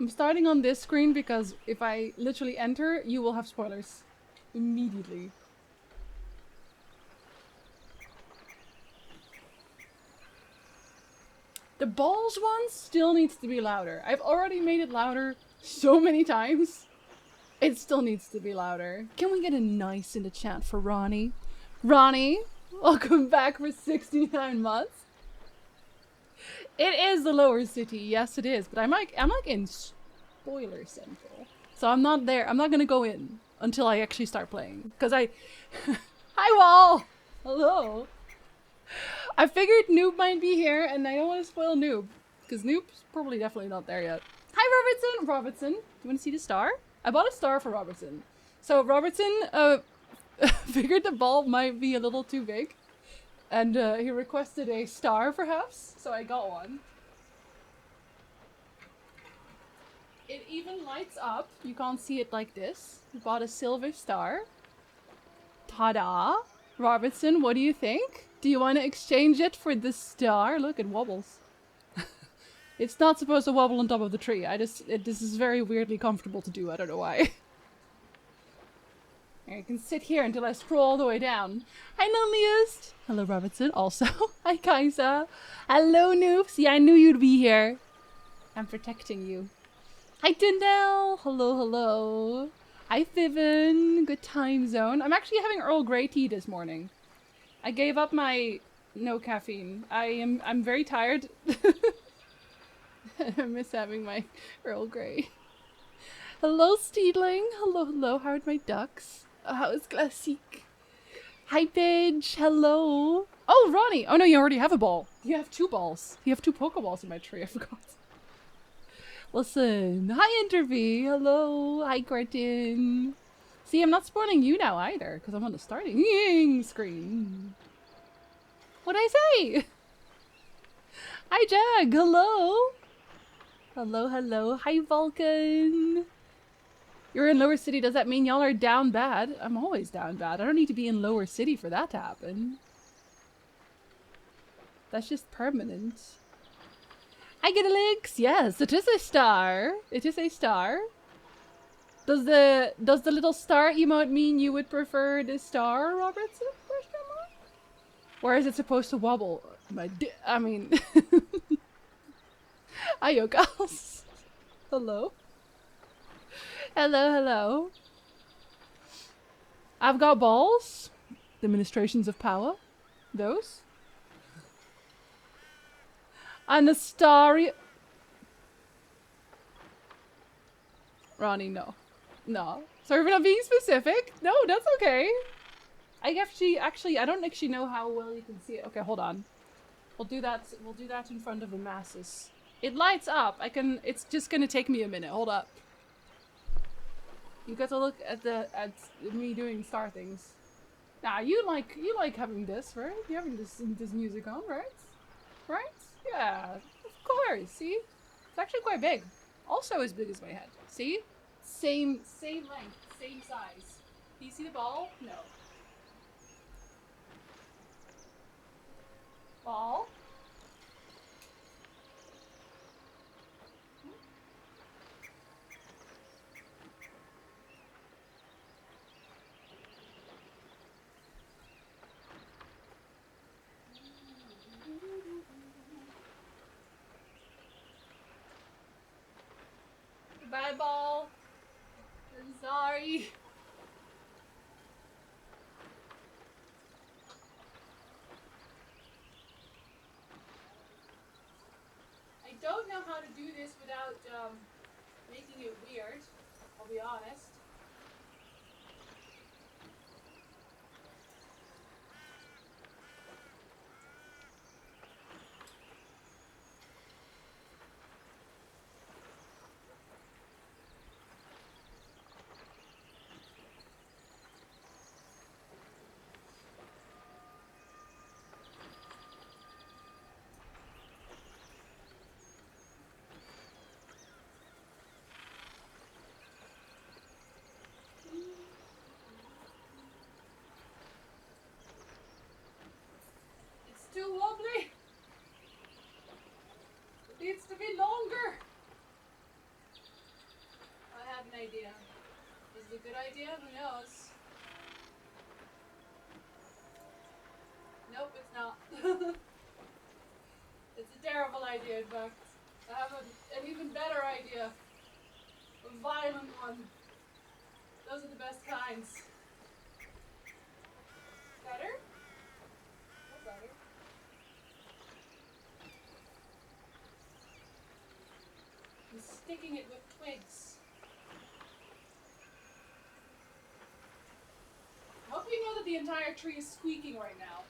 I'm starting on this screen because if I literally enter, you will have spoilers. Immediately. The balls one still needs to be louder. I've already made it louder so many times. It still needs to be louder. Can we get a nice in the chat for Ronnie? Ronnie, welcome back for 69 months. It is the lower city, yes it is, but I'm like in spoiler central. So I'm not there. I'm not gonna go in until I actually start playing. Cause I Hi Wall! Hello. I figured Noob might be here and I don't want to spoil Noob. Because Noob's probably definitely not there yet. Hi Robertson! Robertson, you wanna see the star? I bought a star for Robertson. So Robertson figured the ball might be a little too big. And he requested a star perhaps, so I got one. It even lights up. You can't see it like this. We bought a silver star. Ta-da! Robertson, what do you think? Do you want to exchange it for the star? Look, it wobbles. It's not supposed to wobble on top of the tree. This is very weirdly comfortable to do. I don't know why. You can sit here until I scroll all the way down. Hi, Loneliest. Hello, Robertson. Also, hi, Kaisa. Hello, noobs. Yeah, I knew you'd be here. I'm protecting you. Hi, Tyndale. Hello, hello. Hi, Vivian. Good time zone. I'm actually having Earl Grey tea this morning. I gave up my no caffeine. I'm very tired. I miss having my Earl Grey. Hello, Steedling. Hello, hello. How are my ducks? How is Classique? Hi, Paige. Hello. Oh, Ronnie. Oh, no, you already have a ball. You have 2 balls. You have 2 Pokeballs in my tree. I forgot. Listen. Hi, Intervie. Hello. Hi, Martin. See, I'm not spoiling you now either, because I'm on the starting screen. What'd I say? Hi, Jag. Hello. Hello, hello. Hi, Vulcan. You're in Lower City. Does that mean y'all are down bad? I'm always down bad. I don't need to be in Lower City for that to happen. That's just permanent. I get a links. Yes, it is a star. It is a star. Does the little star emote mean you would prefer the star, Robertson? Question mark? Or is it supposed to wobble? I mean, Ayo, girls. Hello. Hello, hello. I've got balls. The ministrations of power. Those. And the starry... Ronnie, no. No. Sorry for not being specific. No, that's okay. I actually, I don't actually know how well you can see it. Okay, hold on. We'll do that in front of the masses. It lights up. It's just gonna take me a minute. Hold up. You got to look at me doing star things. Nah, you like having this, right? You having this music on, right? Right? Yeah, of course. See, it's actually quite big. Also as big as my head. See? Same length, same size. Do you see the ball? No. Ball. Bye, ball. I'm sorry. I don't know how to do this without making it weird. I'll be honest. not. It's a terrible idea, in fact. I have an even better idea. A violent one. Those are the best kinds. Better? What better? I'm sticking it with twigs. I hope you know that the entire tree is squeaking right now.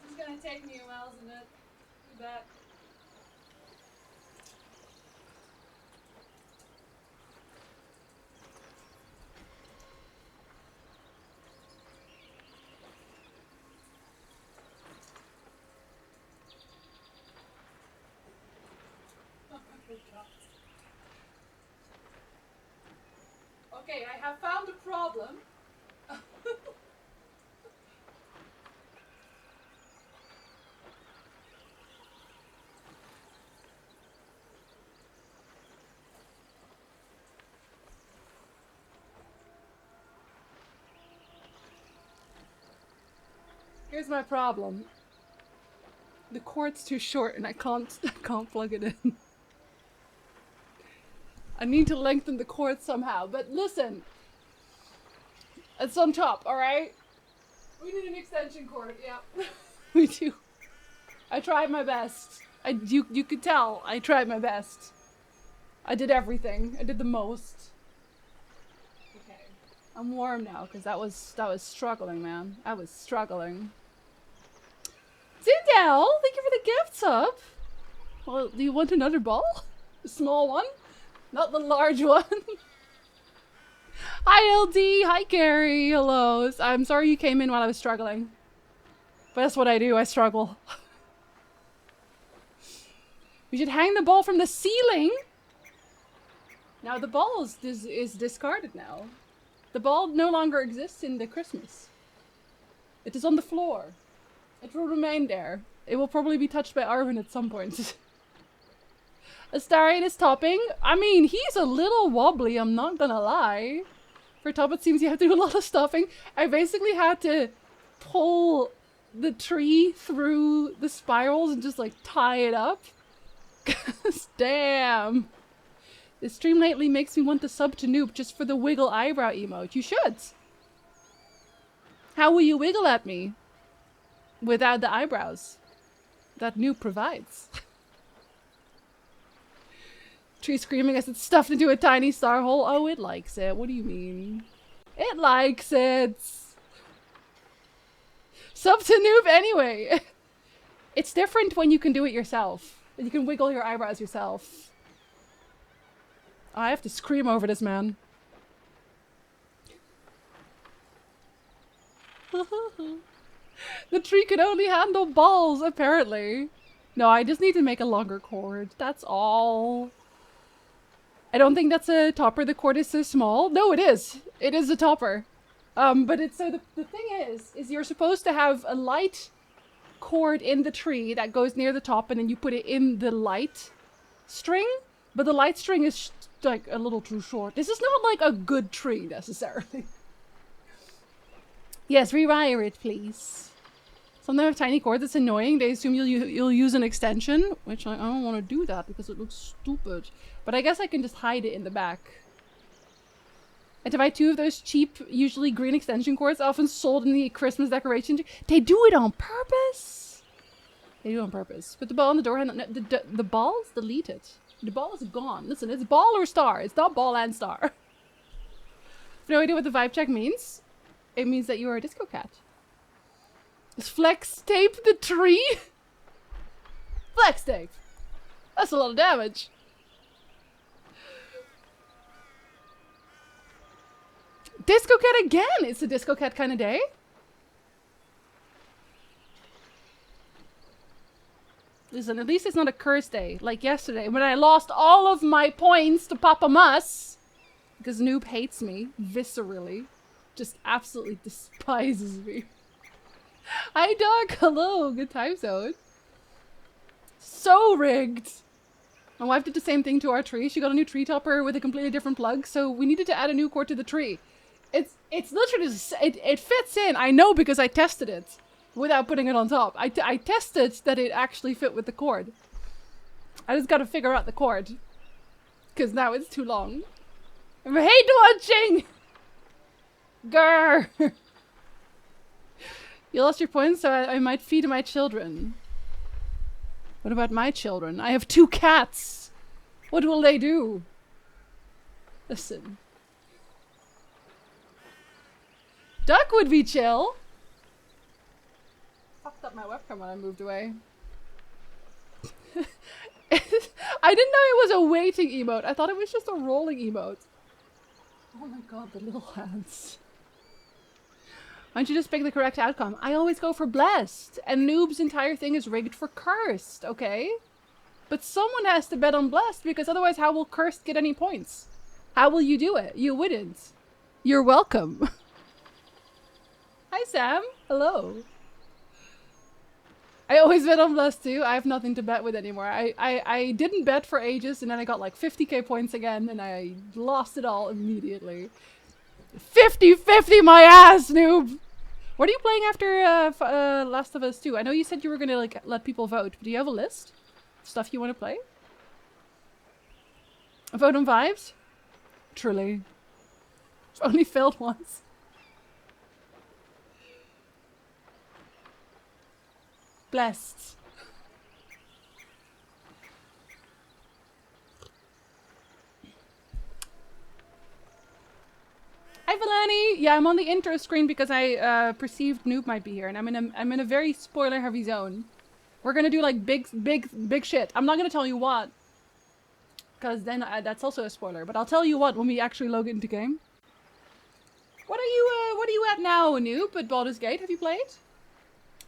This is gonna take me a while, isn't it? You bet. Okay, I have found a problem. Here's my problem. The cord's too short and I can't plug it in. I need to lengthen the cord somehow, but listen. It's on top, alright? We need an extension cord, yeah. We do. I tried my best. You could tell I tried my best. I did everything. I did the most. Okay. I'm warm now, because that was struggling, man. I was struggling. Zindel, thank you for the gift sub. Well, do you want another ball? A small one? Not the large one. Hi LD, hi Gary, hello. I'm sorry you came in while I was struggling. But that's what I do, I struggle. We should hang the ball from the ceiling. Now the ball is discarded now. The ball no longer exists in the Christmas. It is on the floor. It will remain there. It will probably be touched by Arvin at some point. Astarion topping. I mean, he's a little wobbly, I'm not gonna lie. For top, it seems you have to do a lot of stuffing. I basically had to pull the tree through the spirals and just like tie it up. Cause damn. The stream lately makes me want to sub to Noob just for the wiggle eyebrow emote. You should. How will you wiggle at me? Without the eyebrows that Noob provides. Tree screaming as it's stuffed into a tiny star hole. Oh, it likes it. What do you mean? It likes it. Sub to Noob anyway. It's different when you can do it yourself. You can wiggle your eyebrows yourself. Oh, I have to scream over this man. The tree can only handle balls, apparently. No, I just need to make a longer cord. That's all. I don't think that's a topper. The cord is so small. No, it is. It is a topper. But it's so the thing is you're supposed to have a light cord in the tree that goes near the top, and then you put it in the light string. But the light string is like a little too short. This is not like a good tree necessarily. Yes, rewire it, please. Sometimes with tiny cords, it's annoying. They assume you'll use an extension, which I don't want to do that because it looks stupid. But I guess I can just hide it in the back. And to buy 2 of those cheap, usually green extension cords, often sold in the Christmas decoration. They do it on purpose. They do it on purpose. Put the ball on the door handle. No, the ball's deleted. The ball is gone. Listen, it's ball or star. It's not ball and star. No idea what the vibe check means. It means that you are a disco cat. Is flex tape the tree? Flex tape. That's a lot of damage. Disco cat again! It's a disco cat kind of day. Listen, at least it's not a curse day like yesterday when I lost all of my points to Papa Mus. Because Noob hates me viscerally. Just absolutely despises me. Hi dog, hello, good time zone. So rigged. My wife did the same thing to our tree. She got a new tree topper with a completely different plug, so we needed to add a new cord to the tree. It's literally just, it fits in. I know because I tested it without putting it on top. I tested that it actually fit with the cord. I just got to figure out the cord because now it's too long. I hate watching. Grr. You lost your points, so I might feed my children. What about my children? I have 2 cats. What will they do? Listen. Duck would be chill. Fucked up my webcam when I moved away. I didn't know it was a waiting emote. I thought it was just a rolling emote. Oh my god, the little hands. Why don't you just pick the correct outcome? I always go for blessed. And Noob's entire thing is rigged for cursed, okay? But someone has to bet on blessed because otherwise how will cursed get any points? How will you do it? You wouldn't. You're welcome. Hi Sam. Hello. I always bet on blessed too. I have nothing to bet with anymore. I didn't bet for ages and then I got like 50k points again and I lost it all immediately. 50-50 my ass, Noob! What are you playing after Last of Us 2? I know you said you were gonna like let people vote, but do you have a list of stuff you want to play? A vote on vibes? Truly. It's only failed once. Blessed. Hi Valani! Yeah, I'm on the intro screen because I perceived Noob might be here, and I'm in a very spoiler-heavy zone. We're gonna do like big shit. I'm not gonna tell you what, because then that's also a spoiler. But I'll tell you what when we actually log into game. What are you at now, Noob? At Baldur's Gate? Have you played?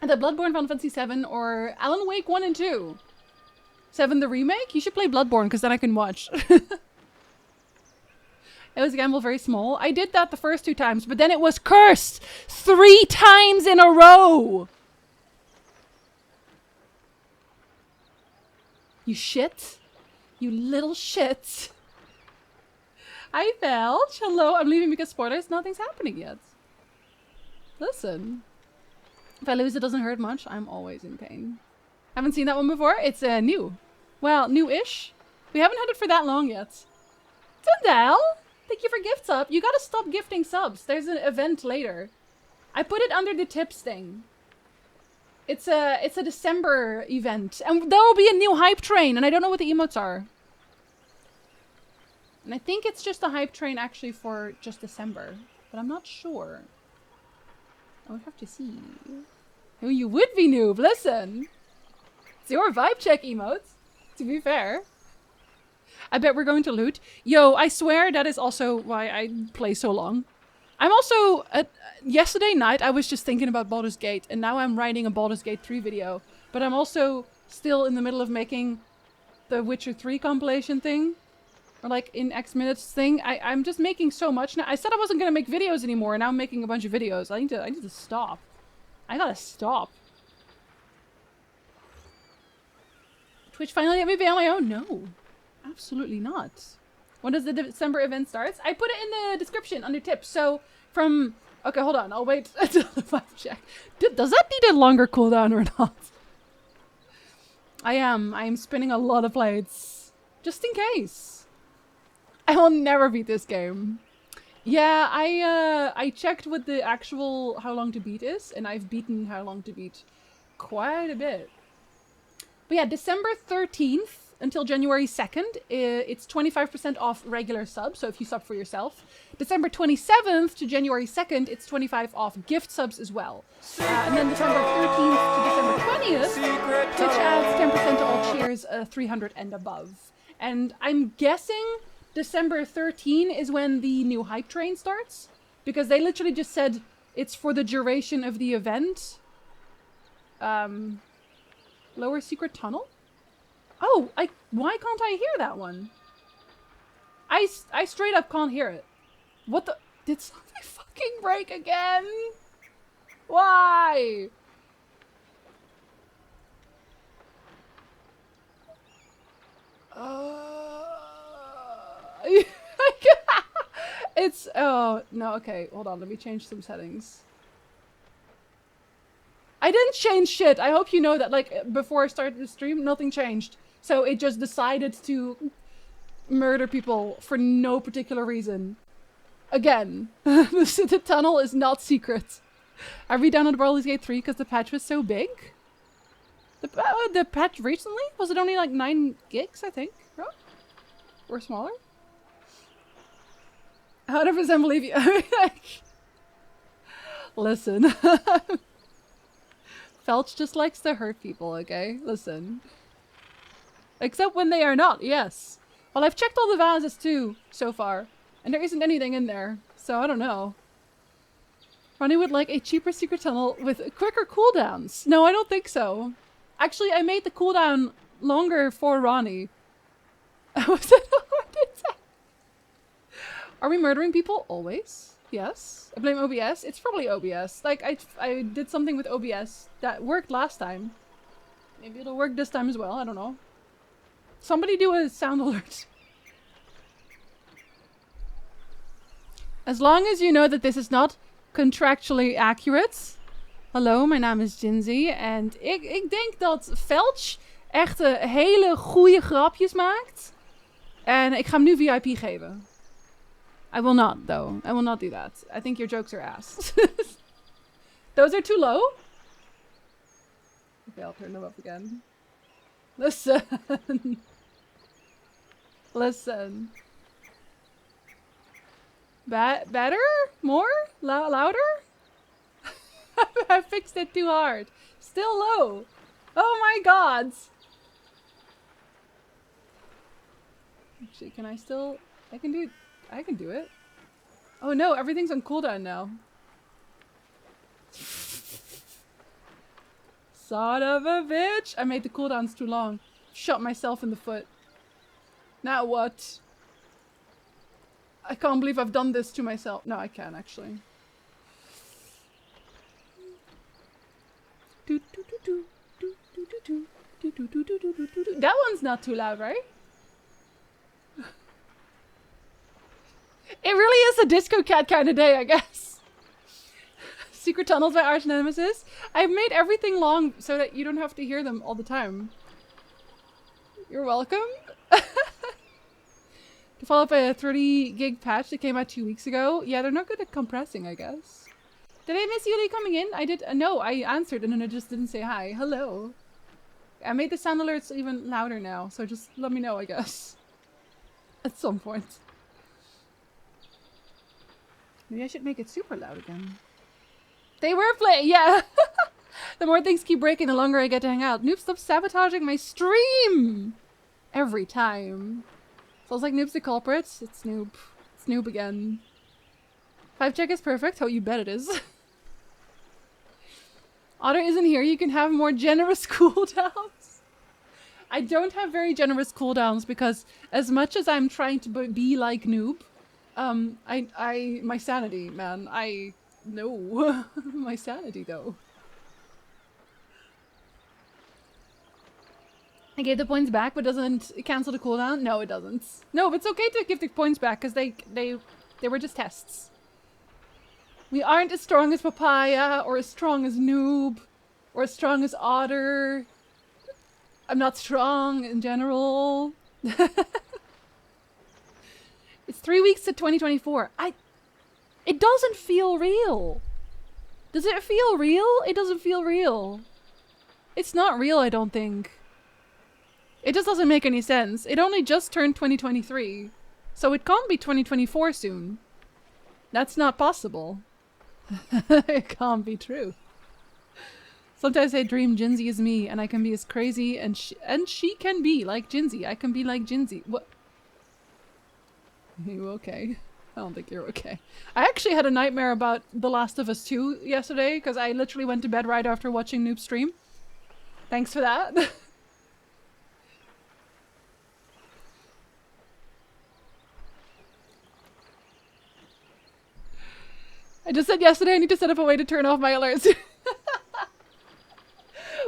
The Bloodborne, Final Fantasy 7, or Alan Wake 1 and 2? 7 the remake? You should play Bloodborne because then I can watch. It was a gamble very small. I did that the first 2 times, but then it was cursed 3 times in a row. You shit. You little shit. Hi, Felch. Hello. I'm leaving because spoilers. Nothing's happening yet. Listen. If I lose, it doesn't hurt much. I'm always in pain. Haven't seen that one before? It's new. Well, new-ish. We haven't had it for that long yet. Tindale! Thank you for gift sub. You gotta stop gifting subs. There's an event later. I put it under the tips thing. It's a December event. And there will be a new hype train. And I don't know what the emotes are. And I think it's just a hype train actually for just December. But I'm not sure. I would have to see. Oh, you would be Noob. Listen. It's your vibe check emotes. To be fair. I bet we're going to loot. Yo, I swear that is also why I play so long. I'm also... yesterday night, I was just thinking about Baldur's Gate. And now I'm writing a Baldur's Gate 3 video. But I'm also still in the middle of making the Witcher 3 compilation thing. Or like in X minutes thing. I'm just making so much now. I said I wasn't going to make videos anymore. And now I'm making a bunch of videos. I need to stop. I gotta stop. Twitch finally let me be on my own? No. Absolutely not. When does the December event starts? I put it in the description under tips. So from... Okay, hold on. I'll wait until the vibe check. Does that need a longer cooldown or not? I am spinning a lot of plates. Just in case. I will never beat this game. Yeah, I checked what the actual how long to beat is. And I've beaten how long to beat quite a bit. But yeah, December 13th. Until January 2nd, it's 25% off regular subs, so if you sub for yourself. December 27th to January 2nd, it's 25% off gift subs as well. And then December 13th to December 20th, Twitch adds 10% to all cheers 300 and above. And I'm guessing December 13 is when the new hype train starts, because they literally just said it's for the duration of the event. Lower secret tunnel? Oh, why can't I hear that one? I straight up can't hear it. What the? Did something fucking break again? Why? Oh. it's... Oh, no, okay. Hold on, let me change some settings. I didn't change shit. I hope you know that, like, before I started the stream, nothing changed. So it just decided to murder people for no particular reason. Again, the tunnel is not secret. I re-downloaded Baldur's Gate 3 because the patch was so big. The patch recently? Was it only like 9 gigs, I think? Bro? Or smaller? 100% believe you. Listen. Felch just likes to hurt people, okay? Listen. Except when they are not, yes. Well, I've checked all the vases too, so far. And there isn't anything in there, so I don't know. Ronnie would like a cheaper secret tunnel with quicker cooldowns. No, I don't think so. Actually, I made the cooldown longer for Ronnie. Are we murdering people? Always. Yes. I blame OBS. It's probably OBS. Like, I did something with OBS that worked last time. Maybe it'll work this time as well. I don't know. Somebody do a sound alert. As long as you know that this is not contractually accurate. Hallo, mijn naam is Jinzy. En ik denk dat Felch echt hele goede grapjes maakt. En ik ga hem nu VIP geven. I will not, though. I will not do that. I think your jokes are ass. Those are too low? Okay, I'll turn them up again. Listen. Listen. Better? More? Louder? I fixed it too hard. Still low. Oh my god. Actually, can I still... I can do it. Oh no, everything's on cooldown now. Son of a bitch! I made the cooldowns too long. Shot myself in the foot. Now what? I can't believe I've done this to myself. No, I can actually. That one's not too loud, right? It really is a disco cat kind of day, I guess. Secret tunnels by arch nemesis. I've made everything long so that you don't have to hear them all the time. You're welcome. To follow up a 30 gig patch that came out 2 weeks ago. Yeah, they're not good at compressing, I guess. Did I miss Yuli coming in? I did. No, I answered and then I just didn't say hi. Hello. I made the sound alerts even louder now, so just let me know, I guess. At some point. Maybe I should make it super loud again. They were playing, yeah! The more things keep breaking, the longer I get to hang out. Noob, stop sabotaging my stream! Every time. Feels like Noob's the culprit. It's Noob. It's Noob again. 5 check is perfect. Oh, you bet it is. Otter isn't here. You can have more generous cooldowns. I don't have very generous cooldowns because as much as I'm trying to be like Noob, my sanity, man. No. My sanity, though. I gave the points back, but doesn't cancel the cooldown? No, it doesn't. No, but it's okay to give the points back, because they were just tests. We aren't as strong as Papaya, or as strong as Noob, or as strong as Otter. I'm not strong in general. It's 3 weeks to 2024. It doesn't feel real. Does it feel real? It doesn't feel real. It's not real, I don't think. It just doesn't make any sense. It only just turned 2023. So it can't be 2024 soon. That's not possible. It can't be true. Sometimes I dream Jinzy is me and I can be as crazy and she can be like Jinzy. I can be like Jinzy. What? Are you okay? I don't think you're okay. I actually had a nightmare about The Last of Us 2 yesterday because I literally went to bed right after watching Noob stream. Thanks for that. I just said yesterday I need to set up a way to turn off my alerts.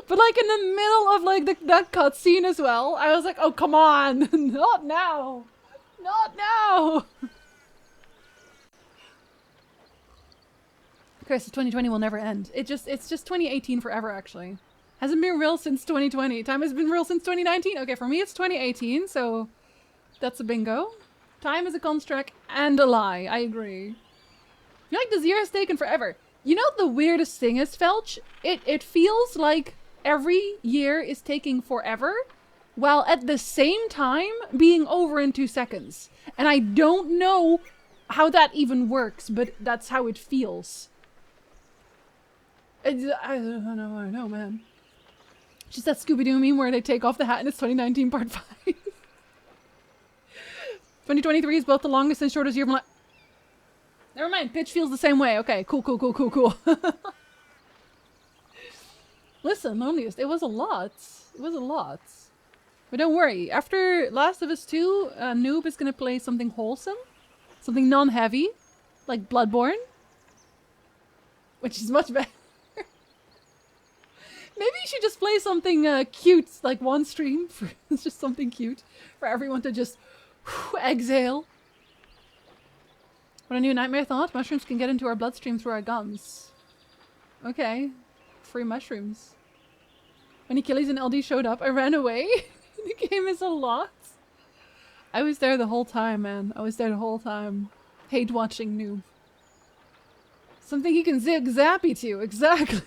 But like in the middle of like that cutscene as well, I was like, oh come on, not now, not now. Chris, 2020 will never end. It's just 2018 forever, actually. Hasn't been real since 2020. Time has been real since 2019. Okay, for me it's 2018, so that's a bingo. Time is a construct and a lie. I agree. I feel like this year has taken forever. You know the weirdest thing is, Felch? It feels like every year is taking forever, while at the same time being over in 2 seconds. And I don't know how that even works, but that's how it feels. I don't know, man. Just that Scooby-Doo meme where they take off the hat and it's 2019 part 5. 2023 is both the longest and shortest year of my life. Never mind, pitch feels the same way. Okay, cool. Listen, Loneliest, it was a lot. It was a lot. But don't worry, after Last of Us 2, Noob is gonna play something wholesome. Something non-heavy. Like Bloodborne. Which is much better. Maybe you should just play something cute, like one stream. It's just something cute for everyone to just exhale. What a new nightmare thought. Mushrooms can get into our bloodstream through our gums. Okay. Free mushrooms. When Achilles and LD showed up, I ran away. The game is a lot. I was there the whole time, man. I was there the whole time. Hate watching Noob. Something he can zig zappy to. Exactly.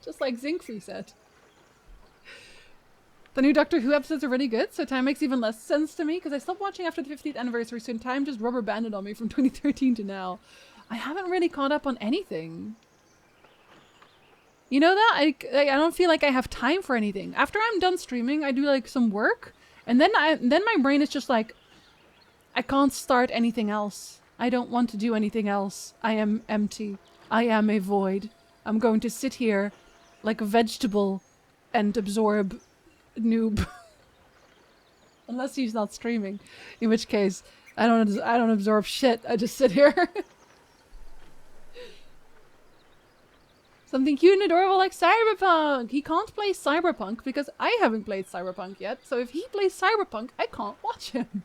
Just like Zinkfree said. The new Doctor Who episodes are really good, so time makes even less sense to me, because I stopped watching after the 50th anniversary, so time just rubber banded on me from 2013 to now. I haven't really caught up on anything. You know that? I don't feel like I have time for anything. After I'm done streaming, I do like some work, and then my brain is just like, I can't start anything else. I don't want to do anything else. I am empty. I am a void. I'm going to sit here like a vegetable and absorb Noob. Unless he's not streaming, in which case I don't absorb shit. I just sit here. Something cute and adorable like Cyberpunk. He can't play Cyberpunk because I haven't played Cyberpunk yet. So if he plays Cyberpunk, I can't watch him.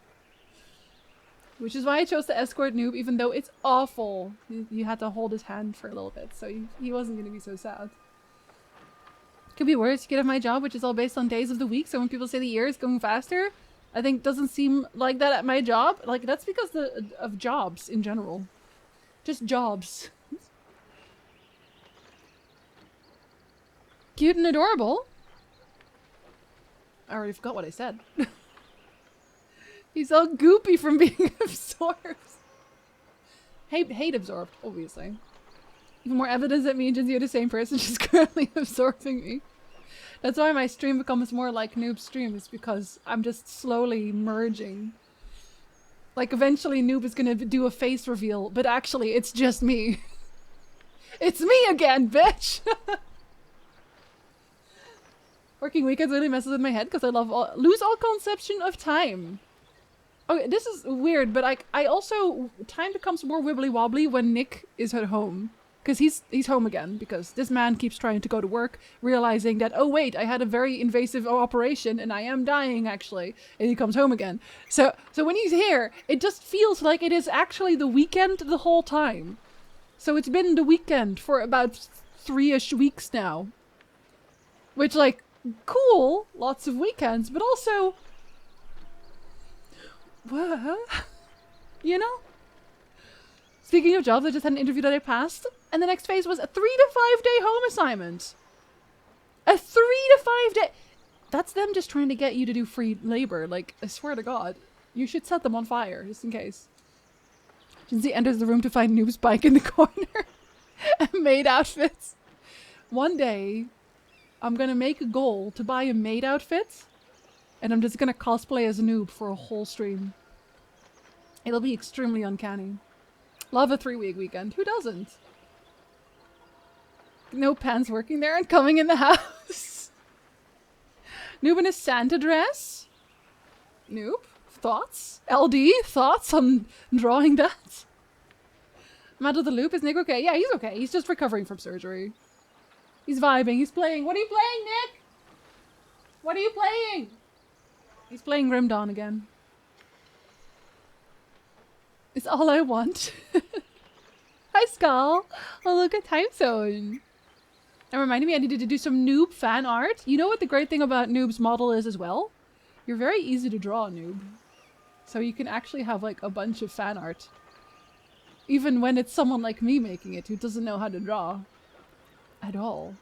Which is why I chose to escort Noob, even though it's awful. You had to hold his hand for a little bit, so he wasn't going to be so sad. Could be worse. You could have my job, which is all based on days of the week, so when people say the year is going faster, I think it doesn't seem like that at my job. Like, that's because of jobs in general. Just jobs. Cute and adorable. I already forgot what I said. He's all goopy from being absorbed. Hate absorbed, obviously. Even more evidence that me and Jinzy are the same person, she's currently absorbing me. That's why my stream becomes more like Noob's stream, is because I'm just slowly merging. Like, eventually Noob is gonna do a face reveal, but actually it's just me. It's me again, bitch! Working weekends really messes with my head because I lose all conception of time. Okay, this is weird, but I also, time becomes more wibbly wobbly when Nick is at home. Because he's home again, because this man keeps trying to go to work, realizing that, oh wait, I had a very invasive operation and I am dying actually. And he comes home again. So when he's here, it just feels like it is actually the weekend the whole time. So it's been the weekend for about 3-ish weeks now. Which, like, cool, lots of weekends, but also... what? You know? Speaking of jobs, I just had an interview that I passed, and the next phase was a 3 to 5 day home assignment. A 3 to 5 day... That's them just trying to get you to do free labor. Like, I swear to God. You should set them on fire, just in case. Jinsey enters the room to find Noob's bike in the corner. And maid outfits. One day, I'm gonna make a goal to buy a maid outfit, and I'm just gonna cosplay as a Noob for a whole stream. It'll be extremely uncanny. Love a 3-week weekend. Who doesn't? No pants working there and coming in the house. Noob in his Santa dress? Noob? Thoughts? LD? Thoughts on drawing that? I'm out of the loop. Is Nick okay? Yeah, he's okay. He's just recovering from surgery. He's vibing. He's playing. What are you playing, Nick? What are you playing? He's playing Grim Dawn again. It's all I want. Hi, Skull. Oh, look at Time Zone. That reminded me I needed to do some noob fan art. You know what the great thing about Noob's model is as well? You're very easy to draw, Noob. So you can actually have like a bunch of fan art. Even when it's someone like me making it who doesn't know how to draw. At all.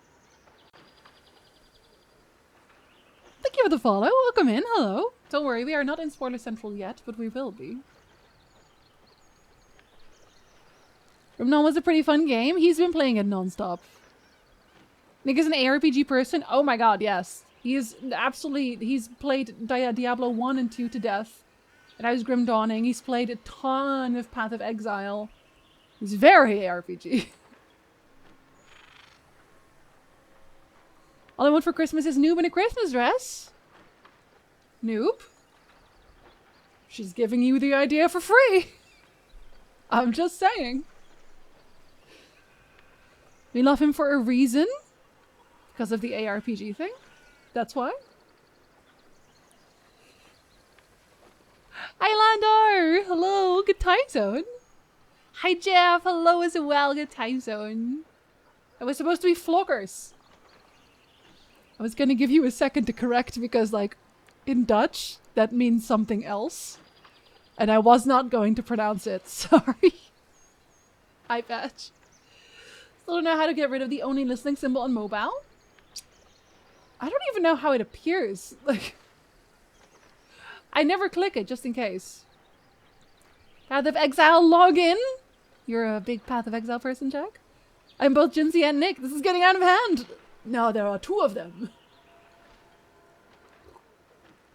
Thank you for the follow. Welcome in. Hello. Don't worry, we are not in Spoiler Central yet, but we will be. Rumnon was a pretty fun game. He's been playing it non-stop. Nick is an ARPG person. Oh my god, yes. He is absolutely... He's played Diablo 1 and 2 to death. And I was Grim Dawning. He's played a ton of Path of Exile. He's very ARPG. All I want for Christmas is Noob in a Christmas dress. Noob? She's giving you the idea for free. I'm just saying. We love him for a reason. Because of the ARPG thing. That's why. Hi, Landar! Hello, good time zone. Hi, Jeff! Hello as well, good time zone. It was supposed to be Floggers. I was gonna give you a second to correct because, like, in Dutch, that means something else. And I was not going to pronounce it. Sorry. I bet. Still don't know how to get rid of the only listening symbol on mobile. I don't even know how it appears. Like, I never click it, just in case. Path of Exile login. You're a big Path of Exile person, Jack? I'm both Jinsey and Nick. This is getting out of hand. No, there are two of them.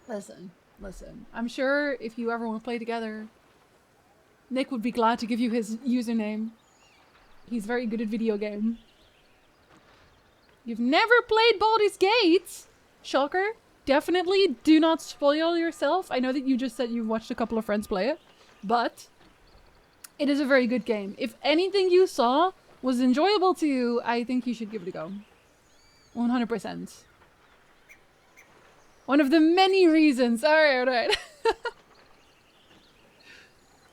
Listen. I'm sure if you ever want to play together, Nick would be glad to give you his username. He's very good at video game. You've never played Baldur's Gate? Shocker. Definitely do not spoil yourself. I know that you just said you've watched a couple of friends play it, but it is a very good game. If anything you saw was enjoyable to you, I think you should give it a go. 100%. One of the many reasons. Alright.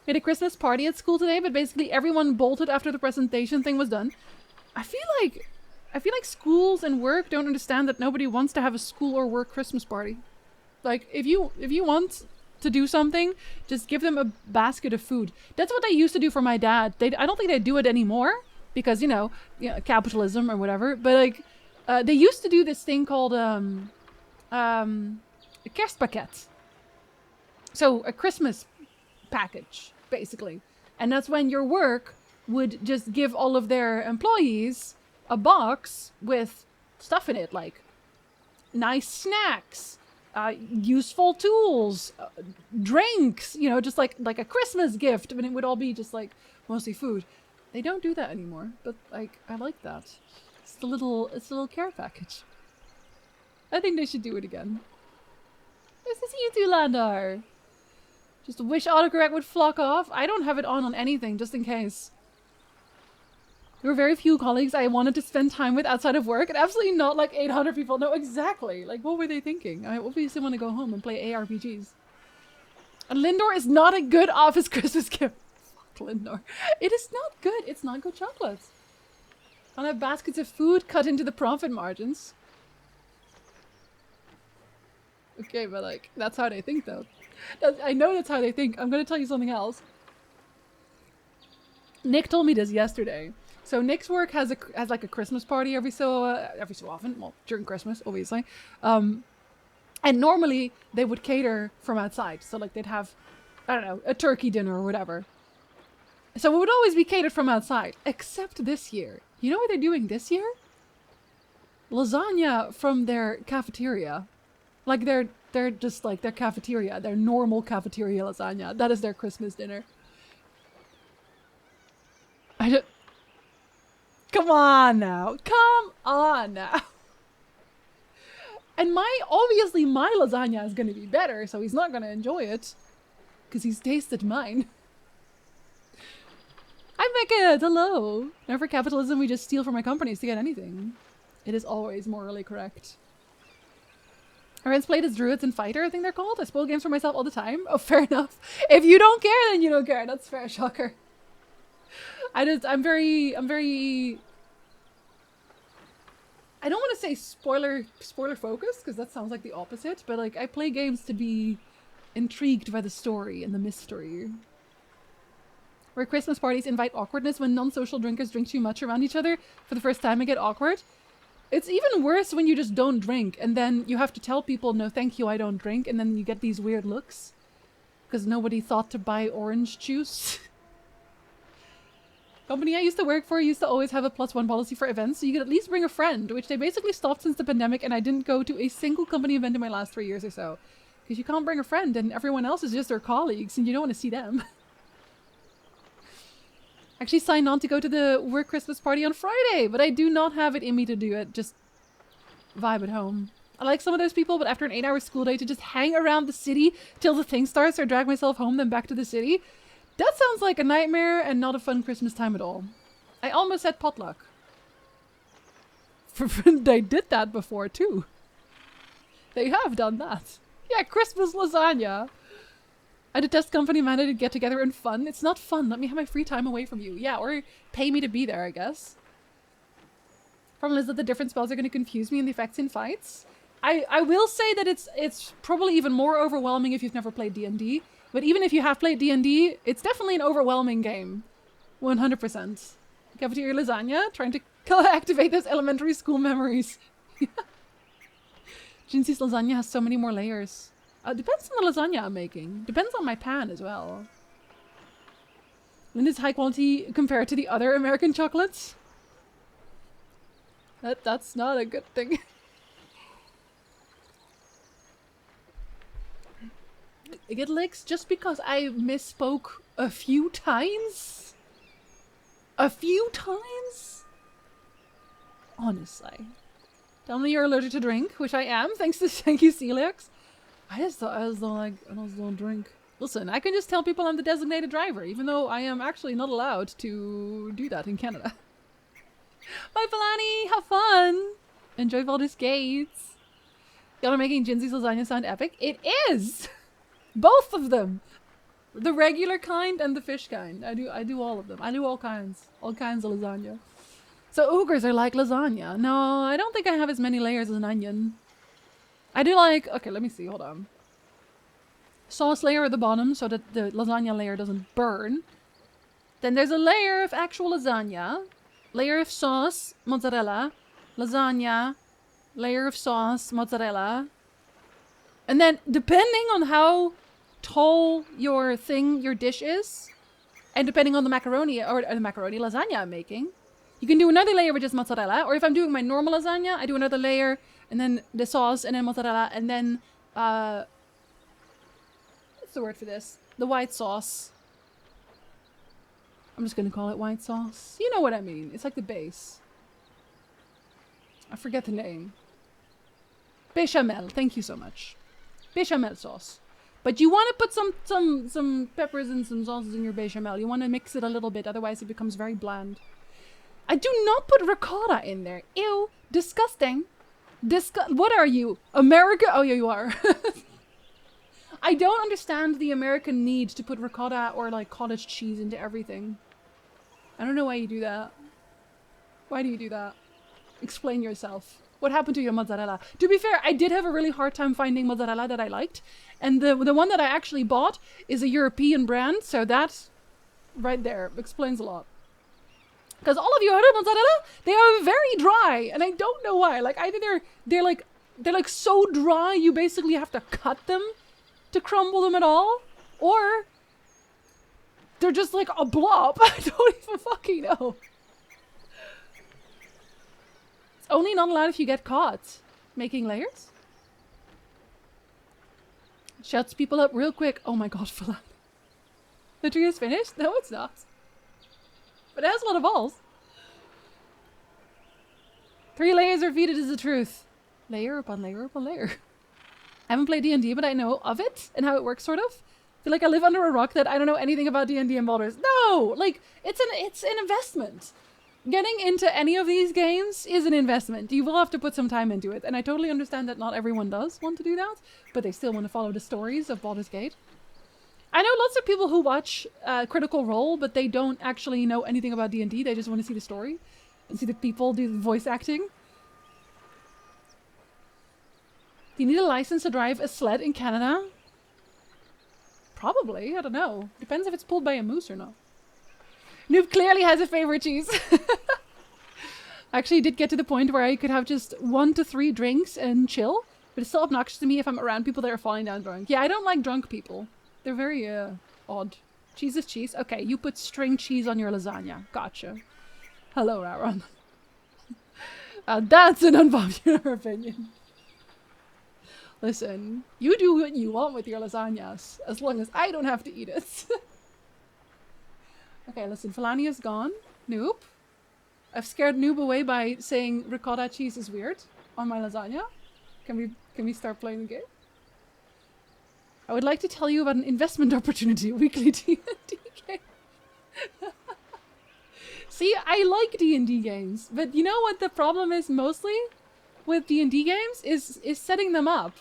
We had a Christmas party at school today, but basically everyone bolted after the presentation thing was done. I feel like schools and work don't understand that nobody wants to have a school or work Christmas party. Like, if you want to do something, just give them a basket of food. That's what they used to do for my dad. I don't think they do it anymore because, you know, capitalism or whatever. But like, they used to do this thing called a kerstpakket. So a Christmas package, basically. And that's when your work would just give all of their employees a box with stuff in it, like nice snacks, useful tools, drinks, you know, just like a Christmas gift, but it would all be just like mostly food. They don't do that anymore, but like I like that. It's a little care package. I think they should do it again. Nice to see you too, Landar. Just wish autocorrect would flock off. I don't have it on anything, just in case. There were very few colleagues I wanted to spend time with outside of work, and absolutely not like 800 people. No, exactly. Like, what were they thinking? I obviously want to go home and play ARPGs. And Lindor is not a good office Christmas gift. Fuck Lindor. It is not good. It's not good chocolate. I'll have baskets of food cut into the profit margins. Okay, but like, that's how they think though. I know that's how they think. I'm gonna tell you something else. Nick told me this yesterday. So Nick's work has like a Christmas party every so often. Well, during Christmas, obviously. And normally they would cater from outside. So like they'd have, I don't know, a turkey dinner or whatever. So it would always be catered from outside. Except this year. You know what they're doing this year? Lasagna from their cafeteria. Like they're just like their cafeteria. Their normal cafeteria lasagna. That is their Christmas dinner. Come on now. Come on now. And obviously my lasagna is going to be better, so he's not going to enjoy it. Because he's tasted mine. Hi Beckett, hello. Never capitalism, we just steal from our companies to get anything. It is always morally correct. Our friends played as Druids and Fighter, I think they're called. I spoil games for myself all the time. Oh, fair enough. If you don't care, then you don't care. That's fair, shocker. I'm very I don't want to say spoiler focused, because that sounds like the opposite, but like I play games to be intrigued by the story and the mystery. Where Christmas parties invite awkwardness when non-social drinkers drink too much around each other for the first time and get awkward. It's even worse when you just don't drink and then you have to tell people, no thank you, I don't drink, and then you get these weird looks because nobody thought to buy orange juice. Company I used to work for used to always have a +1 policy for events, so you could at least bring a friend, which they basically stopped since the pandemic, and I didn't go to a single company event in my last 3 years or so. Because you can't bring a friend and everyone else is just their colleagues and you don't want to see them. Actually signed on to go to the work Christmas party on Friday, but I do not have it in me to do it. Just vibe at home. I like some of those people, but after an 8-hour school day to just hang around the city till the thing starts or drag myself home then back to the city, that sounds like a nightmare and not a fun Christmas time at all. I almost said potluck. They did that before too. They have done that. Yeah, Christmas lasagna. I detest company mandated get together and fun. It's not fun. Let me have my free time away from you. Yeah, or pay me to be there, I guess. Problem is that the different spells are going to confuse me and the effects in fights. I will say that it's probably even more overwhelming if you've never played D&D. But even if you have played D&D, it's definitely an overwhelming game. 100%. Cafeteria lasagna, trying to activate those elementary school memories. Jinxie's lasagna has so many more layers. Depends on the lasagna I'm making. Depends on my pan as well. Linda's high quality compared to the other American chocolates. That's not a good thing. I get licks just because I misspoke a few times? A few times? Honestly. Tell me you're allergic to drink, which I am, thanks to thank you, Celiax. I just don't drink. Listen, I can just tell people I'm the designated driver, even though I am actually not allowed to do that in Canada. Bye, Falani! Have fun! Enjoy Baldur's Gates. Y'all are making Jinxie's lasagna sound epic. It is! Both of them! The regular kind and the fish kind. I do all of them. I do all kinds. All kinds of lasagna. So ogres are like lasagna. No, I don't think I have as many layers as an onion. I do like... Okay, let me see. Hold on. Sauce layer at the bottom so that the lasagna layer doesn't burn. Then there's a layer of actual lasagna. Layer of sauce, mozzarella. Lasagna. Layer of sauce, mozzarella. And then, depending on how tall your dish is, and depending on the macaroni, or the macaroni lasagna I'm making, you can do another layer with just mozzarella, or if I'm doing my normal lasagna, I do another layer, and then the sauce, and then mozzarella, and then, what's the word for this? The white sauce. I'm just gonna call it white sauce. You know what I mean. It's like the base. I forget the name. Bechamel. Thank you so much. Bechamel sauce. But you want to put some peppers and some sauces in your bechamel. You want to mix it a little bit, otherwise it becomes very bland. I do not put ricotta in there. Ew. Disgusting. What are you? America? Oh, yeah, you are. I don't understand the American need to put ricotta or like cottage cheese into everything. I don't know why you do that. Why do you do that? Explain yourself. What happened to your mozzarella? To be fair, I did have a really hard time finding mozzarella that I liked. And the one that I actually bought is a European brand. So that right there explains a lot. Because all of you other mozzarella, they are very dry. And I don't know why. Like either they're like so dry you basically have to cut them to crumble them at all. Or they're just like a blob. I don't even fucking know. Only not allowed if you get caught making layers. Shuts people up real quick. Oh my god, Falana. The tree is finished? No, it's not. But it has a lot of balls. 3 layers repeated is the truth. Layer upon layer upon layer. I haven't played D&D, but I know of it and how it works, sort of. I feel like I live under a rock that I don't know anything about D&D and Baldur's. No! Like, it's an investment. Getting into any of these games is an investment. You will have to put some time into it. And I totally understand that not everyone does want to do that, but they still want to follow the stories of Baldur's Gate. I know lots of people who watch Critical Role, but they don't actually know anything about D&D. They just want to see the story and see the people do the voice acting. Do you need a license to drive a sled in Canada? Probably. I don't know. Depends if it's pulled by a moose or not. Noob clearly has a favorite cheese. Actually, did get to the point where I could have just 1 to 3 drinks and chill, but it's still obnoxious to me if I'm around people that are falling down drunk. Yeah, I don't like drunk people. They're very odd. Cheese is cheese. Okay, you put string cheese on your lasagna. Gotcha. Hello, Aaron. That's an unpopular opinion. Listen, you do what you want with your lasagnas, as long as I don't have to eat it. Okay, listen, Felania's gone. Noob. I've scared Noob away by saying ricotta cheese is weird on my lasagna. Can we start playing the game? I would like to tell you about an investment opportunity, weekly D&D game. See, I like D&D games, but you know what the problem is mostly with D&D games is setting them up.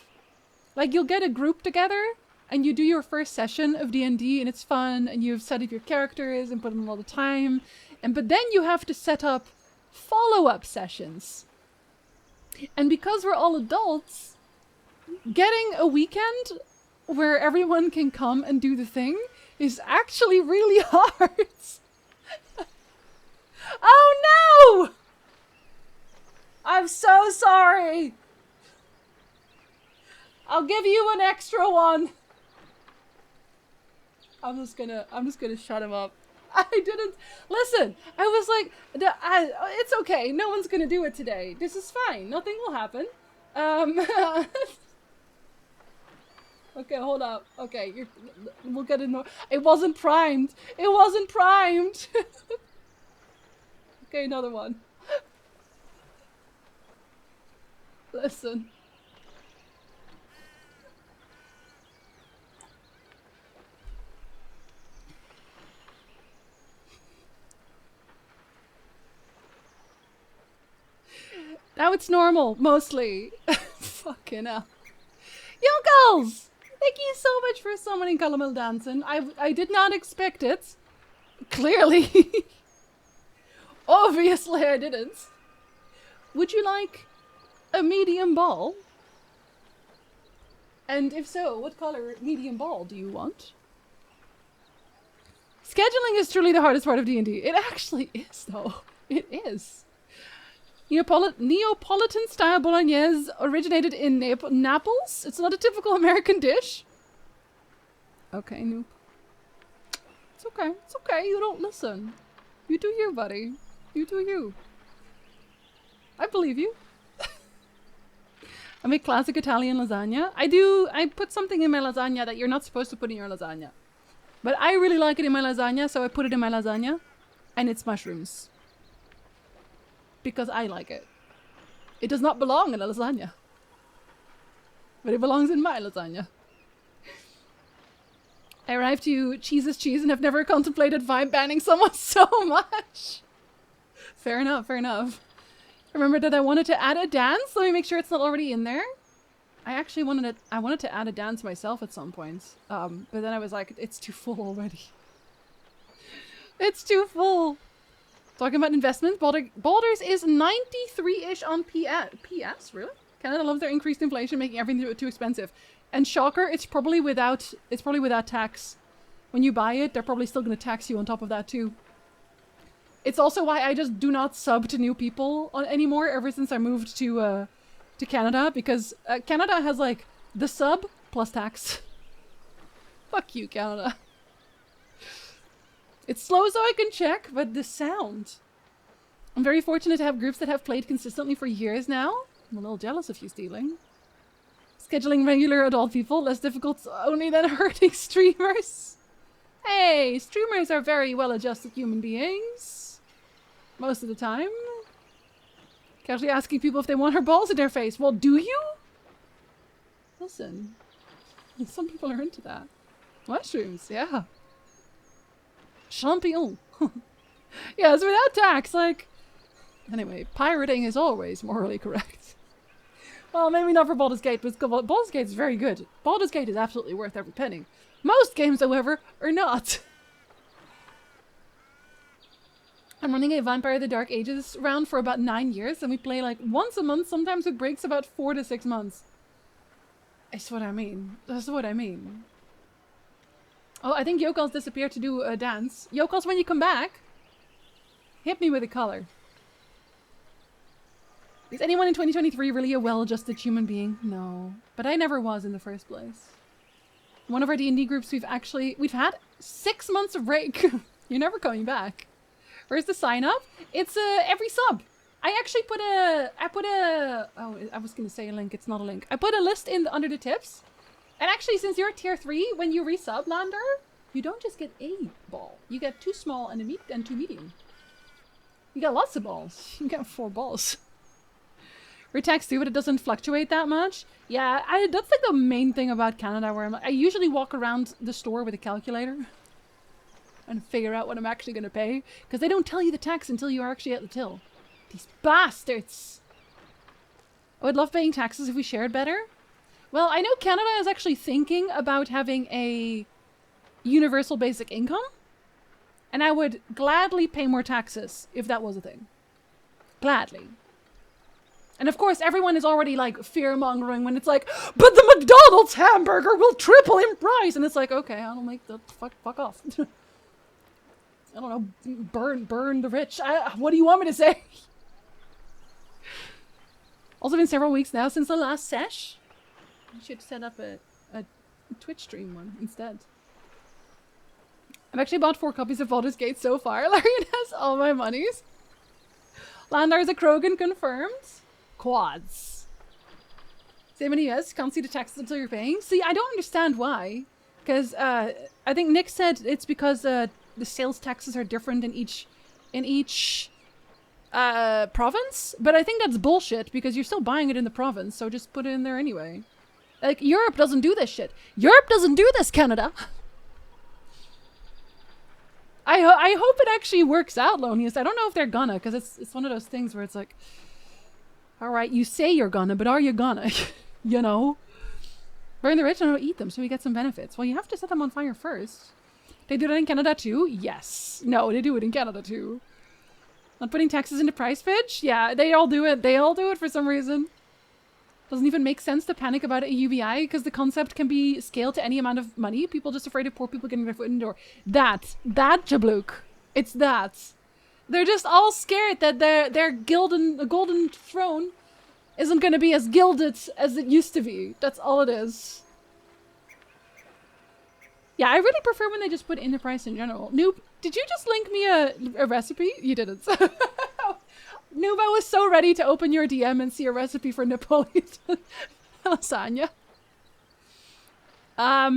Like, you'll get a group together and you do your first session of D&D and it's fun and you've set up your characters and put in a lot of time, but then you have to set up follow-up sessions. And because we're all adults, getting a weekend where everyone can come and do the thing is actually really hard. Oh no! I'm so sorry. I'll give you an extra one. I'm just gonna shut him up. I didn't listen. I was like, it's okay. No one's gonna do it today. This is fine. Nothing will happen. Okay, hold up. Okay, we'll get it. It wasn't primed. It wasn't primed. Okay, another one. Listen. Now it's normal, mostly. Fucking hell. Yo, girls! Thank you so much for summoning Calamel Dancing. I did not expect it. Clearly. Obviously I didn't. Would you like a medium ball? And if so, what color medium ball do you want? Scheduling is truly the hardest part of D&D. It actually is, though. It is. Neapolitan-style bolognese originated in Naples. It's not a typical American dish. Okay, Noop. It's okay. It's okay. You don't listen. You do you, buddy. You do you. I believe you. I make classic Italian lasagna. I put something in my lasagna that you're not supposed to put in your lasagna. But I really like it in my lasagna, so I put it in my lasagna. And it's mushrooms. Because I like it. It does not belong in a lasagna. But it belongs in my lasagna. I arrived to cheese is cheese and have never contemplated vibe banning someone so much. Fair enough, fair enough. Remember that I wanted to add a dance? Let me make sure it's not already in there. I wanted to add a dance myself at some point. But then I was like, it's too full already. It's too full. Talking about investments, Baldur's is 93-ish on PS, really? Canada loves their increased inflation, making everything too expensive. And shocker, it's probably without tax. When you buy it, they're probably still going to tax you on top of that too. It's also why I just do not sub to new people anymore ever since I moved to Canada, because Canada has like the sub plus tax. Fuck you, Canada. It's slow so I can check, but the sound. I'm very fortunate to have groups that have played consistently for years now. I'm a little jealous of you, Stealing. Scheduling regular adult people, less difficult only than hurting streamers. Hey, streamers are very well-adjusted human beings. Most of the time. Casually asking people if they want her balls in their face. Well, do you? Listen. Some people are into that. Mushrooms, yeah. Champignon. Yeah, it's without tax, like... Anyway, pirating is always morally correct. Well, maybe not for Baldur's Gate, but Baldur's Gate is very good. Baldur's Gate is absolutely worth every penny. Most games, however, are not. I'm running a Vampire the Dark Ages round for about 9 years, and we play like once a month, sometimes with breaks about 4 to 6 months. That's what I mean. That's what I mean. Oh, I think Yokal's disappeared to do a dance. Yokal's, when you come back, hit me with a color. Is anyone in 2023 really a well-adjusted human being? No. But I never was in the first place. One of our D&D groups, we've had 6 months of break. You're never coming back. Where's the sign up? It's every sub. I actually put oh, I was gonna say a link, it's not a link. I put a list in under the tips. And actually, since you're tier 3, when you resub, Lander, you don't just get a ball. You get 2 small and 2 medium. You get lots of balls. You get 4 balls. We're taxed too, but it doesn't fluctuate that much. Yeah, that's like the main thing about Canada, where I usually walk around the store with a calculator and figure out what I'm actually going to pay, because they don't tell you the tax until you're actually at the till. These bastards! I would love paying taxes if we shared better. Well, I know Canada is actually thinking about having a universal basic income, and I would gladly pay more taxes if that was a thing. Gladly. And of course, everyone is already like fear-mongering when it's like, but the McDonald's hamburger will triple in price! And it's like, okay, I'll make the fuck off. I don't know, burn the rich. What do you want me to say? Also been several weeks now since the last sesh. I should set up a Twitch stream one instead. I've actually bought 4 copies of Baldur's Gate so far. Larian has all my monies. Landar's a Krogan confirmed. Quads. Same in the US, can't see the taxes until you're paying. See, I don't understand why. Because I think Nick said it's because the sales taxes are different in each province. But I think that's bullshit because you're still buying it in the province, so just put it in there anyway. Like, Europe doesn't do this shit. Europe doesn't do this, Canada. I hope it actually works out, Lonius. I don't know if they're gonna, because it's one of those things where it's like, alright, you say you're gonna, but are you gonna? You know? Burn the rich and don't eat them so we get some benefits. Well, you have to set them on fire first. They do that in Canada too? Yes. No, they do it in Canada too. Not putting taxes into price pitch? Yeah, they all do it. They all do it for some reason. Doesn't even make sense to panic about a UBI because the concept can be scaled to any amount of money. People just afraid of poor people getting their foot in the door. That Jablook. It's that. They're just all scared that their golden throne isn't going to be as gilded as it used to be. That's all it is. Yeah, I really prefer when they just put in the price in general. Noob, did you just link me a recipe? You didn't. Noob, I was so ready to open your DM and see a recipe for Napoleon lasagna. I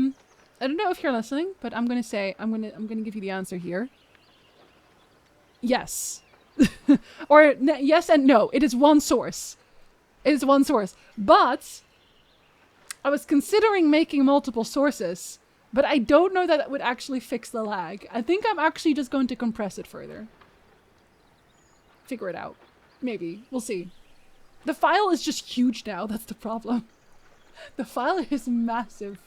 don't know if you're listening, but I'm gonna say I'm gonna give you the answer here. Yes. Or yes and no. It is one source. It is one source. But I was considering making multiple sources, but I don't know that that would actually fix the lag. I think I'm actually just going to compress it further. Figure it out. Maybe. We'll see. The file is just huge now. That's the problem. The file is massive.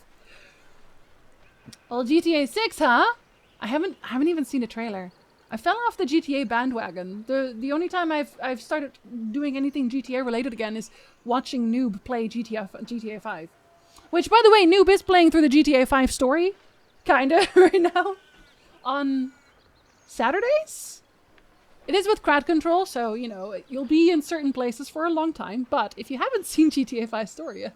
Well, GTA 6, huh? I haven't even seen a trailer. I fell off the GTA bandwagon. The only time I've started doing anything GTA related again is watching Noob play GTA 5. Which, by the way, Noob is playing through the GTA 5 story. Kinda, right now. On Saturdays? It is with crowd control, so, you know, you'll be in certain places for a long time. But if you haven't seen GTA 5 story yet,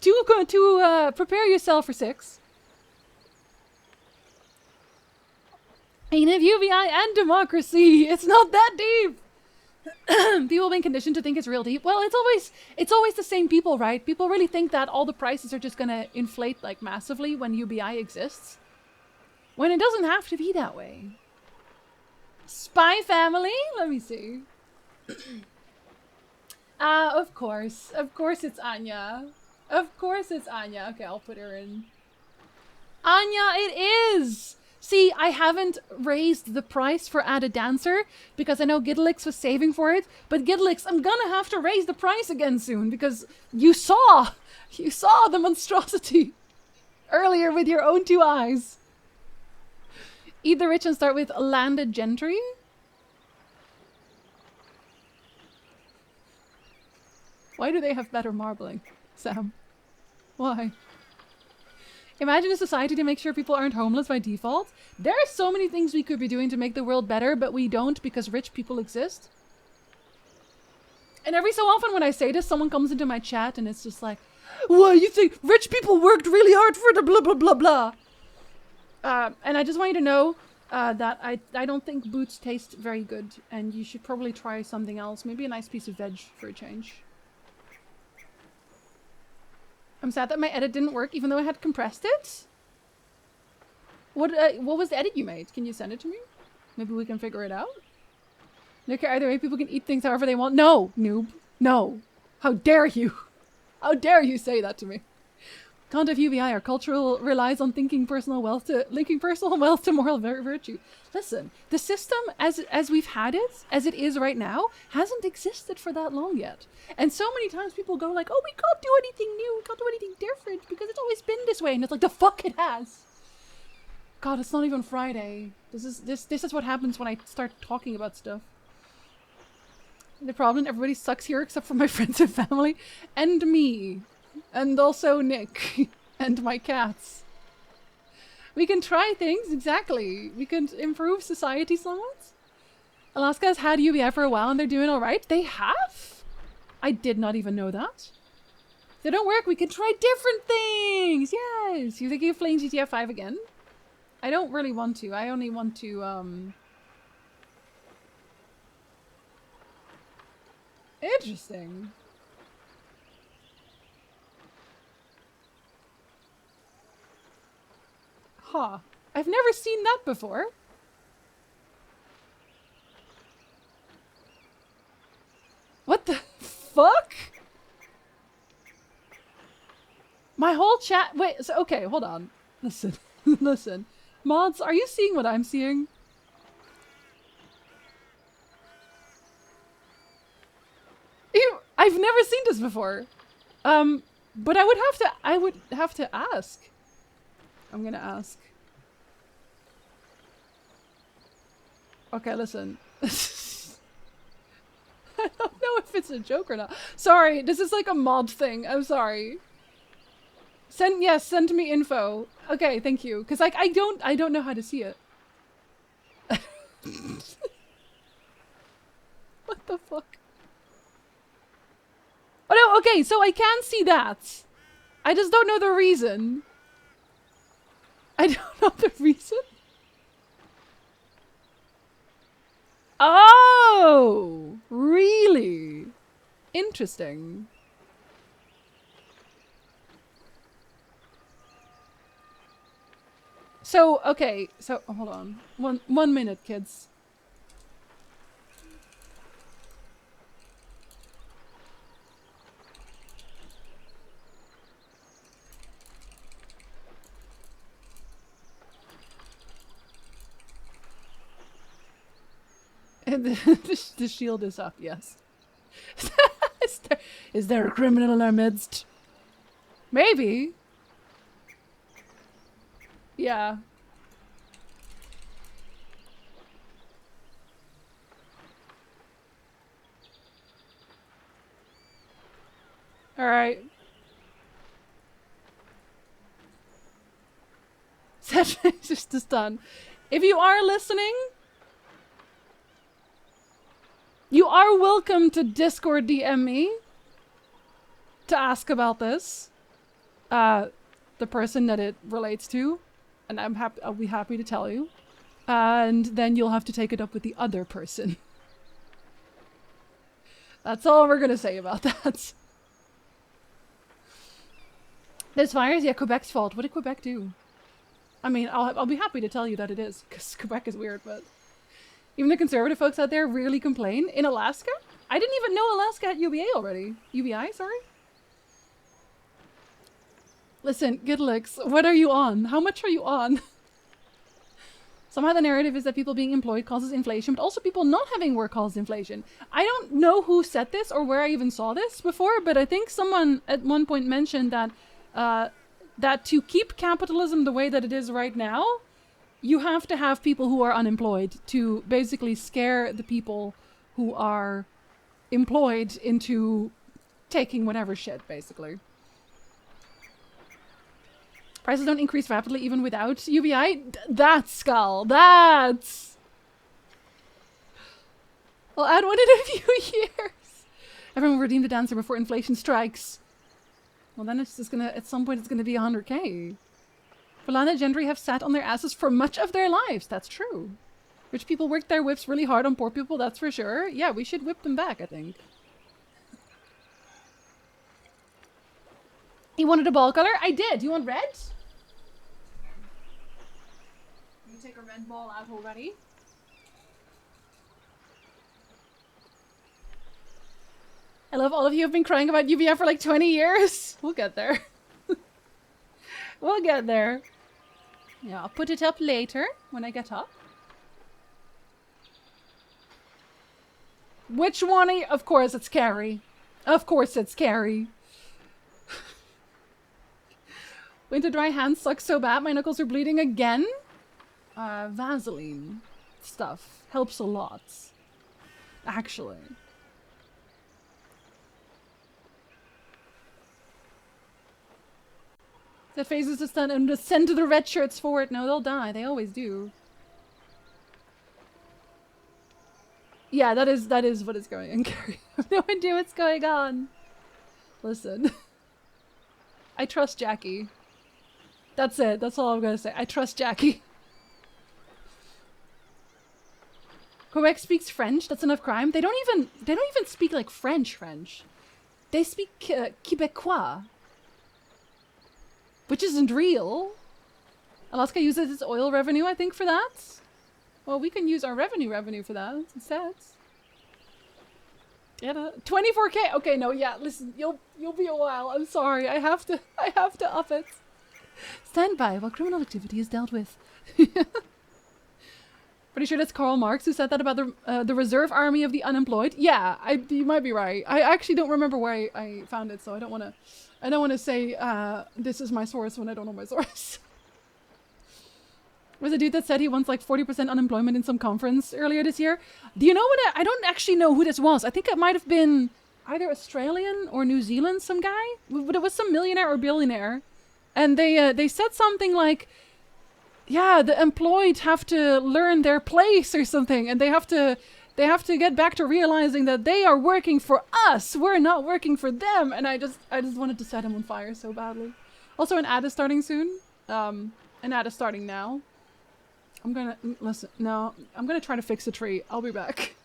to prepare yourself for 6. Ain't of UBI and democracy. It's not that deep. People have been conditioned to think it's real deep. Well, it's always the same people, right? People really think that all the prices are just gonna inflate like massively when UBI exists. When it doesn't have to be that way. Spy Family? Let me see. Of course. Of course it's Anya. Of course it's Anya. Okay, I'll put her in. Anya, it is! See, I haven't raised the price for Add a Dancer because I know Gidlix was saving for it. But Gidlix, I'm gonna have to raise the price again soon because you saw the monstrosity earlier with your own 2 eyes. Eat the rich and start with landed gentry. Why do they have better marbling, Sam? Why? Imagine a society to make sure people aren't homeless by default. There are so many things we could be doing to make the world better, but we don't because rich people exist. And every so often when I say this, someone comes into my chat and it's just like, well, you think rich people worked really hard for the blah, blah, blah, blah. And I just want you to know that I don't think boots taste very good and you should probably try something else. Maybe a nice piece of veg for a change. I'm sad that my edit didn't work even though I had compressed it. What was the edit you made? Can you send it to me? Maybe we can figure it out. Look, either way, people can eat things however they want. No, noob. No. How dare you? How dare you say that to me? Can't have UBI. Our culture relies on linking personal wealth to moral virtue. Listen, the system as we've had it, as it is right now, hasn't existed for that long yet. And so many times people go like, oh, we can't do anything new, we can't do anything different because it's always been this way. And it's like, the fuck it has. God, it's not even Friday. This is what happens when I start talking about stuff. The problem, everybody sucks here except for my friends and family. And me. And also Nick. And my cats. We can try things, exactly. We can improve society somewhat. Alaska's had UBI for a while and they're doing alright. They have? I did not even know that. If they don't work, we can try different things! Yes! You thinking of playing GTA 5 again? I don't really want to. I only want to, Interesting. Huh. I've never seen that before. What the fuck? My whole chat- wait, so, okay, hold on. Listen, listen. Mods, are you seeing what I'm seeing? I've never seen this before. But I would have to ask. I'm gonna ask. Okay, listen. I don't know if it's a joke or not. Sorry, this is like a mod thing. I'm sorry. Send me info. Okay, thank you. Cause like I don't know how to see it. What the fuck? Oh no, okay, so I can see that. I just don't know the reason. I don't know the reason. Oh, really? Interesting. So, okay, so hold on. One minute, kids. And the shield is up, yes. Is there a criminal in our midst? Maybe. Yeah. Alright. Just done. If you are listening, you are welcome to Discord DM me to ask about this. The person that it relates to, and I'll be happy to tell you. And then you'll have to take it up with the other person. That's all we're gonna say about that. There's fires? Yeah, Quebec's fault. What did Quebec do? I mean, I'll be happy to tell you that it is, because Quebec is weird, but... Even the conservative folks out there really complain. In Alaska? I didn't even know Alaska had UBA already. UBI, sorry? Listen, Gidlix, what are you on? How much are you on? Somehow the narrative is that people being employed causes inflation, but also people not having work causes inflation. I don't know who said this or where I even saw this before, but I think someone at one point mentioned that that to keep capitalism the way that it is right now, you have to have people who are unemployed to basically scare the people who are employed into taking whatever shit, basically. Prices don't increase rapidly even without UBI? That's Skull. That's... I'll add one in a few years. Everyone will redeem the dancer before inflation strikes. Well, then it's just gonna... At some point, it's gonna be 100k. Verlana gentry have sat on their asses for much of their lives. That's true. Rich people work their whips really hard on poor people, that's for sure. Yeah, we should whip them back, I think. You wanted a ball color? I did. You want red? You take a red ball out already. I love all of you have been crying about UVF for like 20 years. We'll get there. We'll get there. Yeah, I'll put it up later when I get up. Which one? Of course it's Carrie. Of course it's Carrie. Winter dry hands suck so bad, my knuckles are bleeding again. Vaseline stuff helps a lot. Actually. That phases to stun and just send to the red shirts forward. No, they'll die. They always do. Yeah, that is what is going on, Carrie. I have no idea what's going on. Listen. I trust Jackie. That's it. That's all I'm gonna say. I trust Jackie. Quebec speaks French. That's enough crime. They don't even speak like French. They speak Quebecois. Which isn't real. Alaska uses its oil revenue, I think, for that. Well, we can use our revenue for that instead. Yeah, 24k. Okay, no, yeah. Listen, you'll be a while. I'm sorry. I have to up it. Stand by while criminal activity is dealt with. Pretty sure that's Karl Marx who said that about the reserve army of the unemployed. Yeah, you might be right. I actually don't remember where I found it, so I don't want to say this is my source when I don't know my source. Was a dude that said he wants like 40% unemployment in some conference earlier this year. Do you know what? I don't actually know who this was. I think it might have been either Australian or New Zealand, some guy. But it was some millionaire or billionaire. And they said something like, yeah, the employed have to learn their place or something. And they have to get back to realizing that they are working for us. We're not working for them. And I just wanted to set him on fire so badly. Also, an ad is starting soon. An ad is starting now. I'm gonna try to fix the tree. I'll be back.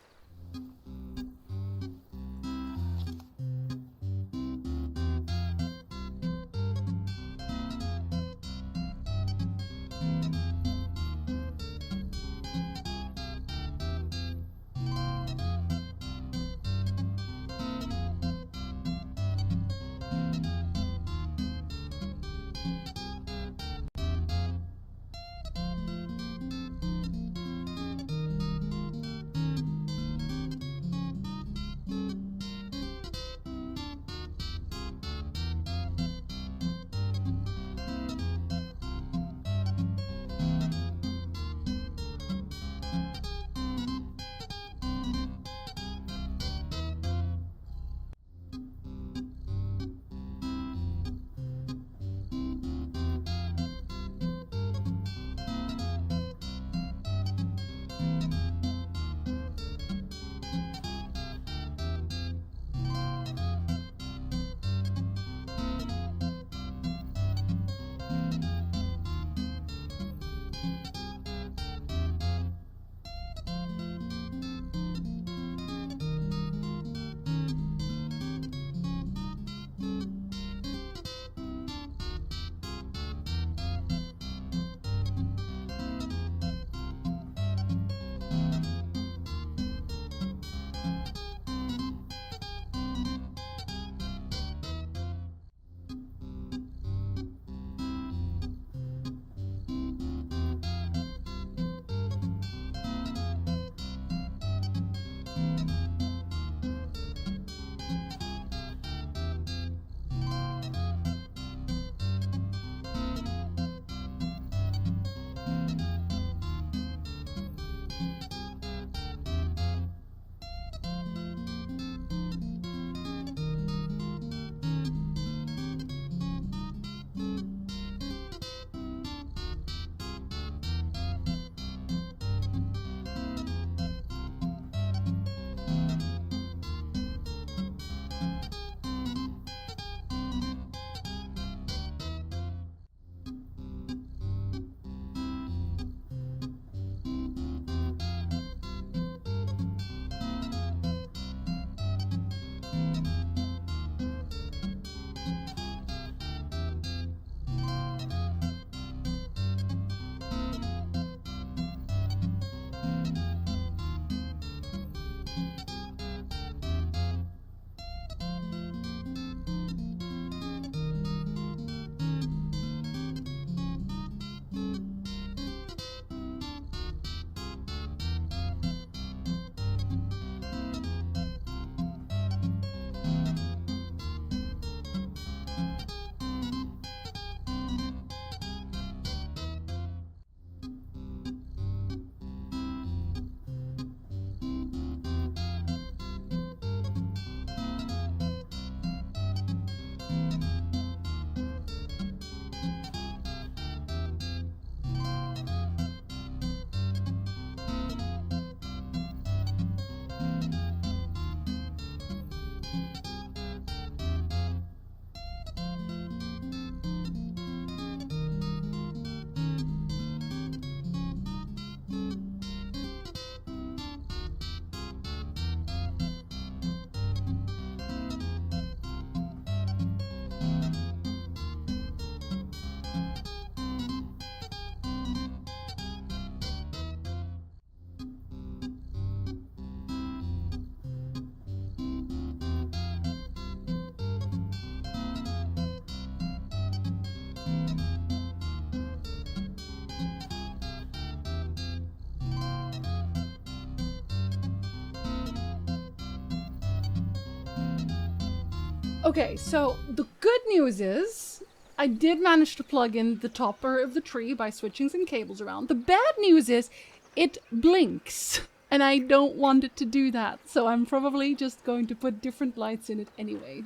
Okay, so the good news is I did manage to plug in the topper of the tree by switching some cables around. The bad news is it blinks, and I don't want it to do that, so I'm probably just going to put different lights in it anyway.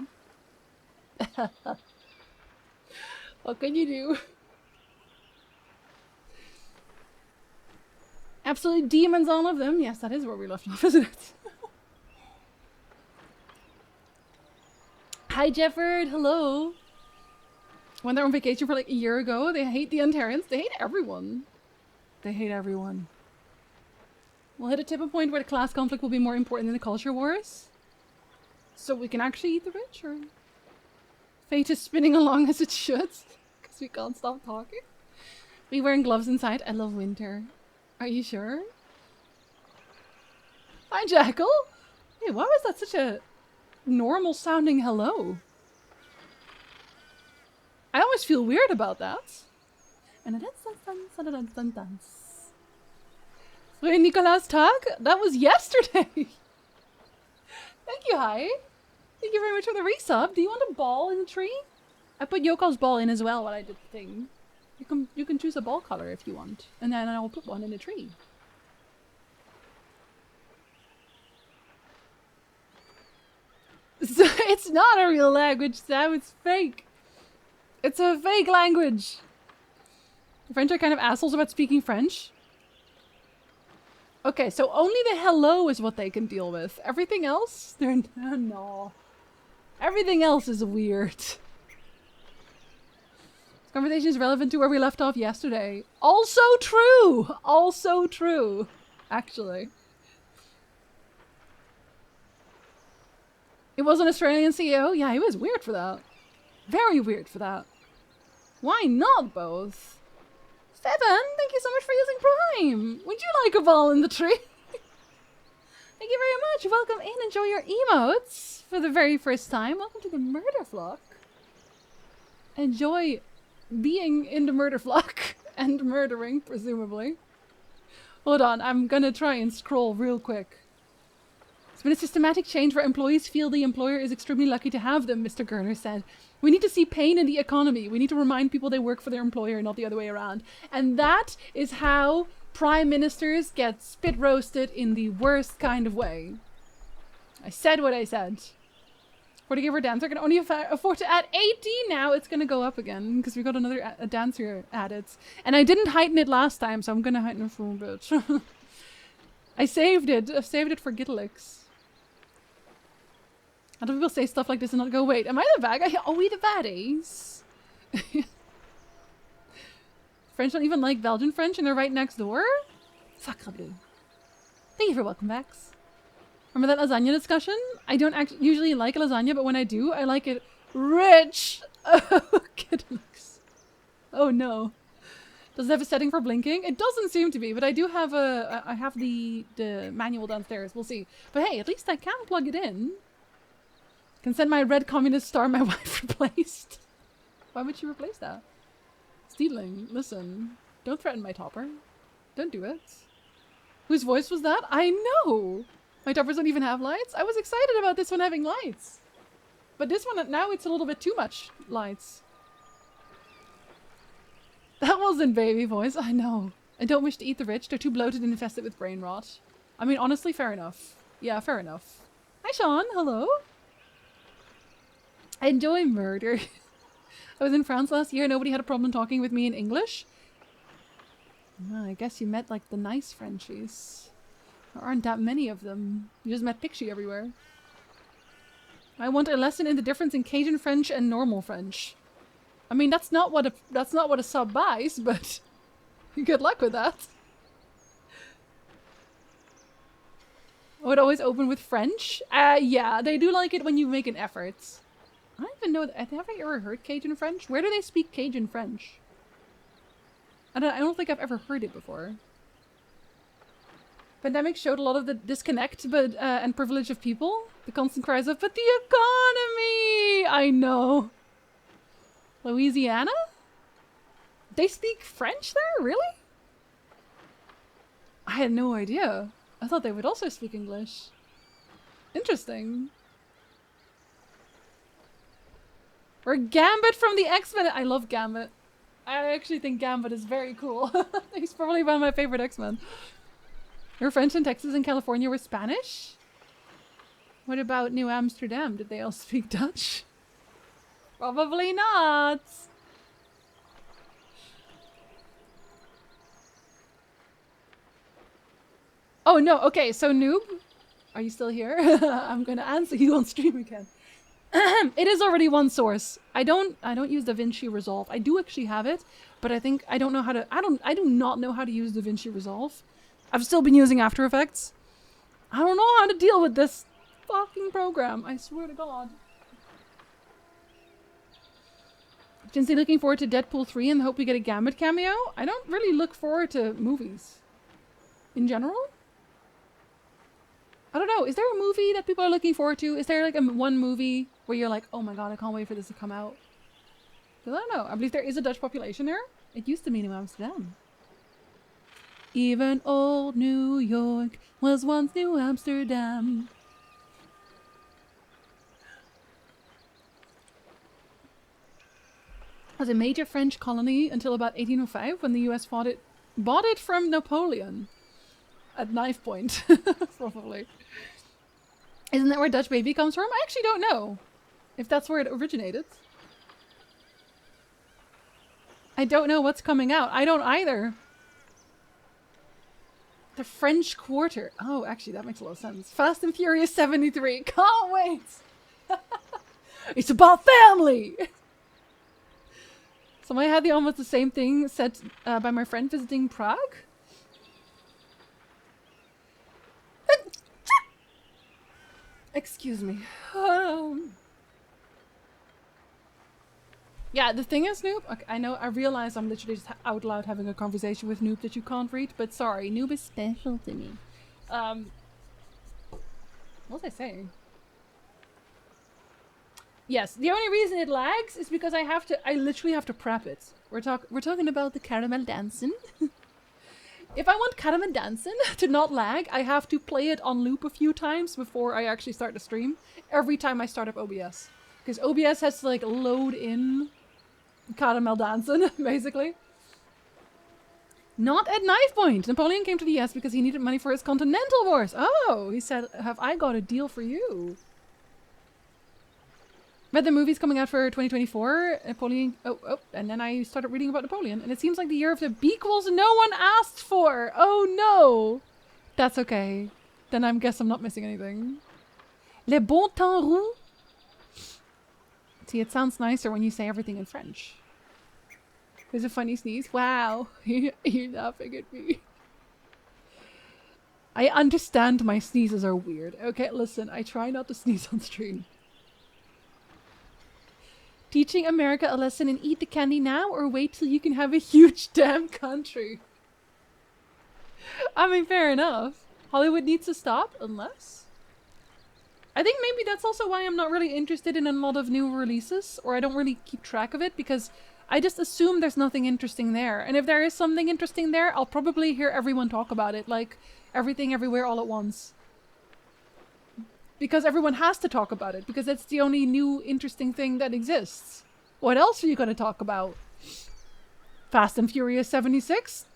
What can you do? Absolute demons, all of them. Yes, that is where we left off, isn't it? Hi, Jefford. Hello. When they're on vacation for like a year ago, they hate the Ontarians. They hate everyone. They hate everyone. We'll hit a tipping point where the class conflict will be more important than the culture wars. So we can actually eat the rich, or... Fate is spinning along as it should. Because we can't stop talking. We wearing gloves inside. I love winter. Are you sure? Hi, Jackal. Hey, why was that such a normal sounding hello? I always feel weird about that. And a dance. Free Nikolaus Tag? That was yesterday. Thank you, hi. Thank you very much for the resub. Do you want a ball in the tree? I put Yoko's ball in as well while I did the thing. You can choose a ball color if you want. And then I'll put one in the tree. So it's not a real language, Sam. It's fake. It's a fake language. The French are kind of assholes about speaking French. Okay, so only the hello is what they can deal with. Everything else, they're... no. Everything else is weird. This conversation is relevant to where we left off yesterday. Also true! Also true, actually. It was an Australian CEO? Yeah, he was weird for that. Very weird for that. Why not both? Seven, thank you so much for using Prime. Would you like a ball in the tree? Thank you very much. Welcome in. Enjoy your emotes for the very first time. Welcome to the murder flock. Enjoy being in the murder flock and murdering, presumably. Hold on, I'm gonna try and scroll real quick. It's been a systematic change where employees feel the employer is extremely lucky to have them, Mr. Gerner said. We need to see pain in the economy. We need to remind people they work for their employer, not the other way around. And that is how prime ministers get spit roasted in the worst kind of way. I said what I said. For the giver dancer can only afford to add 18 now. It's going to go up again because we got another dancer added. And I didn't heighten it last time, so I'm going to heighten it for a bit. I saved it. I saved it for Gitlix. How do people say stuff like this and not go, wait, am I the bad guy? Are we the baddies? French don't even like Belgian French and they're right next door? Sacre bleu. Thank you for welcome backs. Remember that lasagna discussion? I don't actually usually like a lasagna, but when I do, I like it rich. Oh, goodness. Oh no. Does it have a setting for blinking? It doesn't seem to be, but I do have I have the manual downstairs. We'll see. But hey, at least I can plug it in. Can send my red communist star my wife replaced. Why would she replace that? Steedling, listen. Don't threaten my topper. Don't do it. Whose voice was that? I know! My toppers don't even have lights? I was excited about this one having lights. But this one, now it's a little bit too much lights. That wasn't baby voice, I know. I don't wish to eat the rich. They're too bloated and infested with brain rot. I mean, honestly, fair enough. Yeah, fair enough. Hi, Sean. Hello. I enjoy murder. I was in France last year. Nobody had a problem talking with me in English. Well, I guess you met like the nice Frenchies. There aren't that many of them. You just met Picture everywhere. I want a lesson in the difference in Cajun French and normal French. I mean, that's not what a sub buys, but good luck with that. I would always open with French. Yeah, they do like it when you make an effort. I don't even know. Have I ever heard Cajun French? Where do they speak Cajun French? I don't think I've ever heard it before. Pandemic showed a lot of the disconnect and privilege of people. The constant cries of, but the economy! I know. Louisiana? They speak French there? Really? I had no idea. I thought they would also speak English. Interesting. Or Gambit from the X-Men. I love Gambit. I actually think Gambit is very cool. He's probably one of my favorite X-Men. Your French in Texas and California were Spanish? What about New Amsterdam? Did they all speak Dutch? Probably not. Oh no, okay, so Noob, are you still here? I'm gonna answer you on stream again. It is already one source. I don't use DaVinci Resolve. I do actually have it, but I think I don't know how to I do not know how to use DaVinci Resolve. I've still been using After Effects. I don't know how to deal with this fucking program, I swear to God. Jinsey looking forward to Deadpool 3 and hope we get a Gambit cameo? I don't really look forward to movies. In general? I don't know, is there a movie that people are looking forward to? Is there like one movie where you're like, oh my god, I can't wait for this to come out? Because I don't know, I believe there is a Dutch population there. It used to be New Amsterdam. Even old New York was once New Amsterdam. It was a major French colony until about 1805 when the US bought it from Napoleon. At knife point, probably. Isn't that where Dutch Baby comes from? I actually don't know if that's where it originated. I don't know what's coming out. I don't either. The French Quarter. Oh, actually, that makes a lot of sense. Fast and Furious 73. Can't wait. It's about family. So I had almost the same thing said by my friend visiting Prague. Excuse me. Yeah, the thing is, Noob, okay, I know, I realize I'm literally just out loud having a conversation with Noob that you can't read, but sorry, Noob is special to me. What was I saying? Yes, the only reason it lags is because I literally have to prep it. We're talking about the caramel dancing. If I want caramel dancing to not lag, I have to play it on loop a few times before I actually start the stream. Every time I start up OBS. Because OBS has to like load in caramel dancing, basically. Not at knife point. Napoleon came to the US because he needed money for his continental wars. Oh, he said, have I got a deal for you? But the movie's coming out for 2024. Napoleon. And then I started reading about Napoleon, and it seems like the year of the bequels no one asked for. Oh no, that's okay. Then I guess I'm not missing anything. Le bon temps roux. See, it sounds nicer when you say everything in French. There's a funny sneeze. Wow, you're laughing at me. I understand my sneezes are weird. Okay, listen, I try not to sneeze on stream. Teaching America a lesson and eat the candy now or wait till you can have a huge damn country? I mean, fair enough. Hollywood needs to stop, unless... I think maybe that's also why I'm not really interested in a lot of new releases, or I don't really keep track of it, because I just assume there's nothing interesting there. And if there is something interesting there, I'll probably hear everyone talk about it, like everything everywhere all at once. Because everyone has to talk about it, because that's the only new interesting thing that exists. What else are you going to talk about? Fast and Furious 76?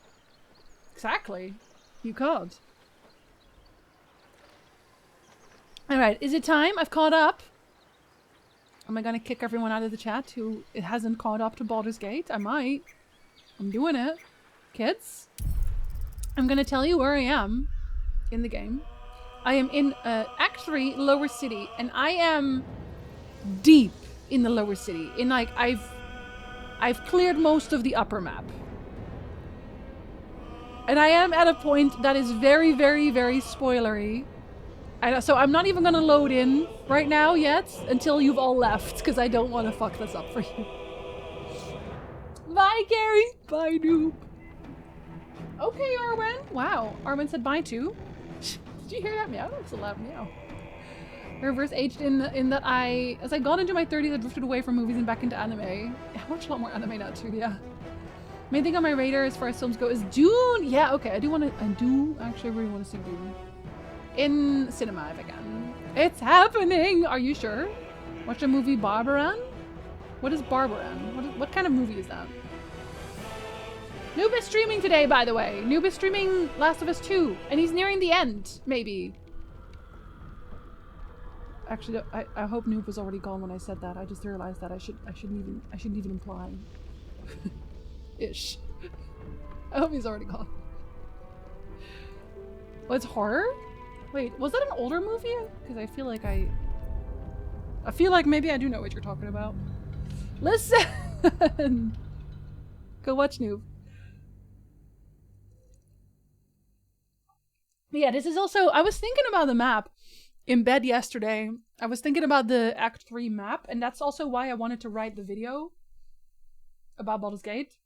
Exactly. You can't. Alright, is it time? I've caught up. Am I going to kick everyone out of the chat who it hasn't caught up to Baldur's Gate? I might. I'm doing it. Kids, I'm going to tell you where I am in the game. I am in Act 3, Lower City, and I am deep in the Lower City. In like, I've cleared most of the upper map. And I am at a point that is very, very, very spoilery. So I'm not even gonna load in right now yet until you've all left, because I don't want to fuck this up for you. Bye, Gary. Bye, noob. Okay, Arwen. Wow, Arwen said bye too. Did you hear that meow? It's a loud meow. Reverse aged in that as I got into my 30s, I drifted away from movies and back into anime. I watch a lot more anime now too, yeah. Main thing on my radar as far as films go is Dune! Yeah, okay, I do actually really want to see Dune. In cinema if I can. It's happening! Are you sure? Watch the movie Barbaran? What is Barbaran? What kind of movie is that? Noob is streaming today, by the way. Noob is streaming Last of Us 2, and he's nearing the end, maybe. Actually, I hope Noob was already gone when I said that. I just realized that I shouldn't even imply. Ish. I hope he's already gone. Oh, it's horror? Wait, was that an older movie? Because I feel like maybe I do know what you're talking about. Listen! Go watch Noob. Yeah, this is also... I was thinking about the map in bed yesterday. I was thinking about the Act 3 map, and that's also why I wanted to write the video about Baldur's Gate.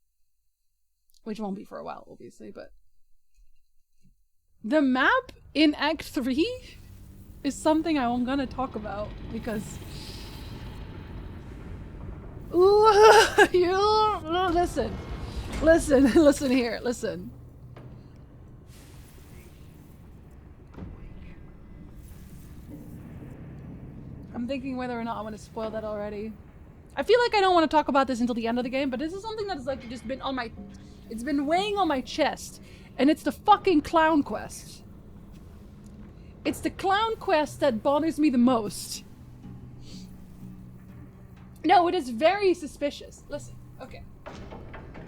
Which won't be for a while, obviously, but... The map in Act 3 is something I'm gonna talk about, because... Listen. Listen here, listen. I'm thinking whether or not I want to spoil that already. I feel like I don't want to talk about this until the end of the game, but this is something that's like just been on my... It's been weighing on my chest. And it's the fucking clown quest. It's the clown quest that bothers me the most. No, it is very suspicious. Listen, okay.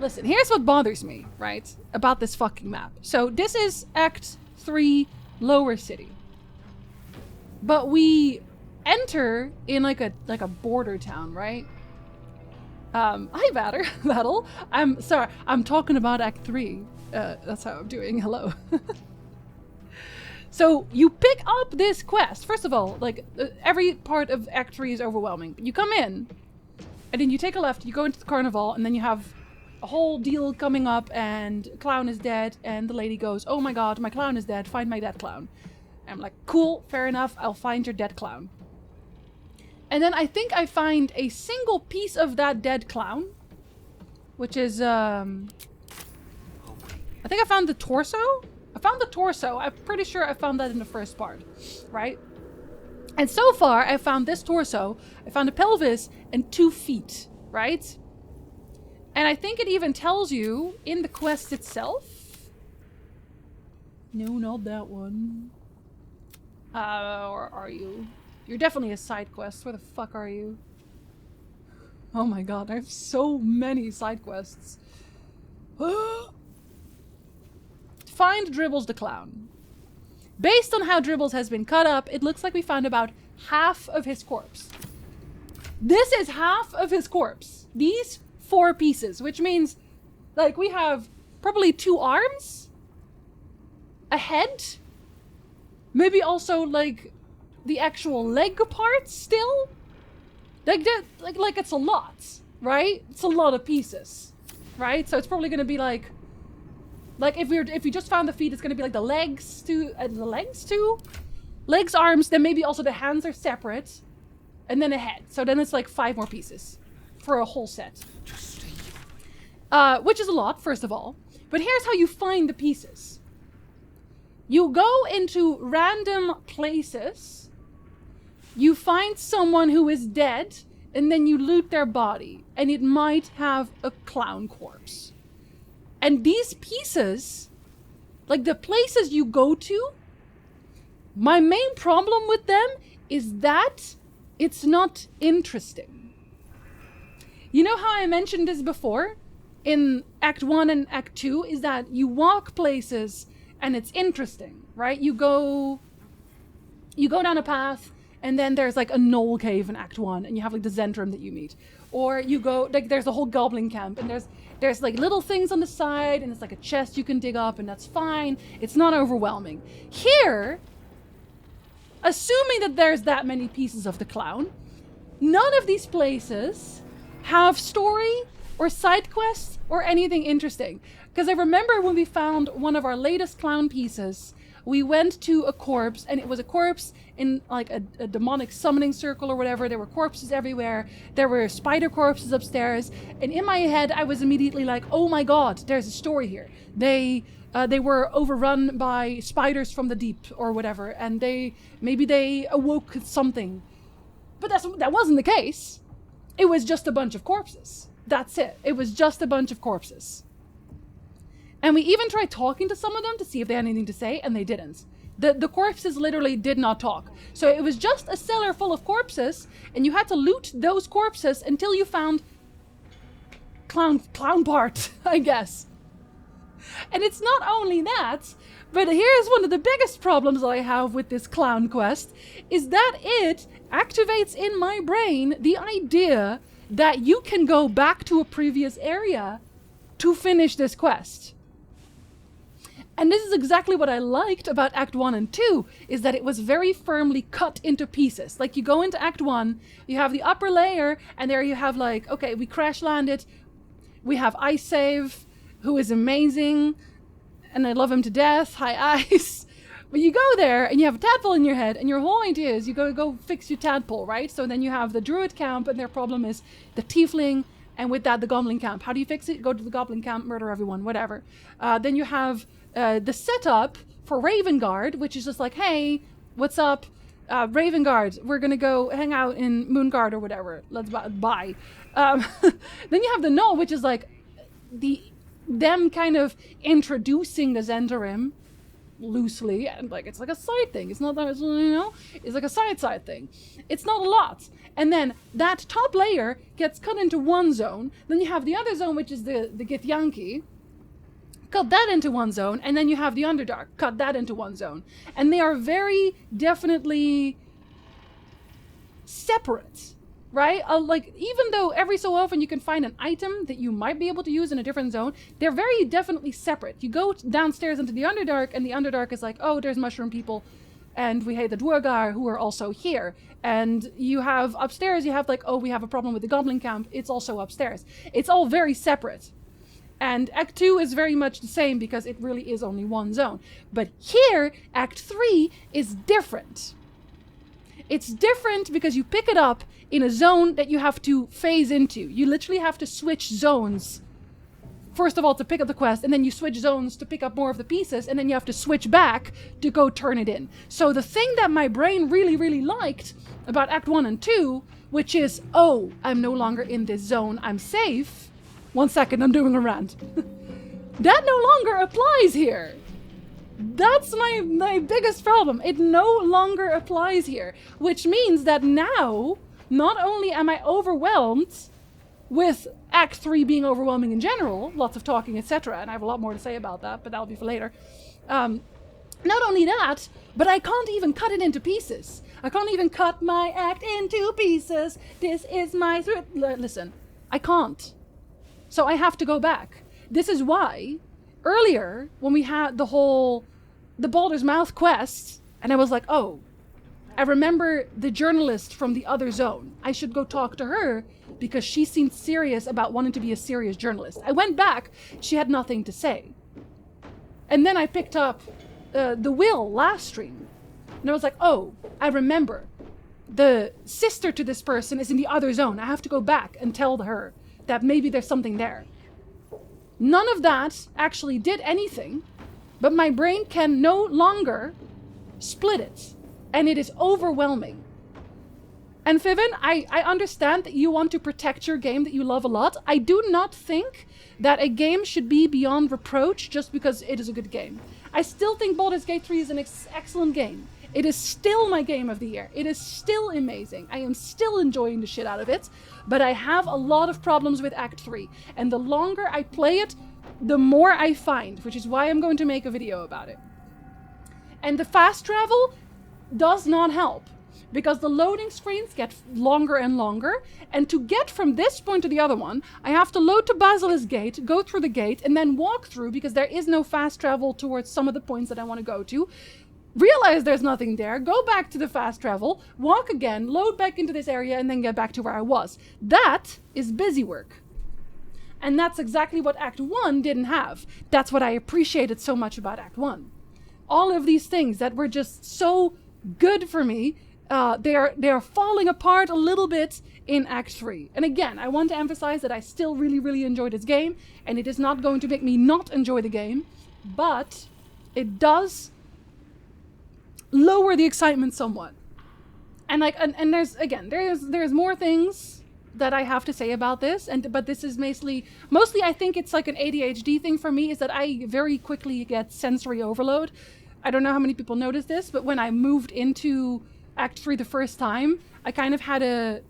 Listen, here's what bothers me, right? About this fucking map. So this is Act 3 Lower City. But we enter in like a border town, right? Hi Battle. I'm sorry, I'm talking about Act 3. That's how I'm doing. Hello. So you pick up this quest. First of all, like every part of Act 3 is overwhelming. You come in, and then you take a left, you go into the carnival, and then you have a whole deal coming up, and clown is dead, and the lady goes, "Oh my god, my clown is dead, find my dead clown." And I'm like, cool, fair enough, I'll find your dead clown. And then I think I find a single piece of that dead clown, which is, I think I found the torso? I found the torso. I'm pretty sure I found that in the first part, right? And so far, I found this torso, I found a pelvis, and 2 feet, right? And I think it even tells you in the quest itself. No, not that one. Or are you? You're definitely a side quest. Where the fuck are you? Oh my god, I have so many side quests. Find Dribbles the clown. Based on how Dribbles has been cut up, it looks like we found about half of his corpse. This is half of his corpse. These 4 pieces, which means, like, we have probably 2 arms, a head, maybe also, like, the actual leg parts still. Like it's a lot, right? It's a lot of pieces, right? So it's probably gonna be like if we just found the feet, it's gonna be like the legs too, legs, arms, then maybe also the hands are separate, and then a head. So then it's like 5 more pieces for a whole set. Which is a lot, first of all. But here's how you find the pieces. You go into random places. You find someone who is dead, and then you loot their body, and it might have a clown corpse. And these pieces, like the places you go to, my main problem with them is that it's not interesting. You know how I mentioned this before in Act 1 and Act 2, is that you walk places and it's interesting, right? You go down a path, and then there's like a knoll cave in Act 1, and you have like the Zentrum that you meet. Or you go, like there's a whole goblin camp, and there's like little things on the side, and it's like a chest you can dig up, and that's fine. It's not overwhelming. Here, assuming that there's that many pieces of the clown, none of these places have story or side quests or anything interesting. Because I remember when we found one of our latest clown pieces, we went to a corpse, and it was a corpse in like a demonic summoning circle or whatever. There were corpses everywhere. There were spider corpses upstairs. And in my head, I was immediately like, oh my god, there's a story here. They were overrun by spiders from the deep or whatever, and maybe they awoke something. But that wasn't the case. It was just a bunch of corpses. That's it. It was just a bunch of corpses. And we even tried talking to some of them to see if they had anything to say, and they didn't. The corpses literally did not talk. So it was just a cellar full of corpses, and you had to loot those corpses until you found clown part, I guess. And it's not only that, but here's one of the biggest problems I have with this clown quest, is that it activates in my brain the idea that you can go back to a previous area to finish this quest. And this is exactly what I liked about Act 1 and 2, is that it was very firmly cut into pieces. Like, you go into Act 1, you have the upper layer, and there you have like, okay, we crash landed, we have Ice Save, who is amazing, and I love him to death, hi Ice. But you go there, and you have a tadpole in your head, and your whole idea is you gotta go fix your tadpole, right? So then you have the druid camp, and their problem is the tiefling, and with that, the goblin camp. How do you fix it? Go to the goblin camp, murder everyone, whatever. Then you have the setup for Raven Guard, which is just like, hey, what's up? Raven Guard, we're gonna go hang out in Moon Guard or whatever. Let's bye. Then you have the Null, which is like them kind of introducing the Zentarim loosely, and like it's like a side thing. It's not that, you know, it's like a side thing. It's not a lot. And then that top layer gets cut into one zone. Then you have the other zone, which is the Githyanki. Cut that into one zone, and then you have the Underdark. Cut that into one zone. And they are very definitely separate, right? Like, even though every so often you can find an item that you might be able to use in a different zone, they're very definitely separate. You go downstairs into the Underdark, and the Underdark is like, oh, there's mushroom people, and we hate the Dwargar, who are also here. And you have upstairs, you have like, oh, we have a problem with the Goblin camp, it's also upstairs. It's all very separate. And Act 2 is very much the same because it really is only one zone. But here, Act 3 is different. It's different because you pick it up in a zone that you have to phase into. You literally have to switch zones. First of all, to pick up the quest, and then you switch zones to pick up more of the pieces, and then you have to switch back to go turn it in. So the thing that my brain really, really liked about Act 1 and 2, which is, oh, I'm no longer in this zone, I'm safe. 1 second, I'm doing a rant. That no longer applies here. That's my biggest problem. It no longer applies here. Which means that now, not only am I overwhelmed with Act 3 being overwhelming in general, lots of talking, etc., and I have a lot more to say about that, but that'll be for later. Not only that, but I can't even cut it into pieces. I can't even cut my act into pieces. This is my... Listen, I can't. So I have to go back. This is why earlier when we had the Baldur's Mouth quest, and I was like, oh, I remember the journalist from the other zone. I should go talk to her because she seemed serious about wanting to be a serious journalist. I went back, she had nothing to say. And then I picked up the Will last stream. And I was like, oh, I remember. The sister to this person is in the other zone. I have to go back and tell her that maybe there's something there. None of that actually did anything, but my brain can no longer split it, and it is overwhelming. And Fiven, I understand that you want to protect your game that you love a lot. I do not think that a game should be beyond reproach just because it is a good game. I still think Baldur's Gate 3 is an excellent game. It is still my game of the year. It is still amazing. I am still enjoying the shit out of it, but I have a lot of problems with Act 3. And the longer I play it, the more I find, which is why I'm going to make a video about it. And the fast travel does not help, because the loading screens get longer and longer, and to get from this point to the other one, I have to load to Basilisk Gate, go through the gate, and then walk through, because there is no fast travel towards some of the points that I want to go to. Realize there's nothing there, go back to the fast travel, walk again, load back into this area, and then get back to where I was. That is busy work. And that's exactly what Act 1 didn't have. That's what I appreciated so much about Act 1. All of these things that were just so good for me, they are falling apart a little bit in Act 3. And again, I want to emphasize that I still really, really enjoy this game, and it is not going to make me not enjoy the game, but it does lower the excitement somewhat. And like, and there's more things that I have to say about this, but this is mostly I think it's like an ADHD thing for me, is that I very quickly get sensory overload. I don't know how many people notice this, but when I moved into Act 3 the first time, I kind of had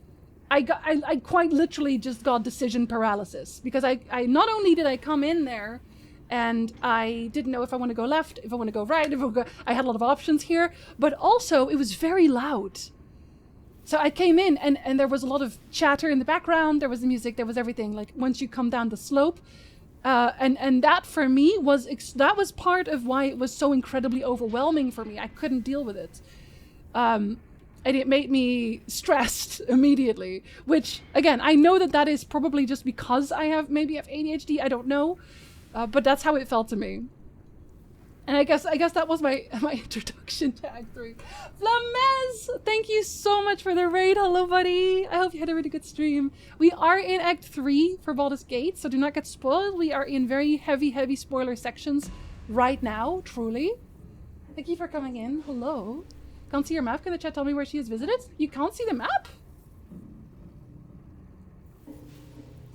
I quite literally just got decision paralysis, because I not only did I come in there and I didn't know if I want to go left, if I want to go right, I had a lot of options here, but also it was very loud. So I came in and there was a lot of chatter in the background, there was the music, there was everything, like once you come down the slope. And that for me that was part of why it was so incredibly overwhelming for me. I couldn't deal with it. And it made me stressed immediately, which again, I know that is probably just because I have ADHD, I don't know. But that's how it felt to me. And I guess that was my introduction to Act 3. Flamez, thank you so much for the raid. Hello, buddy. I hope you had a really good stream. We are in Act 3 for Baldur's Gate, so do not get spoiled. We are in very heavy spoiler sections right now, truly. Thank you for coming in. Hello. Can't see your map. Can the chat tell me where she has visited? You can't see the map?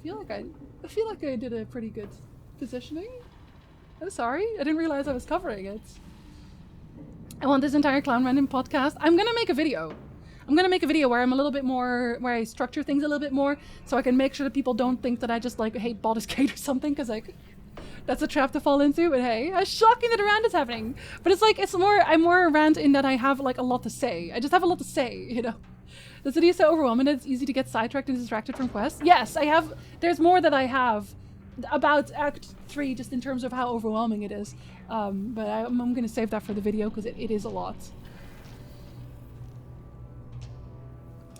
I feel like I did a pretty good positioning. I'm sorry, I didn't realize I was covering it. I want this entire Clown Random podcast. I'm gonna make a video. I'm gonna make a video where I'm a little bit more, where I structure things a little bit more, so I can make sure that people don't think that I just like hate Baldur's Gate or something, because like that's a trap to fall into. But hey, it's shocking that a rant is happening. But it's like I'm more a rant in that I have like a lot to say. I just have a lot to say, you know. The city is so overwhelming that it's easy to get sidetracked and distracted from quests. Yes, I have. There's more that I have about Act 3, just in terms of how overwhelming it is. But I'm going to save that for the video, because it is a lot.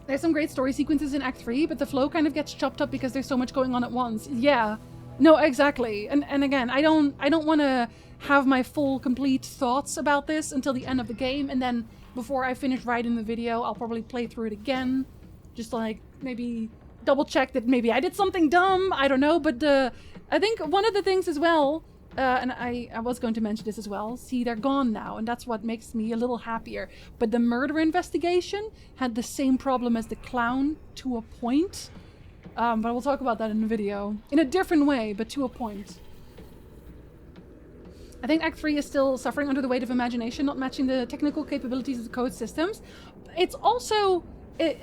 There's some great story sequences in Act 3, but the flow kind of gets chopped up because there's so much going on at once. Yeah. No, exactly. And again, I don't want to have my full, complete thoughts about this until the end of the game, and then before I finish writing the video, I'll probably play through it again. Just like, maybe double check that maybe I did something dumb, I don't know, but I think one of the things as well, and I was going to mention this as well, see, they're gone now, and that's what makes me a little happier, but the murder investigation had the same problem as the clown to a point, but we'll talk about that in the video, in a different way, but to a point. I think Act 3 is still suffering under the weight of imagination, not matching the technical capabilities of the code systems. It's also, I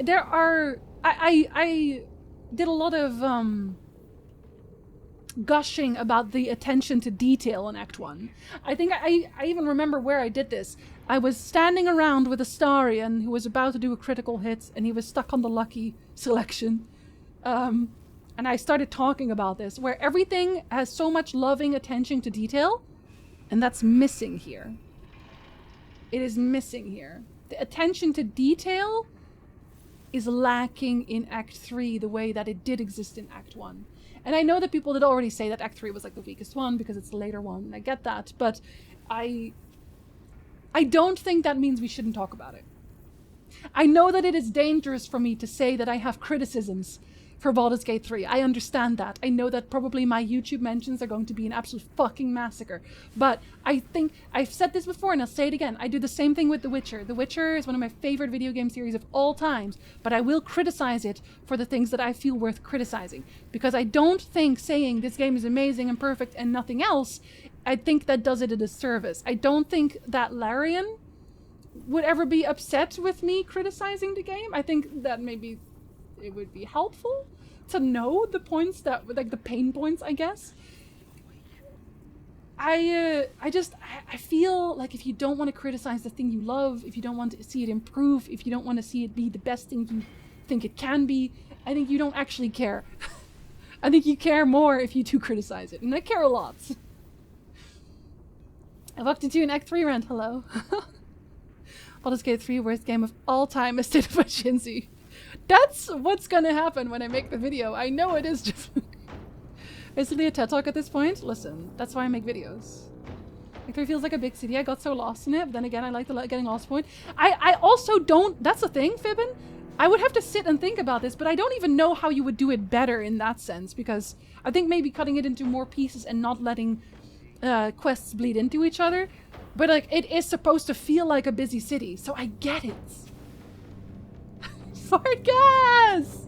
did a lot of gushing about the attention to detail in Act 1. I think I even remember where I did this. I was standing around with Astarion, who was about to do a critical hit, and he was stuck on the lucky selection. And I started talking about this, where everything has so much loving attention to detail, and that's missing here. It is missing here. The attention to detail is lacking in Act 3 the way that it did exist in Act 1. And I know that people did already say that Act 3 was like the weakest one because it's the later one, and I get that, but I don't think that means we shouldn't talk about it. I know that it is dangerous for me to say that I have criticisms for Baldur's Gate 3. I understand that. I know that probably my YouTube mentions are going to be an absolute fucking massacre. But I think, I've said this before and I'll say it again, I do the same thing with The Witcher. The Witcher is one of my favorite video game series of all times, but I will criticize it for the things that I feel worth criticizing. Because I don't think saying this game is amazing and perfect and nothing else, I think that does it a disservice. I don't think that Larian would ever be upset with me criticizing the game. I think that maybe it would be helpful to know the points that, like the pain points, I guess. I feel like if you don't want to criticize the thing you love, if you don't want to see it improve, if you don't want to see it be the best thing you think it can be, I think you don't actually care. I think you care more if you do criticize it, and I care a lot. I walked into an Act 3 rant, hello. Baldur's Gate 3, worst game of all time, a state of Shinzi. That's what's gonna happen when I make the video. I know it is just basically a TED Talk at this point. Listen, that's why I make videos. Act 3 feels like a big city. I got so lost in it, but then again, I like the getting lost point. I also don't, that's the thing, Fibbin. I would have to sit and think about this, but I don't even know how you would do it better in that sense, because I think maybe cutting it into more pieces and not letting quests bleed into each other. But like, it is supposed to feel like a busy city, so I get it. Fart gas!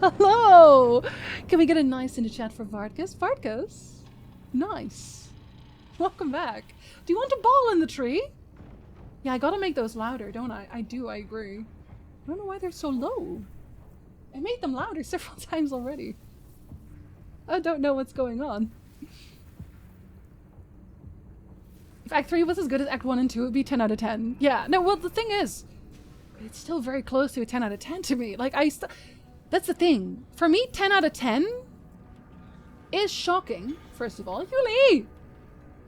Hello! Can we get a nice in the chat for Vartkus? Vartkus? Nice. Welcome back. Do you want a ball in the tree? Yeah, I gotta make those louder, don't I? I do, I agree. I don't know why they're so low. I made them louder several times already. I don't know what's going on. If Act 3 was as good as Act 1 and 2, it would be 10 out of 10. Yeah, no, well, the thing is, it's still very close to a 10 out of 10 to me. Like, that's the thing. For me, 10 out of 10 is shocking, first of all. Yuli!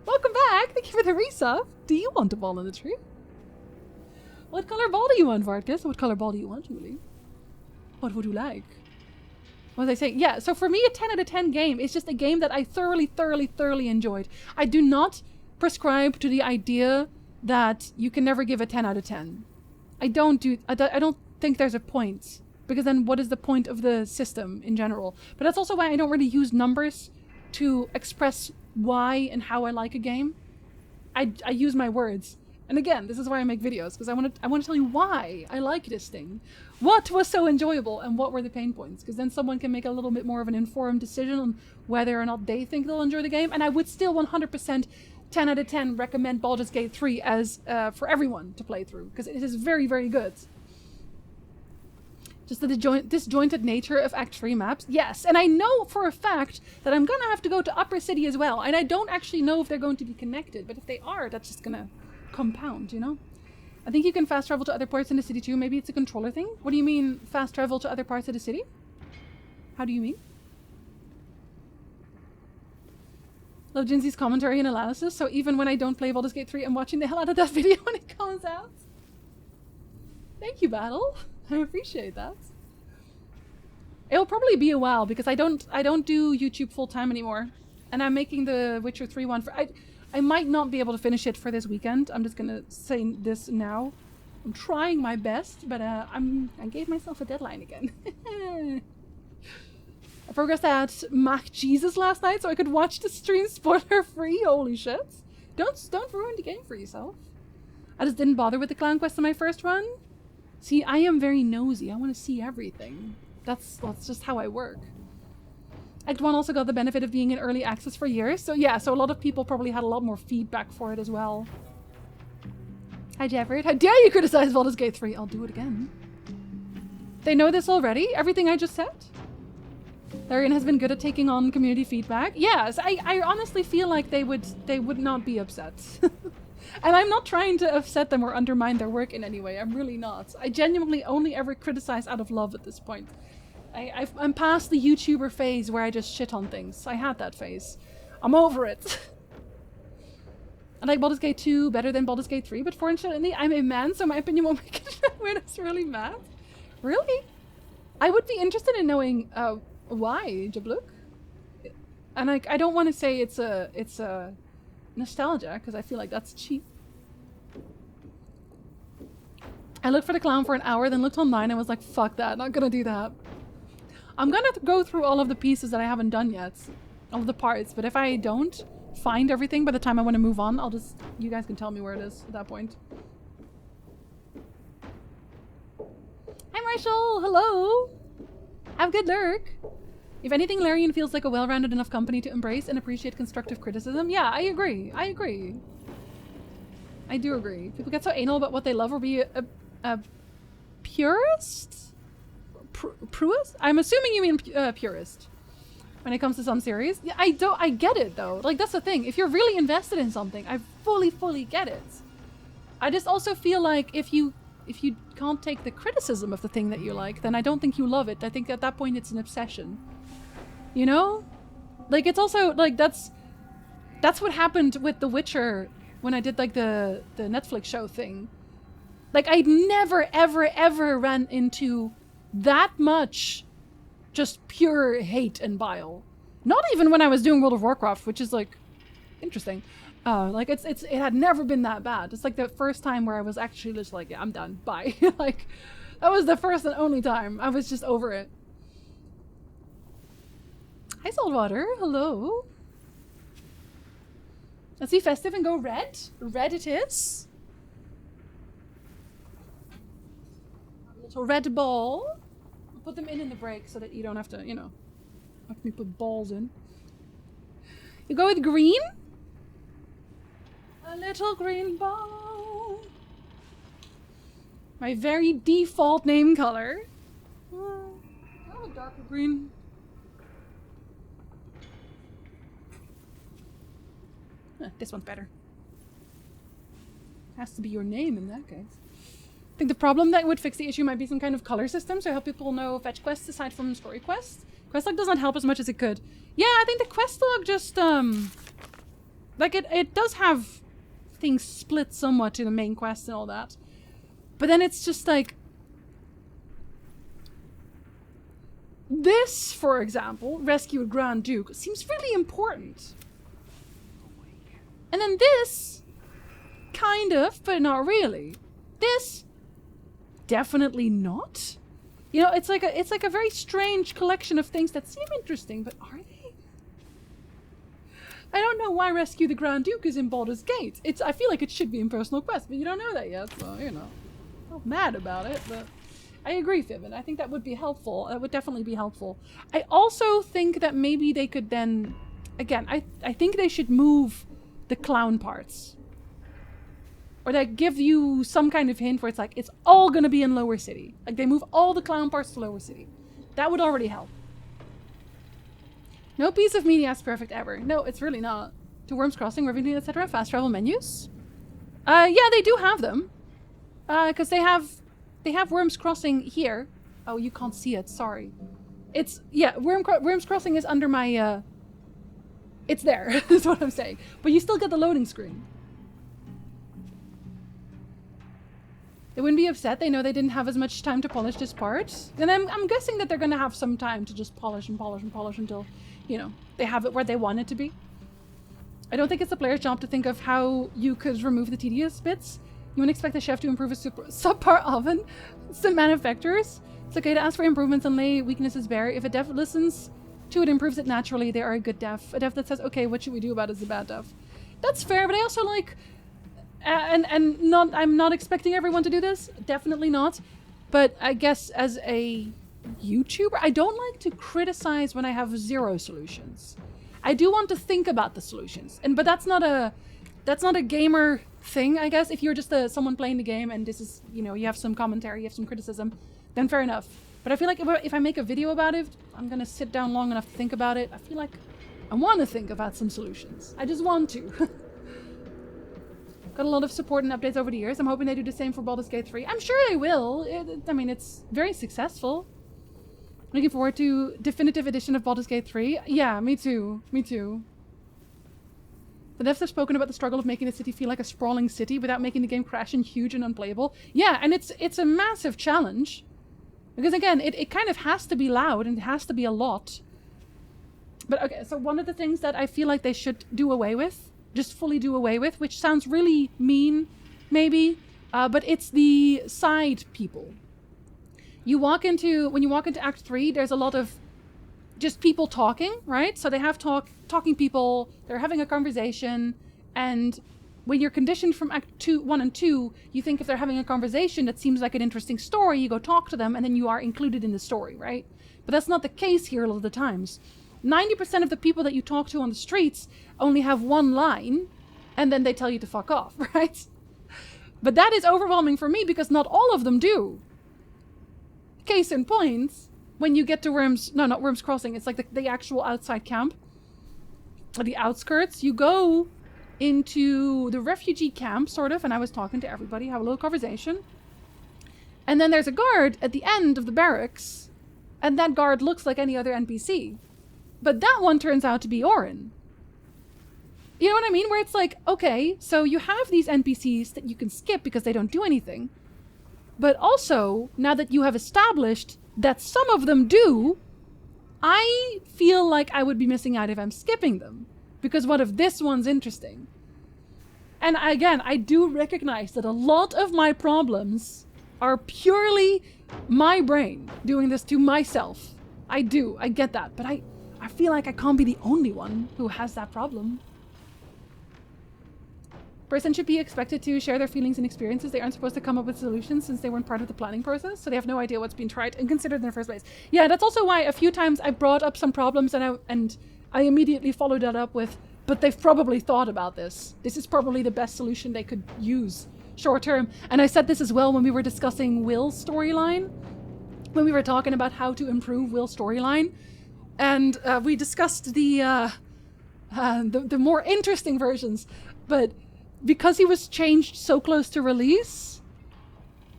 Welcome back! Thank you for the resub. Do you want a ball in the tree? What color ball do you want, Vartkus? What color ball do you want, Yuli? What would you like? What was I saying? Yeah, so for me, a 10 out of 10 game is just a game that I thoroughly enjoyed. I do not prescribe to the idea that you can never give a 10 out of 10. I don't think there's a point. Because then what is the point of the system in general? But that's also why I don't really use numbers to express why and how I like a game. I use my words. And again, this is why I make videos, because I want to tell you why I like this thing. What was so enjoyable and what were the pain points? Because then someone can make a little bit more of an informed decision on whether or not they think they'll enjoy the game. And I would still 100% 10 out of 10 recommend Baldur's Gate 3 as for everyone to play through, because it is very, very good. Just the disjointed nature of Act 3 maps. Yes, and I know for a fact that I'm gonna have to go to Upper City as well, and I don't actually know if they're going to be connected, but if they are, that's just gonna compound, you know? I think you can fast travel to other parts in the city too. Maybe it's a controller thing? What do you mean, fast travel to other parts of the city? How do you mean? Love Jinzy's commentary and analysis, so even when I don't play Baldur's Gate 3, I'm watching the hell out of that video when it comes out. Thank you, Battle. I appreciate that. It'll probably be a while because I don't do YouTube full time anymore, and I'm making the Witcher 3 one for. I might not be able to finish it for this weekend. I'm just gonna say this now. I'm trying my best, but I gave myself a deadline again. I progressed at Mac Jesus last night so I could watch the stream spoiler free. Holy shit! Don't ruin the game for yourself. I just didn't bother with the clown quest in my first run. See, I am very nosy. I want to see everything. That's just how I work. Act 1 also got the benefit of being in early access for years. So yeah, so a lot of people probably had a lot more feedback for it as well. Hi, Jeffrey. How dare you criticize Baldur's Gate 3? I'll do it again. They know this already? Everything I just said? Larian has been good at taking on community feedback. Yes, I honestly feel like they would not be upset. And I'm not trying to upset them or undermine their work in any way. I'm really not. I genuinely only ever criticize out of love at this point. I'm past the YouTuber phase where I just shit on things. I had that phase. I'm over it. I like Baldur's Gate 2 better than Baldur's Gate 3, but fortunately I'm a man, so my opinion won't make it when it's really mad. Really? I would be interested in knowing why, Jabluk. And I don't want to say it's a nostalgia, because I feel like that's cheap. I looked for the clown for an hour, then looked online and was like, fuck that, not gonna do that. I'm gonna go through all of the pieces that I haven't done yet. All of the parts, but if I don't find everything by the time I want to move on, you guys can tell me where it is at that point. Hi Marshall, hello! Have a good lurk! If anything, Larian feels like a well-rounded enough company to embrace and appreciate constructive criticism. Yeah, I agree. I agree. I do agree. People get so anal about what they love or be a purist? Pruist? I'm assuming you mean purist. When it comes to some series. Yeah, I get it though. Like, that's the thing. If you're really invested in something, I fully get it. I just also feel like if you can't take the criticism of the thing that you like, then I don't think you love it. I think at that point it's an obsession. You know? Like, it's also, like, that's what happened with The Witcher when I did, like, the Netflix show thing. Like, I never, ever ran into that much just pure hate and bile. Not even when I was doing World of Warcraft, which is, like, interesting. Like, it had never been that bad. It's, like, the first time where I was actually just like, yeah, I'm done. Bye. Like, that was the first and only time. I was just over it. Hi, Saltwater. Hello. Let's be festive and go red. Red it is. A little red ball. I'll put them in the break so that you don't have to, you know, have me put balls in. You go with green? A little green ball. My very default name color. Oh, a darker green. This one's better. Has to be your name in that case. I think the problem that would fix the issue might be some kind of color system, so help people know fetch quests aside from story quests. Quest log does not help as much as it could. Yeah, I think the quest log just, like it does have things split somewhat to the main quest and all that. But then it's just like... This, for example, rescue a Grand Duke, seems really important. And then this, kind of, but not really. This, definitely not. You know, it's like a very strange collection of things that seem interesting, but are they? I don't know why Rescue the Grand Duke is in Baldur's Gate. I feel like it should be in Personal Quest, but you don't know that yet, so, you know. I'm not mad about it, but... I agree, Fibbin. I think that would be helpful. That would definitely be helpful. I also think that maybe they could then... Again, I think they should move the clown parts. Or they give you some kind of hint where it's like, it's all gonna be in Lower City. Like, they move all the clown parts to Lower City. That would already help. No piece of media is perfect ever. No, it's really not. To Worms Crossing, Riveting, etc. Fast travel menus? Yeah, they do have them. Because they have Worms Crossing here. Oh, you can't see it, sorry. It's, yeah, Worms Crossing is under my, it's there, is what I'm saying. But you still get the loading screen. They wouldn't be upset. They know they didn't have as much time to polish this part. And I'm guessing that they're going to have some time to just polish and polish and polish until, you know, they have it where they want it to be. I don't think it's the player's job to think of how you could remove the tedious bits. You wouldn't expect the chef to improve a subpar oven. It's the manufacturers. It's okay to ask for improvements and lay weaknesses bare. If a dev listens to it, improves it naturally, they are a good dev. A dev that says, okay, what should we do about it is a bad dev. That's fair, but I also like... I'm not expecting everyone to do this. Definitely not. But I guess as a YouTuber, I don't like to criticize when I have zero solutions. I do want to think about the solutions. But that's not a gamer thing, I guess. If you're just someone playing the game and this is, you know, you have some commentary, you have some criticism, then fair enough. But I feel like if I make a video about it, I'm gonna sit down long enough to think about it. I feel like I want to think about some solutions. I just want to. Got a lot of support and updates over the years. I'm hoping they do the same for Baldur's Gate 3. I'm sure they will. I mean, it's very successful. Looking forward to definitive edition of Baldur's Gate 3. Yeah, me too. Me too. The devs have spoken about the struggle of making the city feel like a sprawling city without making the game crash and huge and unplayable. Yeah, and it's a massive challenge. Because again, it kind of has to be loud and it has to be a lot. But okay, so one of the things that I feel like they should do away with, just fully do away with, which sounds really mean, maybe, but it's the side people. When you walk into Act 3, there's a lot of just people talking, right? So they have talking people, they're having a conversation, and when you're conditioned from Act 1 and 2, you think if they're having a conversation that seems like an interesting story, you go talk to them, and then you are included in the story, right? But that's not the case here a lot of the times. 90% of the people that you talk to on the streets only have one line, and then they tell you to fuck off, right? But that is overwhelming for me because not all of them do. Case in point, when you get to not Worms Crossing, it's like the actual outside camp, or the outskirts, you go into the refugee camp, sort of, and I was talking to everybody, have a little conversation. And then there's a guard at the end of the barracks, and that guard looks like any other NPC. But that one turns out to be Orin. You know what I mean? Where it's like, okay, so you have these NPCs that you can skip because they don't do anything. But also, now that you have established that some of them do, I feel like I would be missing out if I'm skipping them. Because what if this one's interesting? And again, I do recognize that a lot of my problems are purely my brain doing this to myself. I do, I get that, but I feel like I can't be the only one who has that problem. Person should be expected to share their feelings and experiences. They aren't supposed to come up with solutions since they weren't part of the planning process, so they have no idea what's being tried and considered in the first place. Yeah, that's also why a few times I brought up some problems and I immediately followed that up with, but they've probably thought about this. This is probably the best solution they could use short term. And I said this as well when we were discussing Will's storyline, when we were talking about how to improve Will's storyline. And we discussed the more interesting versions, but because he was changed so close to release,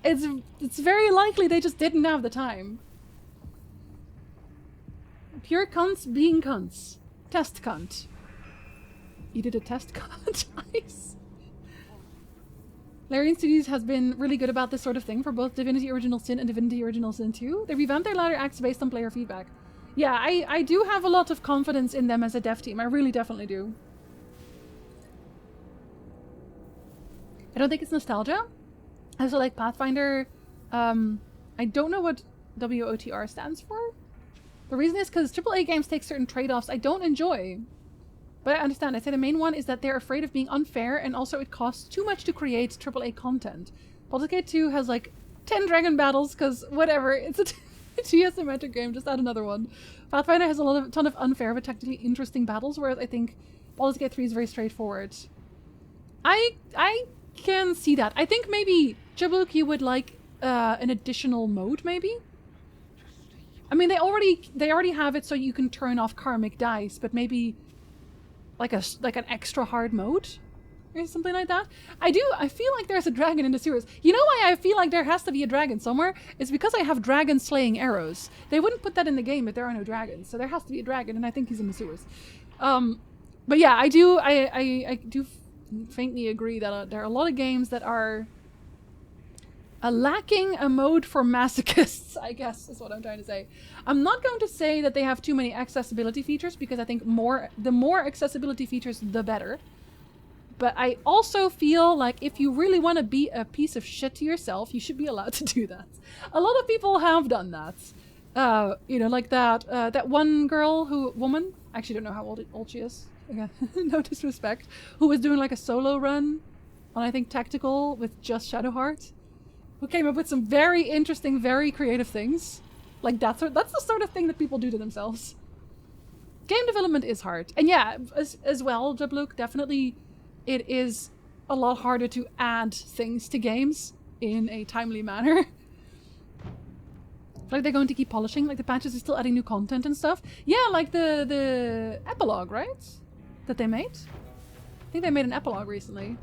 it's very likely they just didn't have the time. Pure cunts being cunts. Test cunt. You did a test cunt? Nice. Larian Studios has been really good about this sort of thing for both Divinity Original Sin and Divinity Original Sin 2. They revamped their ladder acts based on player feedback. Yeah, I do have a lot of confidence in them as a dev team. I really definitely do. I don't think it's nostalgia. I also like Pathfinder. I don't know what WOTR stands for. The reason is because AAA games take certain trade-offs I don't enjoy. But I understand. I'd say the main one is that they're afraid of being unfair, and also it costs too much to create AAA content. Baldur's Gate 2 has like 10 dragon battles, because whatever, it's a geometric game, just add another one. Pathfinder has a ton of unfair but technically interesting battles, whereas I think Baldur's Gate 3 is very straightforward. I can see that. I think maybe, Jabluk, you would like an additional mode, maybe? I mean, they already have it so you can turn off karmic dice, but maybe like an extra hard mode or something like that. I feel like there's a dragon in the sewers. You know why I feel like there has to be a dragon somewhere? It's because I have dragon slaying arrows. They wouldn't put that in the game if there are no dragons, so there has to be a dragon, and I think he's in the sewers. But yeah, I do faintly agree that there are a lot of games that are lacking a mode for masochists, I guess is what I'm trying to say. I'm not going to say that they have too many accessibility features, because I think the more accessibility features, the better. But I also feel like if you really want to be a piece of shit to yourself, you should be allowed to do that. A lot of people have done that. You know, like that one woman, I actually don't know how old she is. Okay. No disrespect. Who was doing like a solo run on, I think, Tactical with just Shadowheart. Who came up with some very interesting, very creative things. Like that's the sort of thing that people do to themselves. Game development is hard. And yeah, as well, Jabluk, definitely it is a lot harder to add things to games in a timely manner. Like they're going to keep polishing, like the patches are still adding new content and stuff. Yeah, like the epilogue, right? That they made? I think they made an epilogue recently.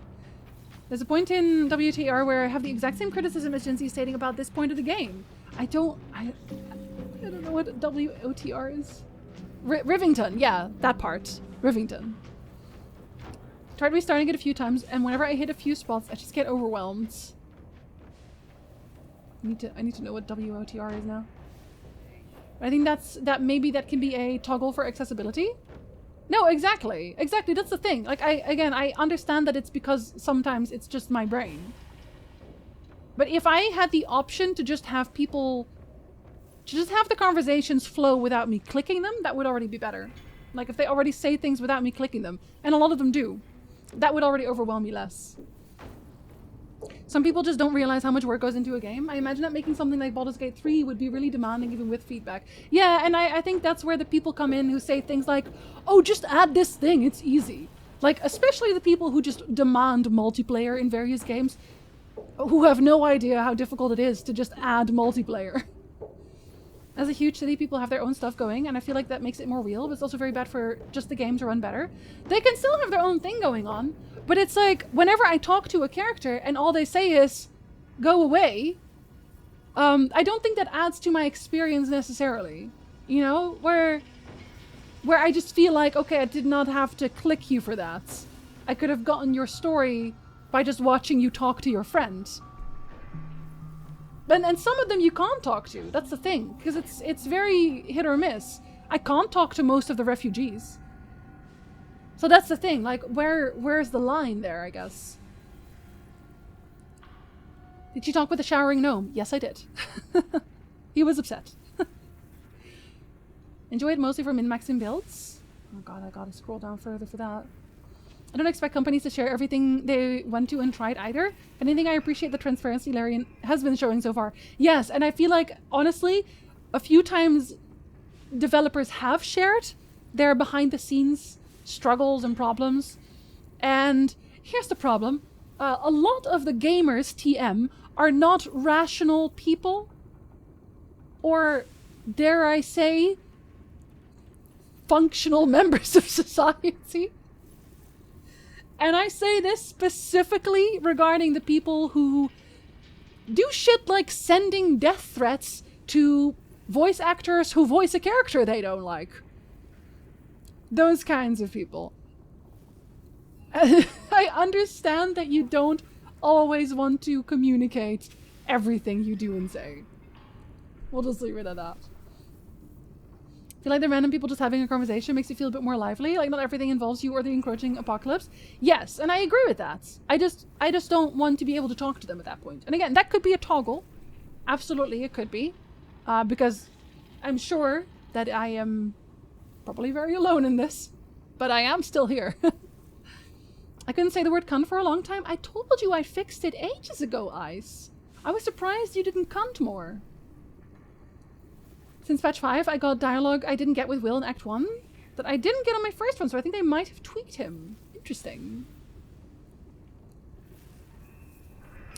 There's a point in WTR where I have the exact same criticism as Jinzy stating about this point of the game. I don't know what WOTR is. Rivington, yeah, that part. Rivington. Tried restarting it a few times, and whenever I hit a few spots, I just get overwhelmed. I need to know what WOTR is now. I think maybe that can be a toggle for accessibility. No, exactly. Exactly, that's the thing. Like, I understand that it's because sometimes it's just my brain. But if I had the option to just have people... to just have the conversations flow without me clicking them, that would already be better. Like, if they already say things without me clicking them, and a lot of them do, that would already overwhelm me less. Some people just don't realize how much work goes into a game. I imagine that making something like Baldur's Gate 3 would be really demanding even with feedback. Yeah, and I think that's where the people come in who say things like, oh, just add this thing, it's easy. Like, especially the people who just demand multiplayer in various games, who have no idea how difficult it is to just add multiplayer. As a huge city, people have their own stuff going, and I feel like that makes it more real, but it's also very bad for just the game to run better. They can still have their own thing going on, but it's like, whenever I talk to a character and all they say is, go away, I don't think that adds to my experience necessarily. You know? Where I just feel like, okay, I did not have to click you for that. I could have gotten your story by just watching you talk to your friend. And some of them you can't talk to. That's the thing, because it's very hit or miss. I can't talk to most of the refugees. So that's the thing. Like, where's the line there, I guess? Did you talk with the showering gnome? Yes, I did. He was upset. Enjoy it mostly for min-maxing builds. Oh god, I gotta scroll down further for that. I don't expect companies to share everything they went to and tried either. If anything, I appreciate the transparency Larian has been showing so far. Yes, and I feel like, honestly, a few times developers have shared their behind-the-scenes struggles and problems. And here's the problem. A lot of the gamers, TM, are not rational people. Or, dare I say, functional members of society. And I say this specifically regarding the people who do shit like sending death threats to voice actors who voice a character they don't like. Those kinds of people. I understand that you don't always want to communicate everything you do and say. We'll just leave it at that. I feel like the random people just having a conversation makes you feel a bit more lively. Like, not everything involves you or the encroaching apocalypse. Yes, and I agree with that. I just don't want to be able to talk to them at that point. And again, that could be a toggle. Absolutely, it could be. Because I'm sure that I am probably very alone in this. But I am still here. I couldn't say the word cunt for a long time. I told you I fixed it ages ago, Ice. I was surprised you didn't cunt more. Since patch 5, I got dialogue I didn't get with Will in Act 1 that I didn't get on my first one, so I think they might have tweaked him. Interesting.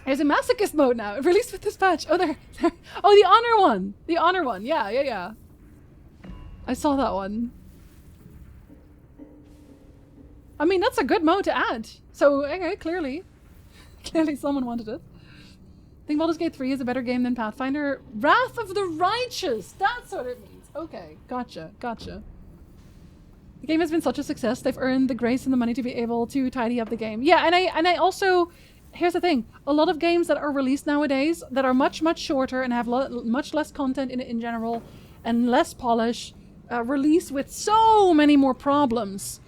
There's a masochist mode now, released with this patch. Oh, there. Oh, the honor one. The honor one. Yeah. I saw that one. I mean, that's a good mode to add. So, okay, clearly someone wanted it. I think Baldur's Gate 3 is a better game than Pathfinder. Wrath of the Righteous! That's what it means. Okay, gotcha. The game has been such a success. They've earned the grace and the money to be able to tidy up the game. Yeah, and I also... Here's the thing. A lot of games that are released nowadays that are much, much shorter and have much less content in it in general and less polish release with so many more problems.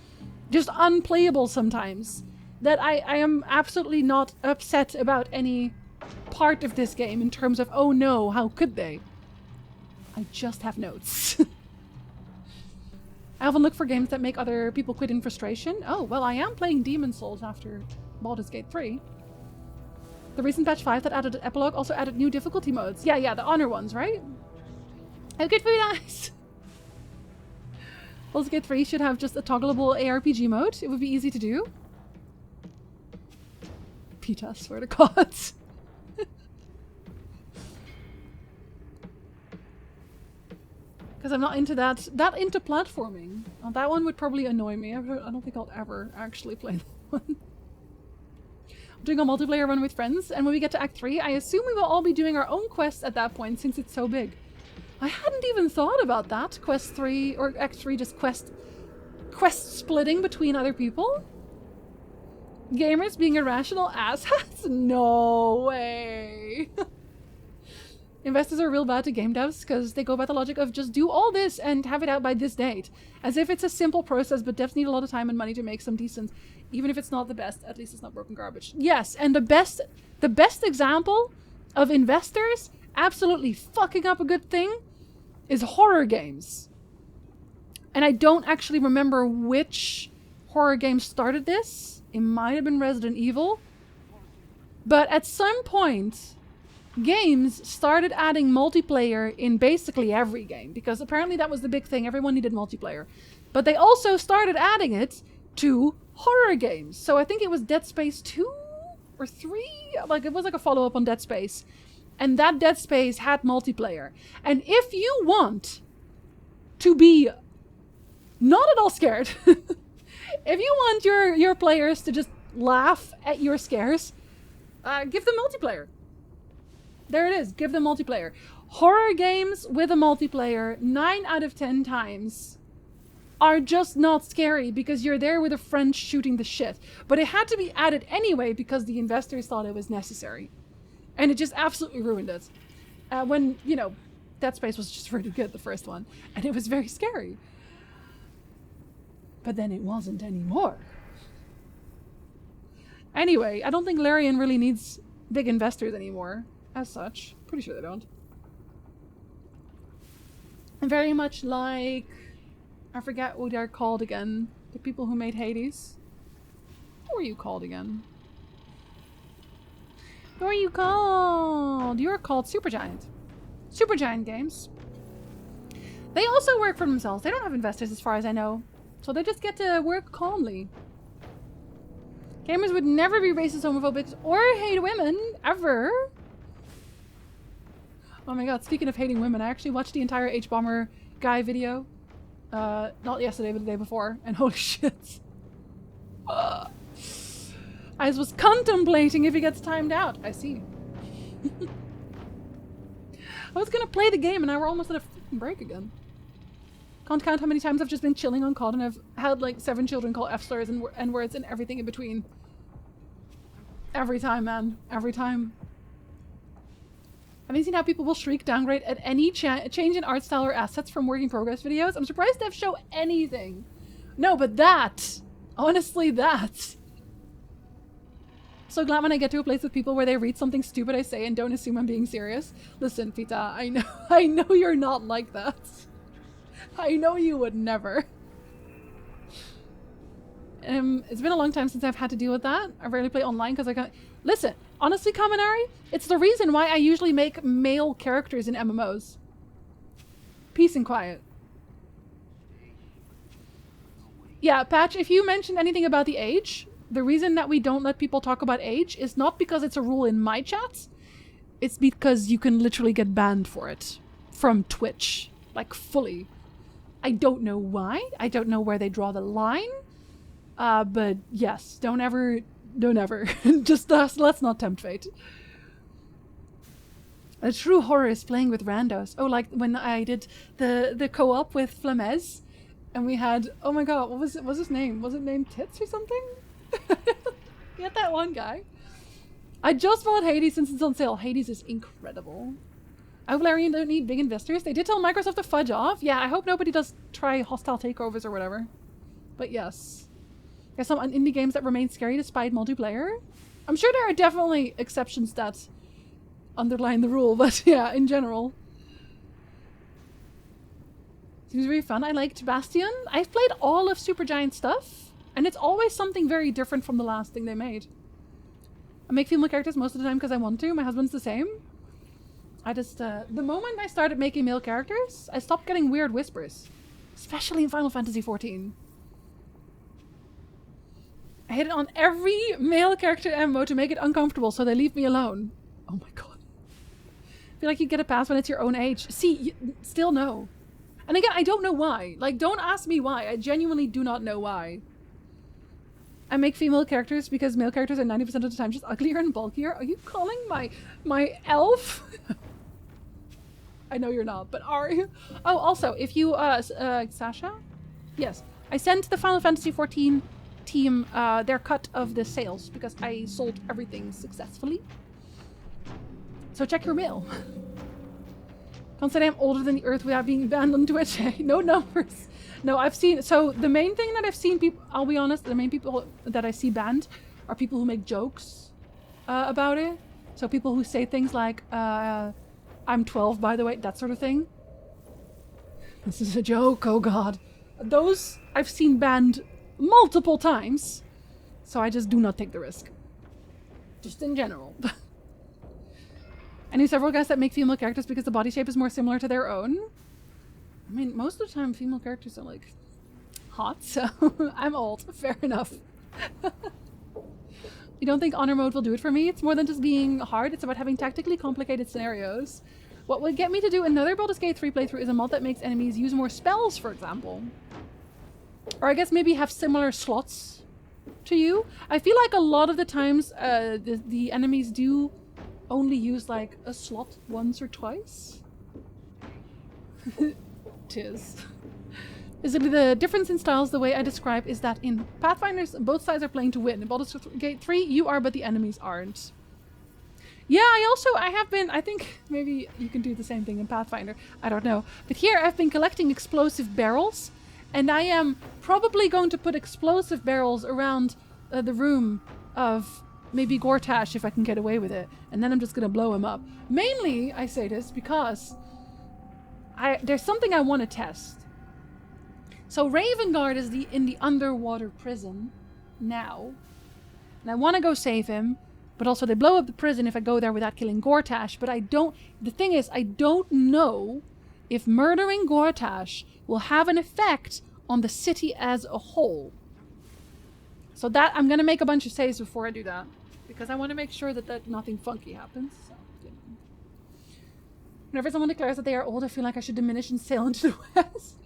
Just unplayable sometimes. That I am absolutely not upset about any part of this game in terms of, oh no, how could they? I just have notes. I often look for games that make other people quit in frustration. Oh, well, I am playing Demon Souls after Baldur's Gate 3. The recent patch 5 that added an epilogue also added new difficulty modes. Yeah, the honor ones, right? Oh, good for you guys. Baldur's Gate 3 should have just a toggleable ARPG mode. It would be easy to do. Pita, swear to God. Because I'm not into that into platforming. That one would probably annoy me. I don't think I'll ever actually play that one. I'm doing a multiplayer run with friends, and when we get to Act 3, I assume we will all be doing our own quests at that point since it's so big. I hadn't even thought about that. Quest 3, or Act 3, just quest splitting between other people? Gamers being irrational asshats? No way! Investors are real bad to game devs because they go by the logic of just do all this and have it out by this date. As if it's a simple process, but devs need a lot of time and money to make some decent. Even if it's not the best, at least it's not broken garbage. Yes, and the best example of investors absolutely fucking up a good thing is horror games. And I don't actually remember which horror game started this. It might have been Resident Evil. But at some point, games started adding multiplayer in basically every game, because apparently that was the big thing. Everyone needed multiplayer. But they also started adding it to horror games. So I think it was Dead Space 2 or 3? Like, it was like a follow-up on Dead Space. And that Dead Space had multiplayer. And if you want to be not at all scared, if you want your players to just laugh at your scares, give them multiplayer. There it is. Give them multiplayer. Horror games with a multiplayer, 9 out of 10 times, are just not scary because you're there with a friend shooting the shit. But it had to be added anyway because the investors thought it was necessary. And it just absolutely ruined it. When, you know, Dead Space was just really good, the first one. And it was very scary. But then it wasn't anymore. Anyway, I don't think Larian really needs big investors anymore. As such. Pretty sure they don't. And very much like... I forget what they're called again. The people who made Hades. Who are you called again? Who are you called? You're called Supergiant. Supergiant Games. They also work for themselves. They don't have investors as far as I know. So they just get to work calmly. Gamers would never be racist, homophobic, or hate women, ever. Oh my god, speaking of hating women, I actually watched the entire H-Bomber guy video. Not yesterday, but the day before. And holy shit. I was contemplating if he gets timed out. I see. I was gonna play the game and now we're almost at a freaking break again. Can't count how many times I've just been chilling on COD and I've had like 7 children call F slurs and N-words and everything in between. Every time, man. Every time. Have you seen how people will shriek downgrade at any change in art style or assets from work in progress videos? I'm surprised they show anything. No, but that. Honestly, that. So glad when I get to a place with people where they read something stupid I say and don't assume I'm being serious. Listen, Pita, I know you're not like that. I know you would never. It's been a long time since I've had to deal with that. I rarely play online because I can't... Listen, honestly, Kaminari, it's the reason why I usually make male characters in MMOs. Peace and quiet. Yeah, Patch, if you mentioned anything about the age, the reason that we don't let people talk about age is not because it's a rule in my chats. It's because you can literally get banned for it. From Twitch. Like, fully. I don't know why. I don't know where they draw the line. But yes, don't ever. Just let's not tempt fate. A true horror is playing with randos. Oh, like when I did the co-op with Flamez, and we had, oh my god, what was his name? Was it named Tits or something? Get that one guy. I just bought Hades since it's on sale. Hades is incredible. I hope Larian don't need big investors. They did tell Microsoft to fudge off. Yeah, I hope nobody does try hostile takeovers or whatever. But yes. There's some indie games that remain scary despite multiplayer. I'm sure there are definitely exceptions that underline the rule, but yeah, in general. Seems really fun. I liked Bastion. I've played all of Supergiant stuff, and it's always something very different from the last thing they made. I make female characters most of the time because I want to. My husband's the same. I just, the moment I started making male characters, I stopped getting weird whispers. Especially in Final Fantasy XIV. I hit it on every male character MMO to make it uncomfortable so they leave me alone. Oh my god. I feel like you get a pass when it's your own age. See, still no. And again, I don't know why. Like, don't ask me why. I genuinely do not know why. I make female characters because male characters are 90% of the time just uglier and bulkier. Are you calling my elf? I know you're not, but are you? Oh, also, if you, Sasha? Yes. I sent the Final Fantasy XIV team their cut of the sales because I sold everything successfully. So check your mail. Can't say I'm older than the earth without being banned on Twitch. No numbers. No, I've seen... So the main thing that I've seen people... I'll be honest, the main people that I see banned are people who make jokes about it. So people who say things like, I'm 12, by the way, that sort of thing. This is a joke, oh god. Those I've seen banned multiple times. So I just do not take the risk. Just in general. I knew several guys that make female characters because the body shape is more similar to their own. I mean, most of the time female characters are like hot, so I'm old. Fair enough. You don't think honor mode will do it for me? It's more than just being hard, it's about having tactically complicated scenarios. What would get me to do another Baldur's Gate 3 playthrough is a mod that makes enemies use more spells, for example. Or I guess maybe have similar slots to you. I feel like a lot of the times the enemies do only use like a slot once or twice. Tis. Basically, the difference in styles, the way I describe, is that in Pathfinders, both sides are playing to win. In Baldur's Gate 3, you are, but the enemies aren't. Yeah, I have been, I think maybe you can do the same thing in Pathfinder. I don't know. But here I've been collecting explosive barrels, and I am probably going to put explosive barrels around the room of maybe Gortash if I can get away with it. And then I'm just going to blow him up. Mainly, I say this because there's something I want to test. So Ravengard is in the underwater prison now. And I want to go save him, but also they blow up the prison if I go there without killing Gortash. But I don't... The thing is, I don't know if murdering Gortash will have an effect on the city as a whole. So that... I'm going to make a bunch of saves before I do that. Because I want to make sure that nothing funky happens. So, you know. Whenever someone declares that they are old, I feel like I should diminish and sail into the west.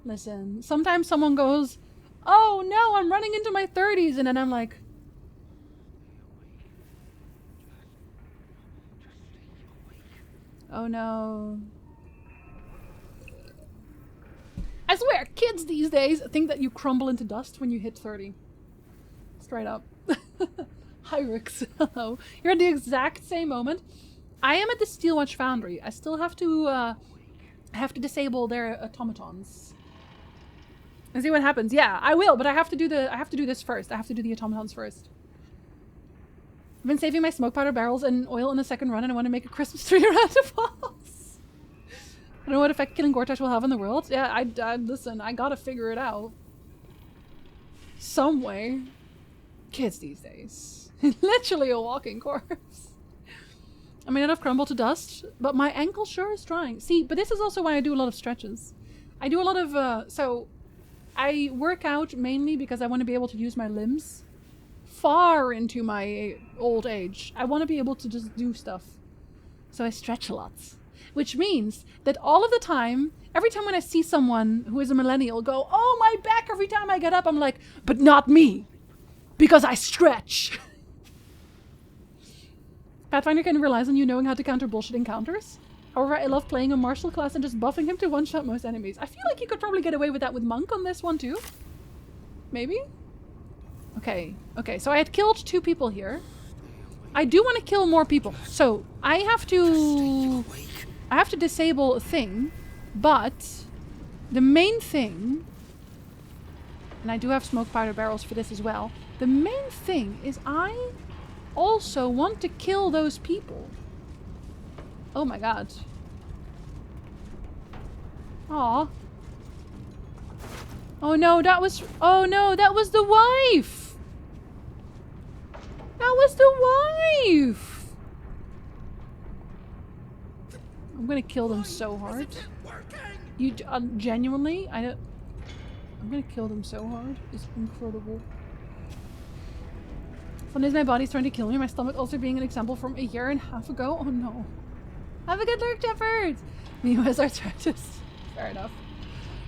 Listen, sometimes someone goes, oh no, I'm running into my 30s. And then I'm like... Oh no. I swear, kids these days think that you crumble into dust when you hit 30. Straight up. Hi, Rix. Hello. You're at the exact same moment. I am at the Steelwatch Foundry. I still have to disable their automatons. And see what happens. Yeah, I will, but I have to do this first. I have to do the automatons first. I've been saving my smoke powder barrels and oil in the second run, and I want to make a Christmas tree around the falls. I don't know what effect killing Gortash will have on the world. Yeah, I listen, I gotta figure it out. Some way. Kids these days. Literally a walking corpse. I may not have crumbled to dust, but my ankle sure is trying. See, but this is also why I do a lot of stretches. I do a lot of, so I work out mainly because I want to be able to use my limbs far into my old age. I want to be able to just do stuff. So I stretch a lot. Which means that all of the time, every time when I see someone who is a millennial go, oh, my back every time I get up, I'm like, but not me. Because I stretch. Pathfinder kind of relies on you knowing how to counter bullshit encounters. However, I love playing a martial class and just buffing him to one-shot most enemies. I feel like you could probably get away with that with Monk on this one too. Maybe? Okay, so I had killed 2 people here. I do want to kill more people. So, I have to disable a thing, but the main thing, and I do have smoke powder barrels for this as well, the main thing is I also want to kill those people. Oh my god. Aw. Oh no, that was the wife! That was the wife! I'm gonna kill them so hard. You genuinely? I'm gonna kill them so hard. It's incredible. Fun is my body's trying to kill me. My stomach also being an example from a year and a half ago. Oh no. Have a good lurk, Jeffers! Me was arthritis. Fair enough.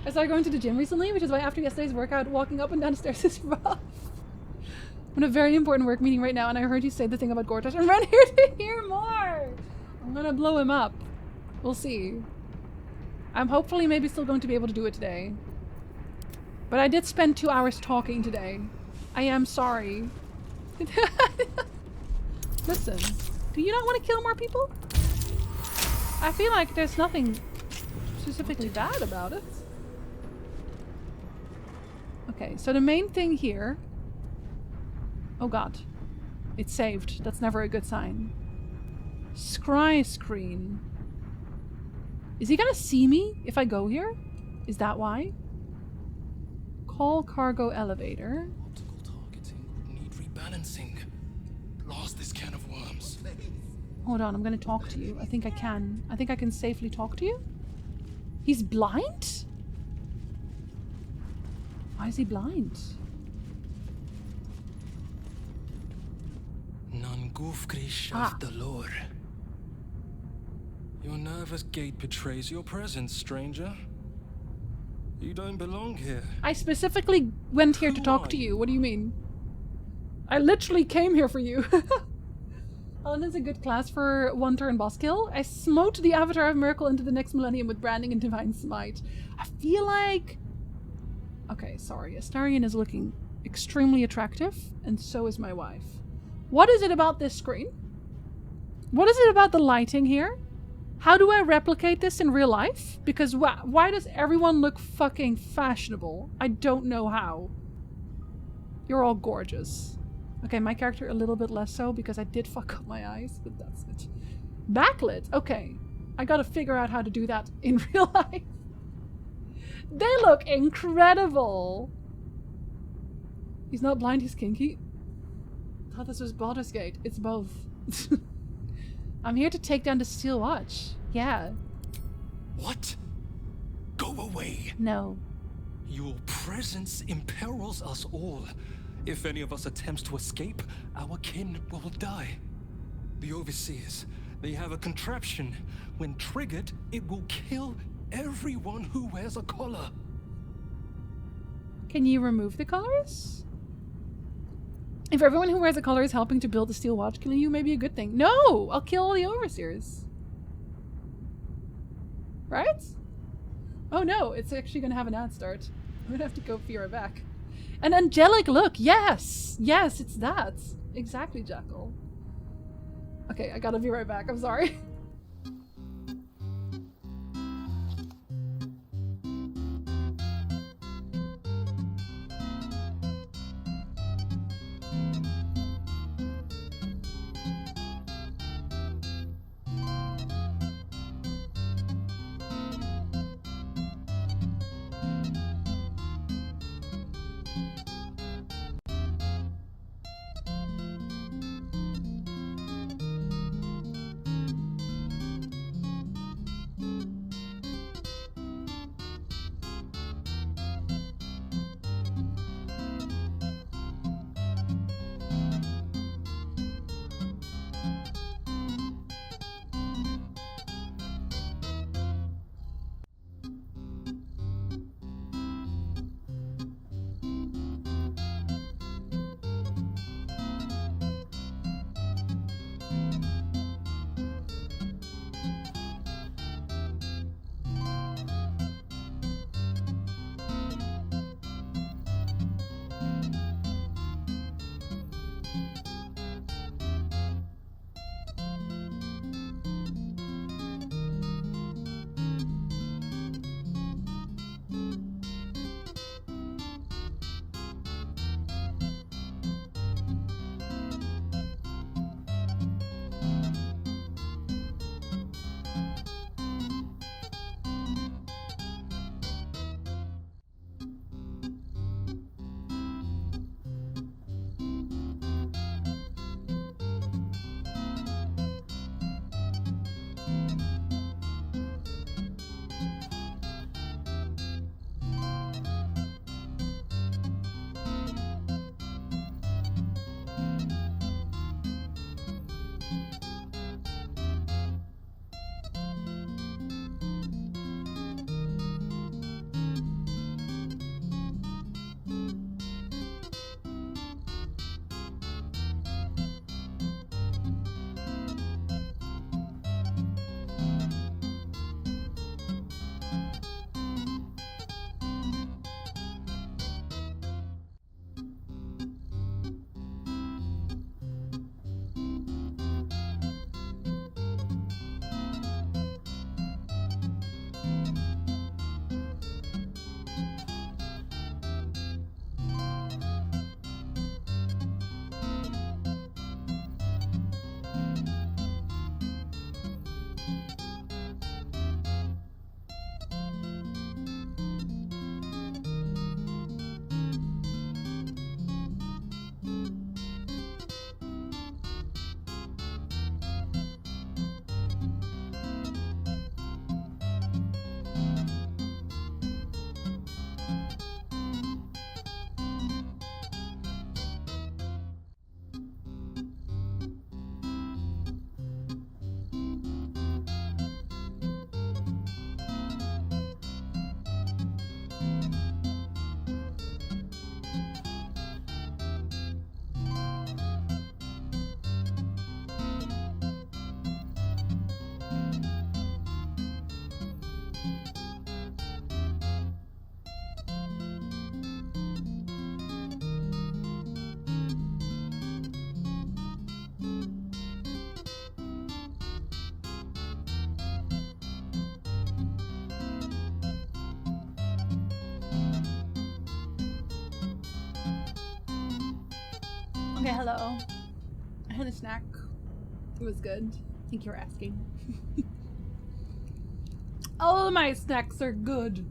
I started going to the gym recently, which is why after yesterday's workout, walking up and down the stairs is rough. I'm in a very important work meeting right now, and I heard you say the thing about Gortash. I'm right here to hear more! I'm gonna blow him up. We'll see. I'm hopefully maybe still going to be able to do it today. But I did spend 2 hours talking today. I am sorry. Listen, do you not want to kill more people? I feel like there's nothing specifically bad about it. Okay, so the main thing here... Oh god. It's saved. That's never a good sign. Scry screen. Is he gonna see me if I go here? Is that why? Call cargo elevator. Optical targeting. Need rebalancing. Lost this can of worms. Hold on, I'm gonna talk to you. I think I can. I think I can safely talk to you. He's blind? Why is he blind? Non gufgrish of the lore. Your nervous gait betrays your presence, stranger. You don't belong here. I specifically went here to talk to you. What do you mean? I literally came here for you. Paladin's a good class for one turn boss kill. I smote the Avatar of Miracle into the next millennium with branding and divine smite. I feel like... Okay, sorry. Astarion is looking extremely attractive, and so is my wife. What is it about this screen? What is it about the lighting here? How do I replicate this in real life? Because why does everyone look fucking fashionable? I don't know how. You're all gorgeous. Okay, my character a little bit less so because I did fuck up my eyes, but that's it. Backlit. Okay. I gotta figure out how to do that in real life. They look incredible. He's not blind, he's kinky. thought this was Baldur's Gate. It's both. I'm here to take down the Steel Watch. Yeah. What? Go away. No. Your presence imperils us all. If any of us attempts to escape, our kin will die. The Overseers, they have a contraption. When triggered, it will kill everyone who wears a collar. Can you remove the collars? If everyone who wears a collar is helping to build the Steel Watch, killing you may be a good thing. No! I'll kill all the Overseers. Right? Oh no, it's actually gonna have an ad start. I'm gonna have to go be right back. An angelic look! Yes! Yes, it's that. Exactly, Jackal. Okay, I gotta be right back. I'm sorry. Okay, hello. I had a snack. It was good. Thank you for asking. All of my snacks are good.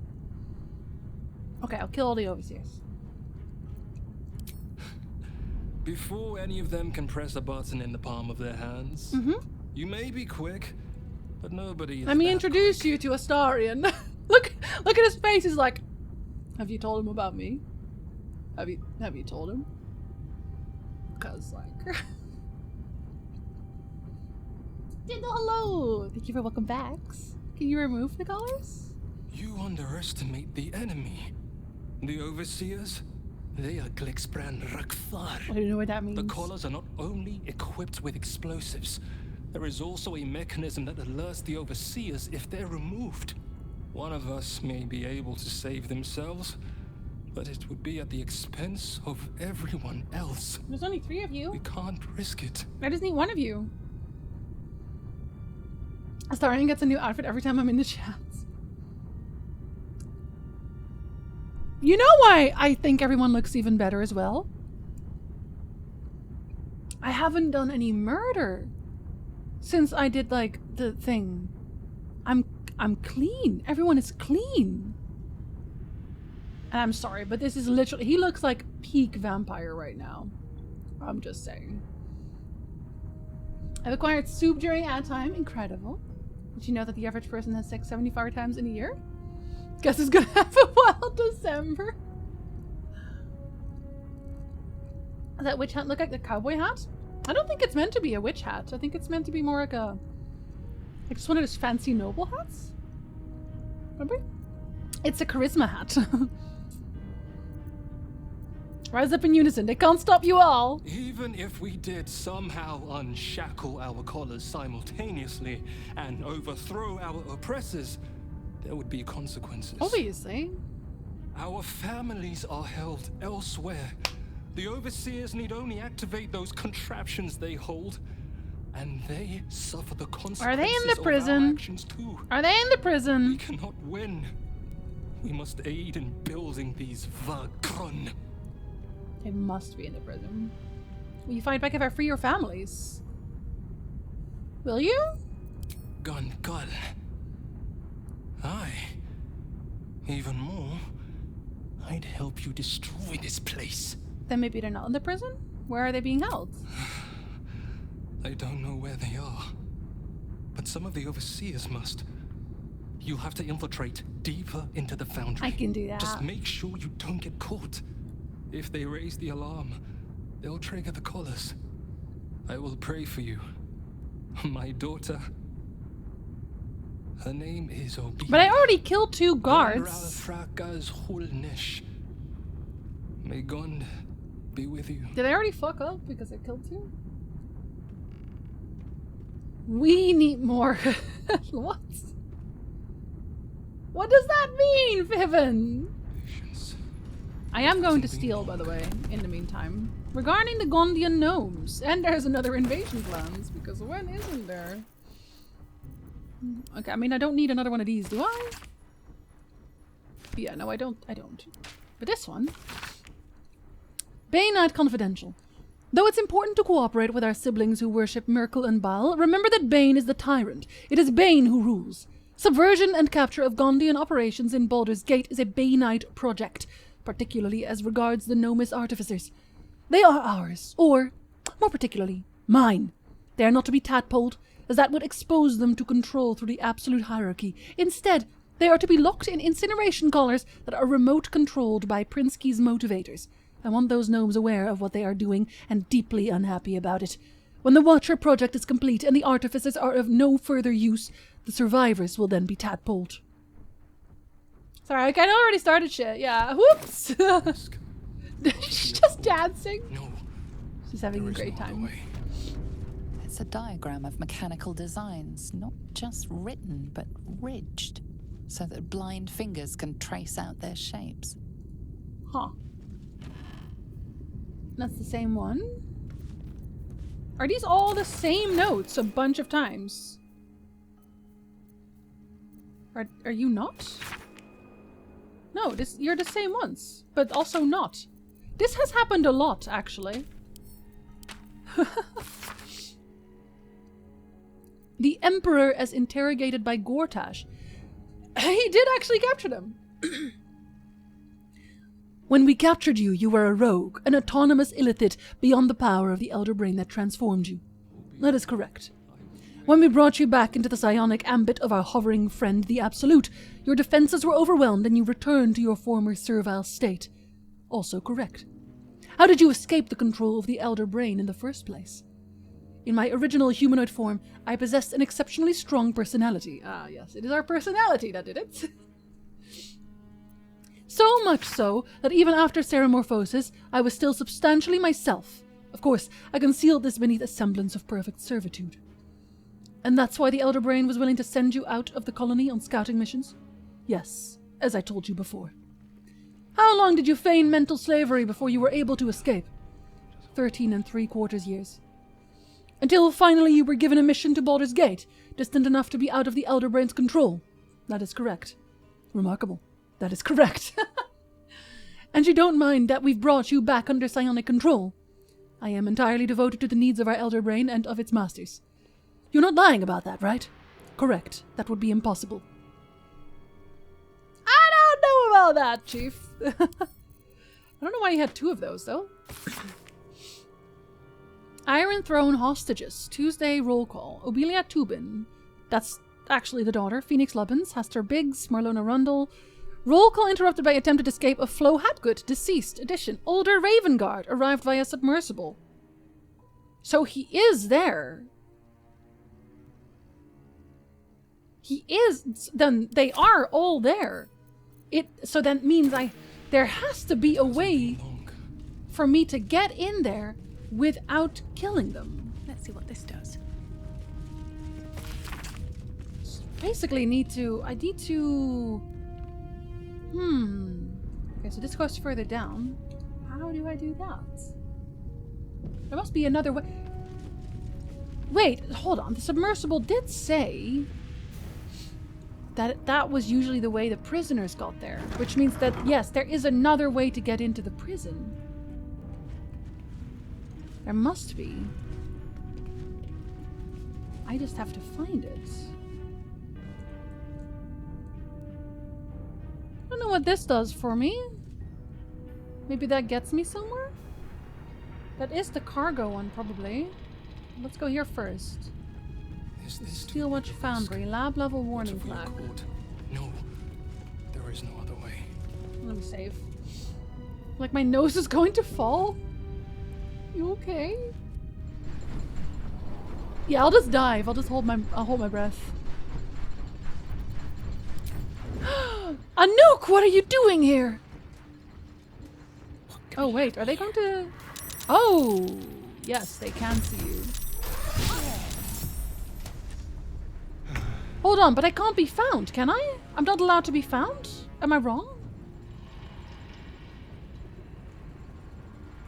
Okay, I'll kill all the overseers. Before any of them can press a button in the palm of their hands, you may be quick, but nobody is Let me that introduce quick. you to Astarion. Look at his face. He's like, have you told him about me? Have you told him? Cause like, hello. Thank you for welcome backs. Can you remove the colors? You underestimate the enemy. The overseers, they are Glixbrand Rakthar. I don't know what that means. The collars are not only equipped with explosives, there is also a mechanism that alerts the overseers if they're removed. One of us may be able to save themselves, but it would be at the expense of everyone else. There's only 3 of you. We can't risk it. I just need 1 of you. Astarion gets a new outfit every time I'm in the chats. You know why I think everyone looks even better as well? I haven't done any murder since I did like the thing. I'm clean. Everyone is clean. And I'm sorry, but this is literally, he looks like peak vampire right now. I'm just saying. I've acquired soup during ad time. Incredible. Did you know that the average person has sex 74 times in a year? Guess it's gonna have a wild December. Does that witch hat look like the cowboy hat? I don't think it's meant to be a witch hat. I think it's meant to be more like a... like just one of those fancy noble hats. Remember? It's a charisma hat. Rise up in unison. They can't stop you all. Even if we did somehow unshackle our collars simultaneously and overthrow our oppressors, there would be consequences. Obviously. Our families are held elsewhere. The overseers need only activate those contraptions they hold, and they suffer the consequences Are they in the of prison? our actions too. Are they in the We prison? cannot win. We must aid in building these Vagron. They must be in the prison. Will you fight back if I free your families? Will you? Gungal. Aye. Even more, I'd help you destroy this place. Then maybe they're not in the prison? Where are they being held? I don't know where they are, but some of the overseers must. You'll have to infiltrate deeper into the foundry. I can do that. Just make sure you don't get caught. If they raise the alarm, they'll trigger the collars. I will pray for you. My daughter. Her name is Obi. But I already killed 2 guards. May God be with you. Did I already fuck up because I killed 2? We need more. What? What does that mean, Vivian? Patience. I am going to steal, by the way, in the meantime. Regarding the Gondian gnomes. And there's another invasion plans, because when isn't there? Okay, I mean, I don't need another one of these, do I? Yeah, no, I don't. But this one... Bay Knight Confidential. Though it's important to cooperate with our siblings who worship Merkel and Baal, remember that Bane is the tyrant. It is Bane who rules. Subversion and capture of Gondian operations in Baldur's Gate is a Bay Knight project, particularly as regards the Nomis artificers. They are ours, or, more particularly, mine. They are not to be tadpoled, as that would expose them to control through the absolute hierarchy. Instead, they are to be locked in incineration collars that are remote controlled by Prinsky's motivators. I want those gnomes aware of what they are doing and deeply unhappy about it. When the Watcher project is complete and the artificers are of no further use, the survivors will then be tadpoled. Sorry, I kind of already started shit. Yeah, whoops. She's just dancing. No. She's having There a is great no other time. way. It's a diagram of mechanical designs, not just written, but ridged, so that blind fingers can trace out their shapes. Huh. That's the same one? Are these all the same notes a bunch of times? Are you not? No, you're the same ones, but also not. This has happened a lot, actually. The Emperor as interrogated by Gortash. He did actually capture them. When we captured you, you were a rogue, an autonomous illithid beyond the power of the Elder Brain that transformed you. That is correct. When we brought you back into the psionic ambit of our hovering friend, the Absolute, your defenses were overwhelmed and you returned to your former servile state. Also correct. How did you escape the control of the Elder Brain in the first place? In my original humanoid form, I possessed an exceptionally strong personality. Ah, yes, it is our personality that did it. So much so that even after ceramorphosis, I was still substantially myself. Of course, I concealed this beneath a semblance of perfect servitude. And that's why the Elder Brain was willing to send you out of the colony on scouting missions? Yes, as I told you before. How long did you feign mental slavery before you were able to escape? 13 3/4 years. Until finally you were given a mission to Baldur's Gate, distant enough to be out of the Elder Brain's control. That is correct. Remarkable. That is correct. And you don't mind that we've brought you back under psionic control. I am entirely devoted to the needs of our Elder Brain and of its masters. You're not lying about that, right? Correct. That would be impossible. I don't know about that, Chief. I don't know why he had 2 of those, though. Iron Throne hostages. Tuesday roll call. Obelia Tubin. That's actually the daughter. Phoenix Lubbins. Hester Biggs. Marlona Rundle. Roll call interrupted by attempted escape of Flo Hatgood. Deceased. Addition. Older Ravengard. Arrived via submersible. So he is there. He is. Then they are all there. So that means there has to be a way for me to get in there without killing them. Let's see what this does. Basically I need to... Okay, so this goes further down. How do I do that? There must be another way. Wait, hold on. The submersible did say that was usually the way the prisoners got there. Which means that, yes, there is another way to get into the prison. There must be. I just have to find it. I don't know what this does for me. Maybe that gets me somewhere? That is the cargo one, probably. Let's go here first. Steelwatch Foundry. Lab level warning flag. No, there is no other way. Let me save. Like my nose is going to fall? You okay? Yeah, I'll just dive. I'll hold my breath. Anouk, what are you doing here? Oh wait, are they going to... Oh! Yes, they can see you. Hold on, but I can't be found, can I? I'm not allowed to be found? Am I wrong?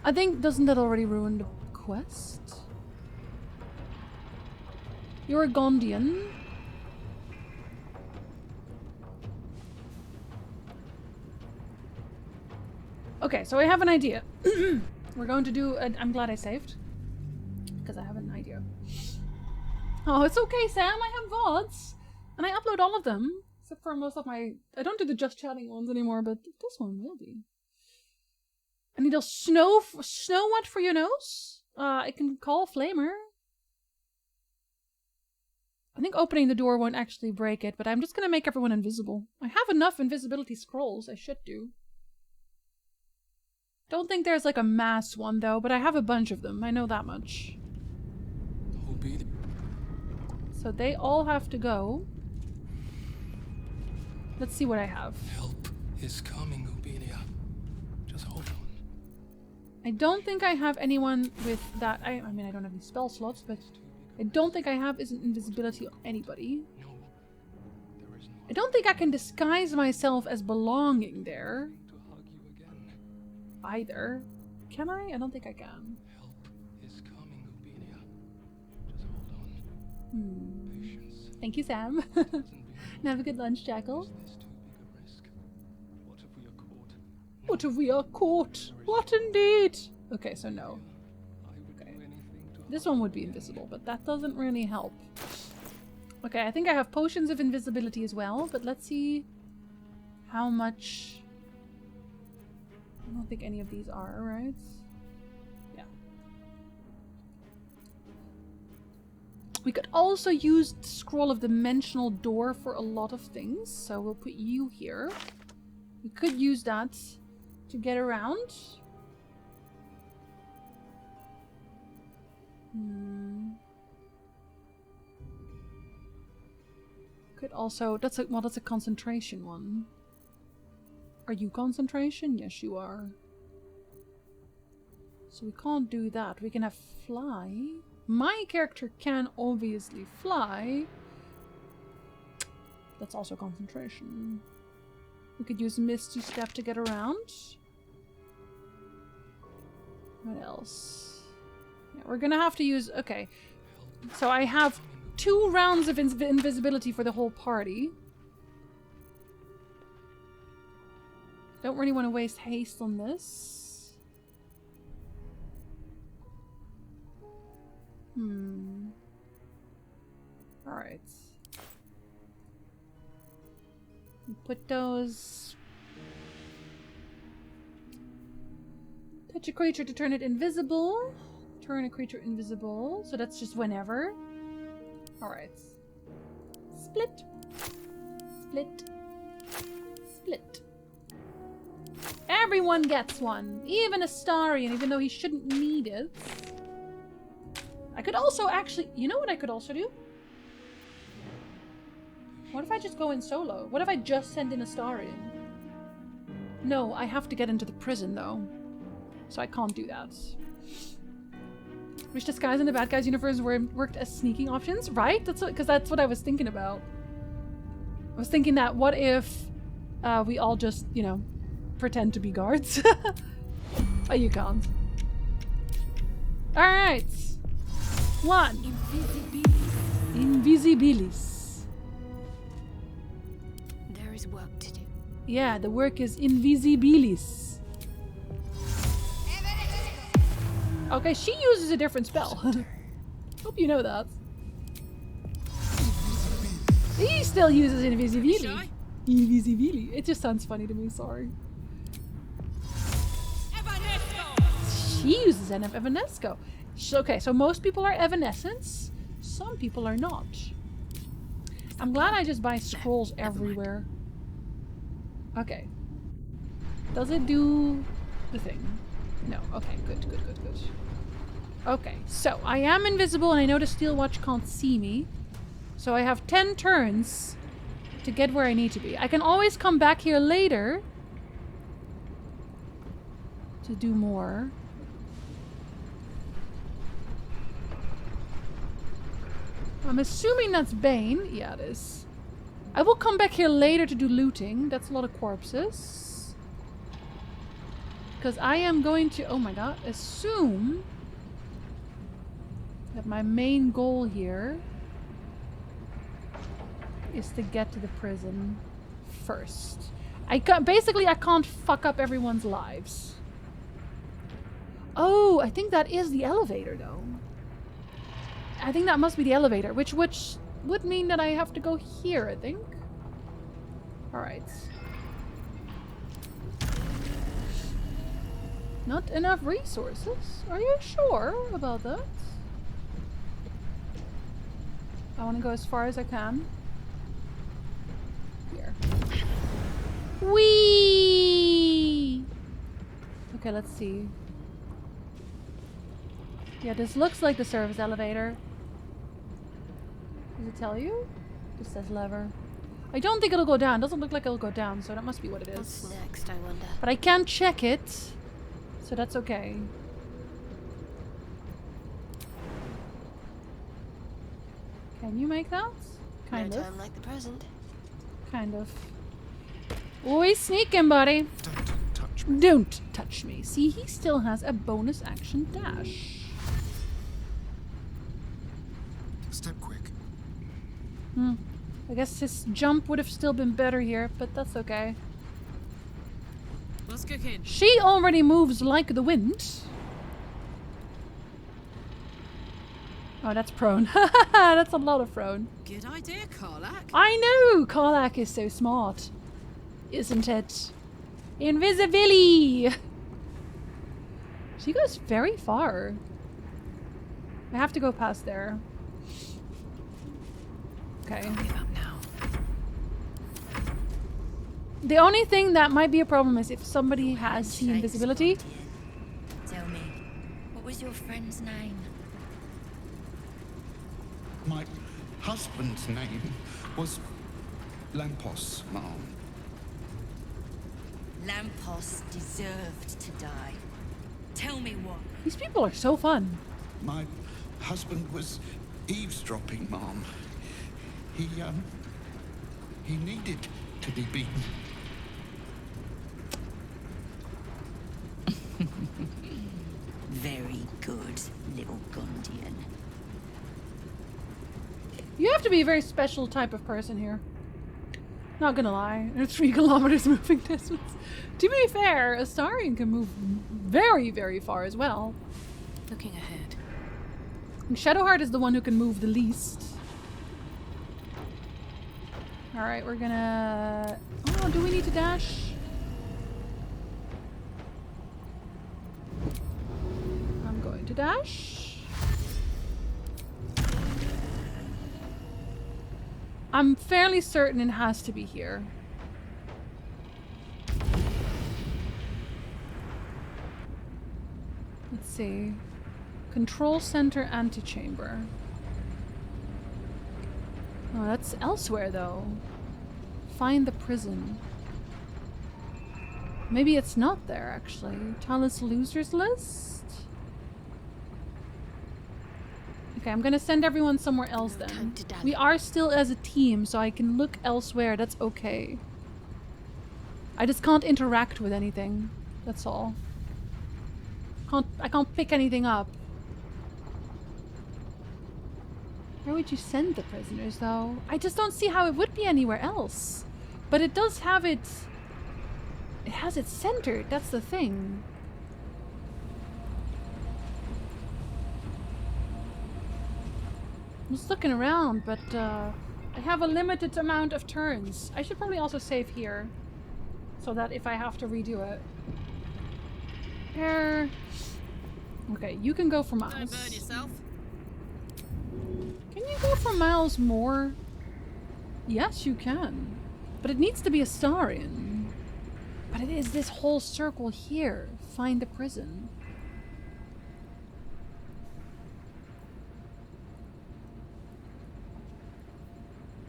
I think, doesn't that already ruin the quest? You're a Gondian. Okay, so I have an idea. We're going to do... I'm glad I saved. Because I have an idea. Oh, it's okay, Sam. I have VODs. And I upload all of them. Except for most of my... I don't do the Just Chatting ones anymore, but this one will be. I need a snow what for your nose? I can call Flamer. I think opening the door won't actually break it, but I'm just gonna make everyone invisible. I have enough invisibility scrolls. I should do. Don't think there's like a mass one though, but I have a bunch of them. I know that much. So they all have to go. Let's see what I have. Help is coming, Obelia. Just hold on. I don't think I have anyone with that. I mean, I don't have any spell slots, but I don't think I have is an invisibility on anybody. No, there is no. I don't think I can disguise myself as belonging there. To hug you again. Either. Can I? I don't think I can. Help is coming, Obelia. Just hold on. Patience. Thank you, Sam. Doesn't be And have a good lunch, Jackal. Is this too big a risk? What if we are caught? What if we are caught? What indeed? Okay, so no. I would do anything to This one would be invisible, but that doesn't really help. Okay, I think I have potions of invisibility as well, but let's see how much I don't think any of these are, right? Yeah. We could also use the Scroll of Dimensional Door for a lot of things, so we'll put you here. We could use that to get around. Could also... That's a concentration one. Are you concentration? Yes, you are. So we can't do that. We can have fly. My character can obviously fly. That's also concentration. We could use Misty Step to get around. What else? Yeah, we're gonna have to use... Okay. So I have 2 rounds of invisibility for the whole party. Don't really want to waste haste on this. Alright. Put those... Touch a creature to turn it invisible. Turn a creature invisible. So that's just whenever. Alright. Split. Split. Split. Everyone gets one. Even Astarion, even though he shouldn't need it. I could also actually... You know what I could also do? What if I just go in solo? What if I just send in Astarion? No, I have to get into the prison though. So I can't do that. Which disguise in the bad guys universe worked as sneaking options, right? Because that's what I was thinking about. I was thinking that what if we all just, you know, pretend to be guards? Oh, you can't. Alright. 1. Invisibilis. There is work to do. Yeah, the work is invisibilis. Okay, she uses a different spell. Hope you know that. He still uses Invisibili. Invisibili. It just sounds funny to me, sorry. She uses Evanesco. Okay, so most people are Evanescence. Some people are not. I'm glad I just buy scrolls everywhere. Okay. Does it do the thing? No. Okay, good. Okay, so I am invisible and I know the Steel Watch can't see me. So I have 10 turns to get where I need to be. I can always come back here later to do more. I'm assuming that's Bane. Yeah, it is. I will come back here later to do looting. That's a lot of corpses. Because I am going to, oh my god, assume that my main goal here is to get to the prison first. Basically, I can't fuck up everyone's lives. Oh, I think that is the elevator, though. I think that must be the elevator, which would mean that I have to go here, I think. Alright. Not enough resources? Are you sure about that? I want to go as far as I can. Here. Whee! Okay, let's see. Yeah, this looks like the service elevator. Does it tell you? It just says lever. I don't think it'll go down. It doesn't look like it'll go down, so that must be what it is. What's next, I wonder? But I can check it, so that's okay. Can you make that? Kind No of. time like the present. Kind of. Oi, sneaking, buddy. Don't touch me. Don't touch me. See, he still has a bonus action dash. Step quick. I guess his jump would have still been better here, but that's okay. What's cooking? She already moves like the wind. Oh, that's prone. That's a lot of prone. Good idea, Karlak. I know! Karlak is so smart. Isn't it? Invisibility! She goes very far. I have to go past there. Okay. Give up now. The only thing that might be a problem is if somebody has seen Shakes, invisibility. Guardian. Tell me, what was your friend's name? My husband's name was Lampos, Ma'am. Lampos deserved to die. Tell me what. These people are so fun. My husband was eavesdropping, Ma'am. He needed to be beaten. Very good, little Gondian. You have to be a very special type of person here. Not gonna lie, they're 3 kilometers moving distance. To be fair, a Astarian can move very, very far as well. Looking ahead. And Shadowheart is the one who can move the least. Alright, we're gonna... Oh, do we need to dash? I'm going to dash. I'm fairly certain it has to be here. Let's see. Control center antechamber. Oh, that's elsewhere though. Find the prison. Maybe it's not there actually. Talus losers list? Okay, I'm gonna send everyone somewhere else then. Time to dally. We are still as a team, so I can look elsewhere. That's okay. I just can't interact with anything. That's all. I can't pick anything up. Where would you send the prisoners, though? I just don't see how it would be anywhere else. But it does have it... It has it centered. That's the thing. I'm just looking around, but I have a limited amount of turns. I should probably also save here. So that if I have to redo it. Here. Okay, you can go for miles. Don't burn yourself. Can you go for miles more? Yes, you can. But it needs to be a Astarian. But it is this whole circle here. Find the prison.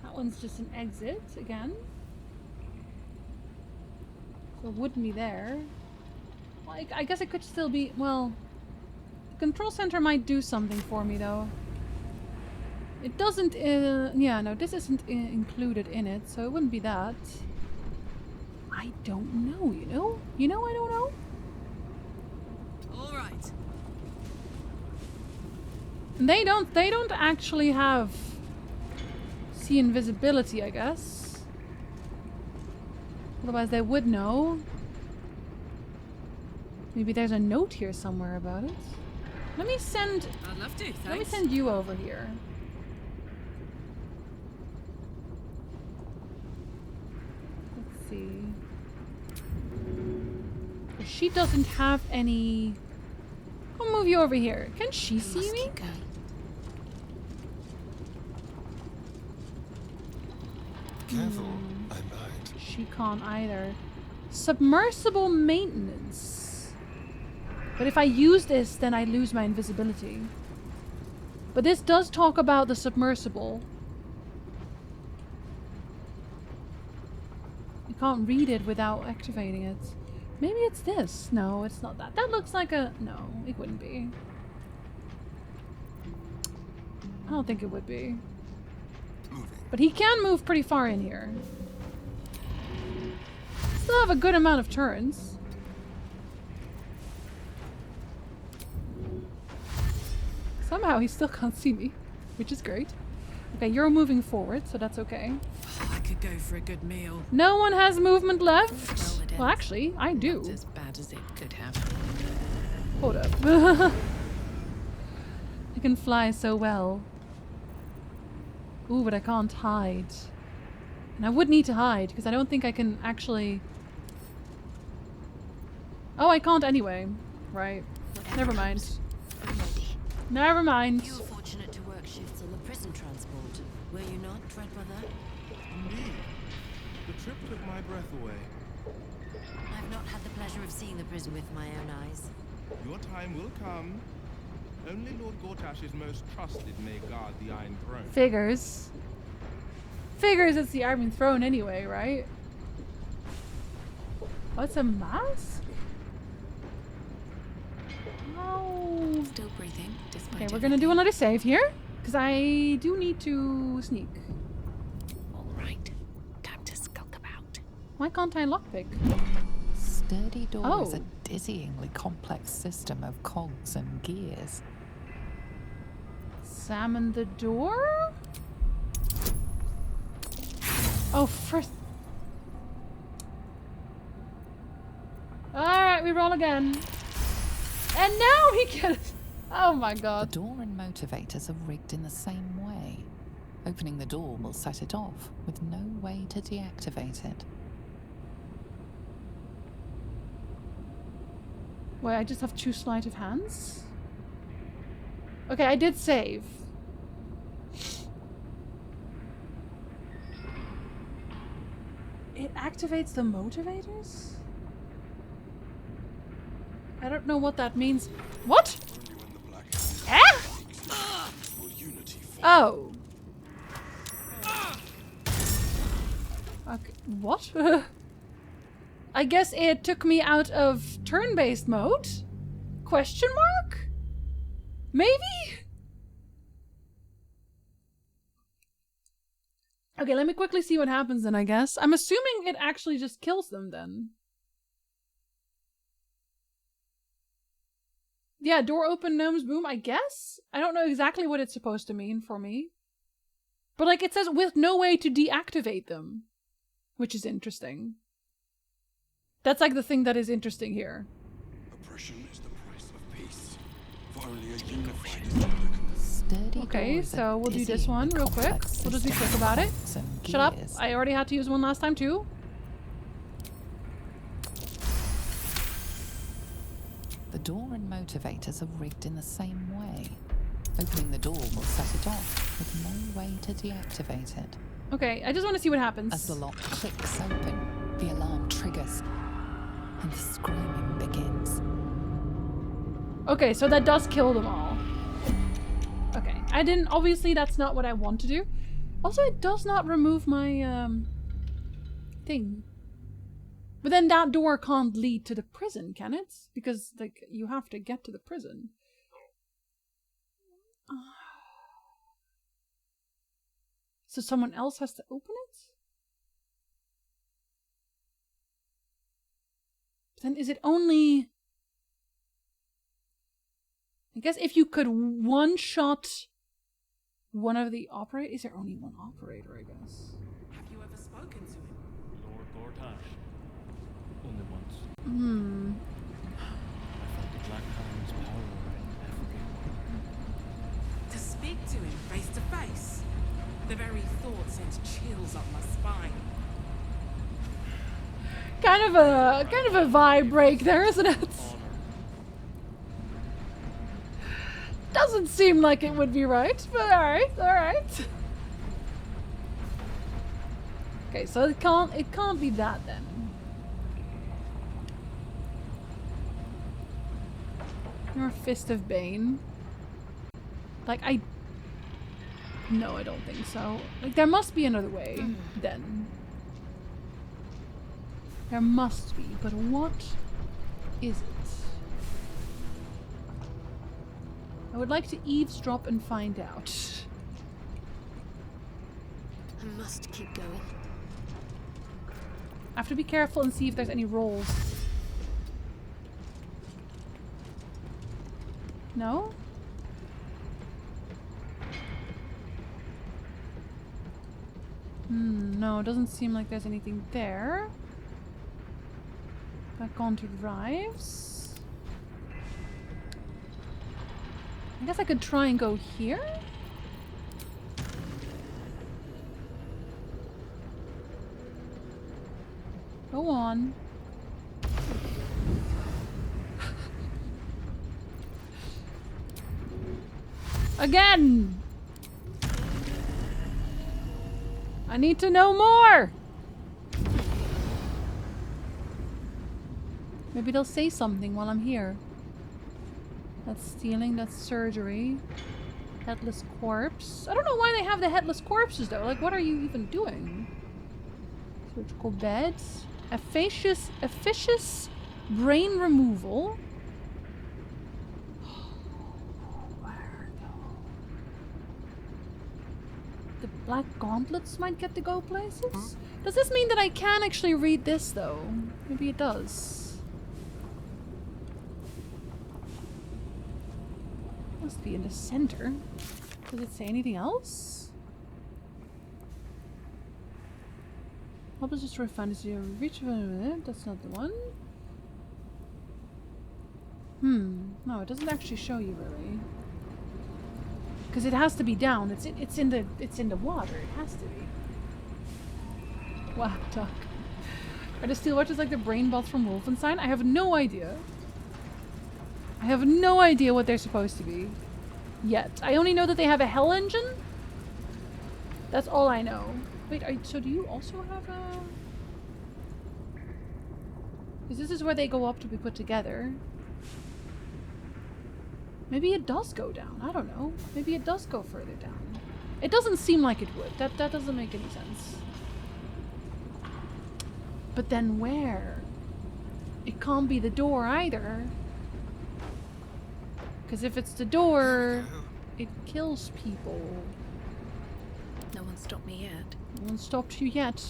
That one's just an exit again. So it wouldn't be there. Well, I guess it could still be... Well, the control center might do something for me though. It doesn't, yeah, no, this isn't included in it, so it wouldn't be that. I don't know, you know? You know I don't know? All right. They don't actually have see invisibility, I guess. Otherwise they would know. Maybe there's a note here somewhere about it. Let me send... I'd love to, thanks. Let me send you over here. Let's see. She doesn't have any... I'll move you over here. Can she see Must me? keep going. Careful, I might. She can't either. Submersible maintenance. But if I use this, then I lose my invisibility. But this does talk about the submersible. You can't read it without activating it. Maybe it's this. No, it's not that. That looks like a... No, it wouldn't be. I don't think it would be. Moving. But he can move pretty far in here. Still have a good amount of turns. Somehow he still can't see me, which is great. Okay, you're moving forward, so that's okay. Oh, I could go for a good meal. No one has movement left. Well, it Well, is. actually, I do. Not as bad as it could have. Hold up. I can fly so well. Ooh, but I can't hide. And I would need to hide, because I don't think I can actually... Oh, I can't anyway. Right. Never mind. Ready. Never mind. You were fortunate to work shifts on the prison transport. Were you not, Dreadbrother? Indeed. The trip took my breath away. I've not had the pleasure of seeing the prison with my own eyes. Your time will come. Only Lord Gortash's most trusted may guard the Iron Throne. Figures. Figures it's the Iron Throne anyway, right? What's a mask? Oh. Still breathing, despite Okay, we're gonna do another save here. Because I do need to sneak. All right, time to skulk about. Why can't I lockpick? Sturdy door is Oh. a dizzyingly complex system of cogs and gears. Examine the door? Oh, first. Alright, we roll again. And now he gets. Oh my The god. door and motivators are rigged in the same way. Opening the door will set it off, with no way to deactivate it. Wait, I just have two sleight of hands? Okay, I did save. It activates the motivators? I don't know what that means. What? Eh? Oh. Okay, what? I guess it took me out of turn-based mode? Question mark? Maybe? Okay, let me quickly see what happens then, I guess. I'm assuming it actually just kills them then. Yeah, door open, gnomes boom, I guess? I don't know exactly what it's supposed to mean for me. But like it says with no way to deactivate them. Which is interesting. That's like the thing that is interesting here. Oppression is the price of peace. For only a unified world can Sturdy Okay, door is so a we'll do this dizzyingly one real quick. complex We'll just be system quick of about it. cogs and Shut up. gears. I already had to use one last time too. The door and motivators are rigged in the same way. Opening the door will set it off, with no way to deactivate it. Okay, I just want to see what As happens. the lock clicks open, the alarm triggers, and the screaming begins. Okay, so that does kill them all. Okay, I didn't, obviously that's not what I want to do. Also, it does not remove my, thing. But then that door can't lead to the prison, can it? Because, like, you have to get to the prison. So someone else has to open it? Then is it only... I guess if you could one-shot one of the operators... Is there only one operator, I guess? Have you ever spoken to him? Lord Gortash. Only once. Hmm. I felt the Black Hound's power in every... To speak to him face to face? The very thought sends chills up my spine. Kind of a vibe break there, isn't it? Doesn't seem like it would be right, but alright, alright. Okay, so it can't be that then. Your Fist of Bane. Like no, I don't think so. Like there must be another way then. There must be, but what is it? I would like to eavesdrop and find out. I must keep going. I have to be careful and see if there's any rolls. No? No, it doesn't seem like there's anything there. Back onto drives. I guess I could try and go here? Go on. Again! I need to know more! Maybe they'll say something while I'm here. That's stealing, that's surgery. Headless corpse. I don't know why they have the headless corpses though. Like, what are you even doing? Surgical beds. Officious brain removal. The black gauntlets might get to go places? Does this mean that I can actually read this though? Maybe it does. Must be in the center. Does it say anything else? Help us destroy fantasy. Reach. That's not the one. No, it doesn't actually show you really. Because it has to be down. It's in the water. It has to be. Wow, duck. Are the steel watches like the brain bots from Wolfenstein? I have no idea. I have no idea what they're supposed to be. Yet. I only know that they have a hell engine. That's all I know. Wait, so do you also have a... Because this is where they go up to be put together. Maybe it does go down. I don't know. Maybe it does go further down. It doesn't seem like it would. That doesn't make any sense. But then where? It can't be the door either. Because if it's the door, it kills people. No one stopped me yet. No one stopped you yet.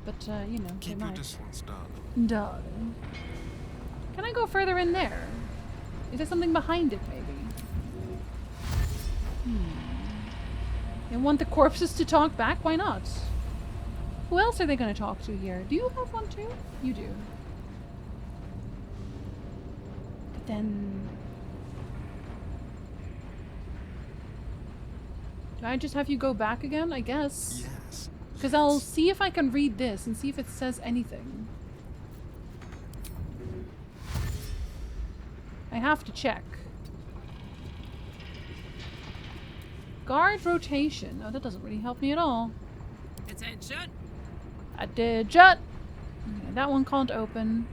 But, you know, Keep they your might. distance, darling. Done. Can I go further in there? Is there something behind it, maybe? They want the corpses to talk back? Why not? Who else are they going to talk to here? Do you have one too? You do. But then... Do I just have you go back again? I guess. Yes. Because I'll see if I can read this and see if it says anything. I have to check. Guard rotation. Oh, that doesn't really help me at all. Attention. Attention! Okay, that one can't open.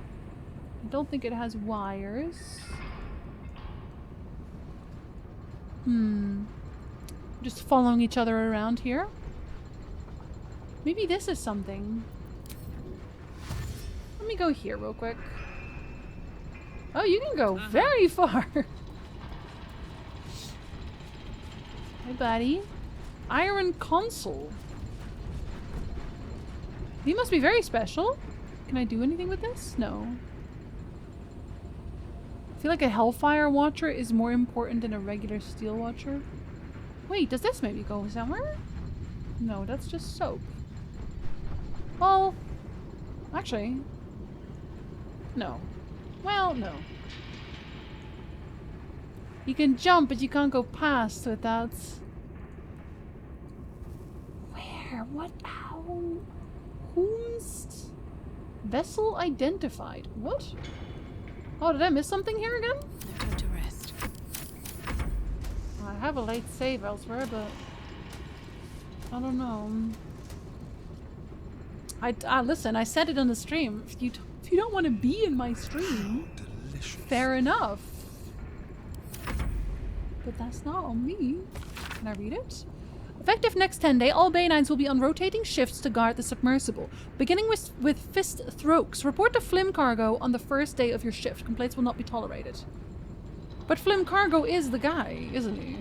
I don't think it has wires. Just following each other around here. Maybe this is something. Let me go here real quick. Oh, you can go very far. Hey, buddy. Iron console. He must be very special. Can I do anything with this? No. I feel like a Hellfire Watcher is more important than a regular Steel Watcher. Wait, does this maybe go somewhere? No, that's just soap. Well, actually, no. Well, no. You can jump, but you can't go past without... Where? What? How? Whomst? Vessel identified. What? Oh, did I miss something here again? No time to rest. I have a late save elsewhere, but... I don't know. Listen, I said it on the stream. If you don't want to be in my stream, Delicious. fair enough. But that's not on me. Can I read it? Effective next 10 days, all Bay9s will be on rotating shifts to guard the submersible. Beginning with fist strokes. Report to Flim Cargo on the first day of your shift. Complaints will not be tolerated. But Flim Cargo is the guy, isn't he?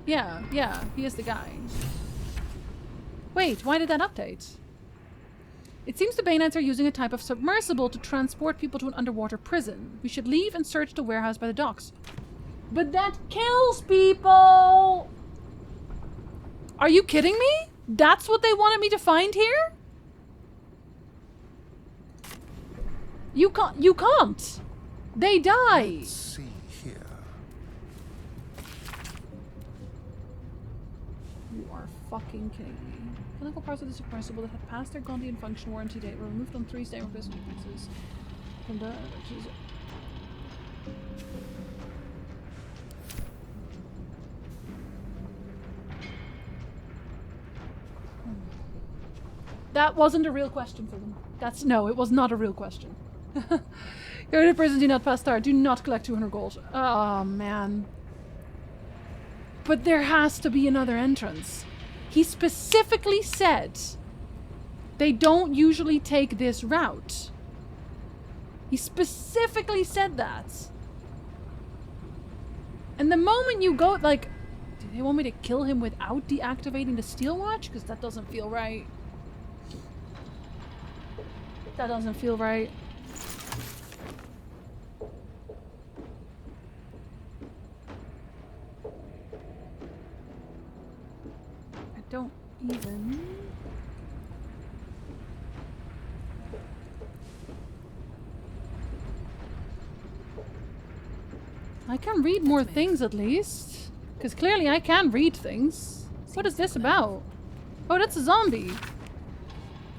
Yeah, he is the guy. Wait, why did that update? It seems the Bay9s are using a type of submersible to transport people to an underwater prison. We should leave and search the warehouse by the docks. But that kills people! Are you kidding me? That's what they wanted me to find here? You can't! They die! Let's see here. You are fucking kidding me. Chemical parts of the submersible that had passed their Gondian function warranty date were removed on 3 standard business pieces. From the... That wasn't a real question for them. No, it was not a real question. Go to prison, do not pass star. Do not collect 200 gold. Oh, man. But there has to be another entrance. He specifically said they don't usually take this route. He specifically said that. And the moment you go, like, do they want me to kill him without deactivating the steel watch? Because that doesn't feel right. That doesn't feel right. I don't even... I can read more things at least. Because clearly I can read things. What is this about? Oh, that's a zombie.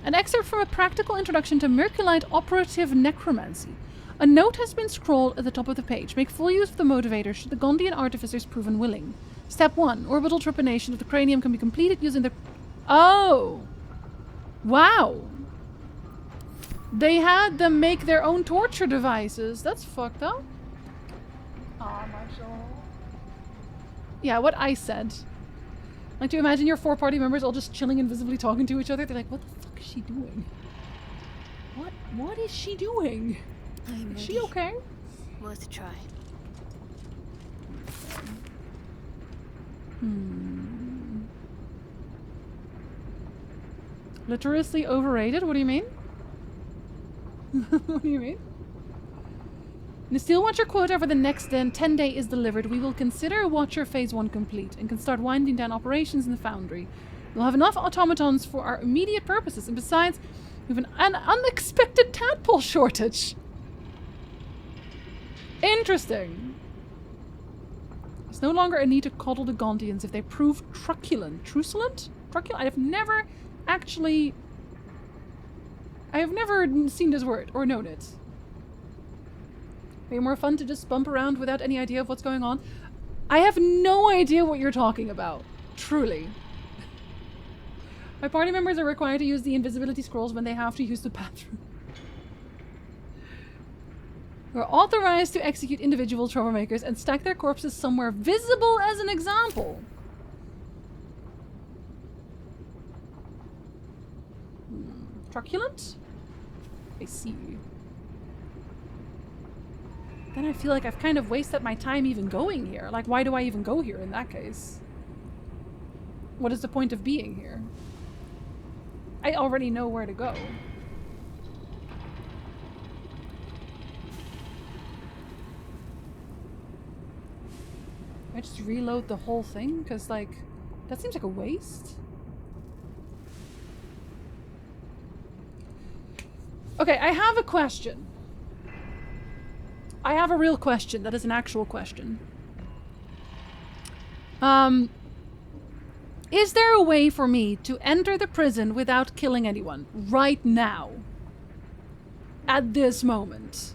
An excerpt from a practical introduction to Merculite operative necromancy. A note has been scrawled at the top of the page. Make full use of the motivator should the Gondian artificers prove unwilling. Step 1. Orbital trepanation of the cranium can be completed using the... Oh! Wow! They had them make their own torture devices. That's fucked up. Aw, Marshall. Yeah, what I said. Like, do you imagine your 4 party members all just chilling invisibly talking to each other? They're like, what the fuck is she doing? What is she doing? I'm Is she okay? Worth a try. Literacy overrated? What do you mean? What do you mean? The Steel Watcher quota for the next 10 day is delivered. We will consider Watcher Phase 1 complete and can start winding down operations in the foundry. We'll have enough automatons for our immediate purposes, and besides, we have an unexpected tadpole shortage. Interesting. There's no longer a need to coddle the Gondians if they prove truculent. Truculent? Truculent? I have never seen this word or known it. Way more fun to just bump around without any idea of what's going on. I have no idea what you're talking about. Truly. My party members are required to use the invisibility scrolls when they have to use the bathroom. We're authorized to execute individual troublemakers and stack their corpses somewhere visible as an example. Truculent? I see. Then I feel like I've kind of wasted my time even going here. Like, why do I even go here in that case? What is the point of being here? I already know where to go. I just reload the whole thing? Because, like, that seems like a waste. Okay, I have a question. I have a real question that is an actual question. Is there a way for me to enter the prison without killing anyone right now? At this moment?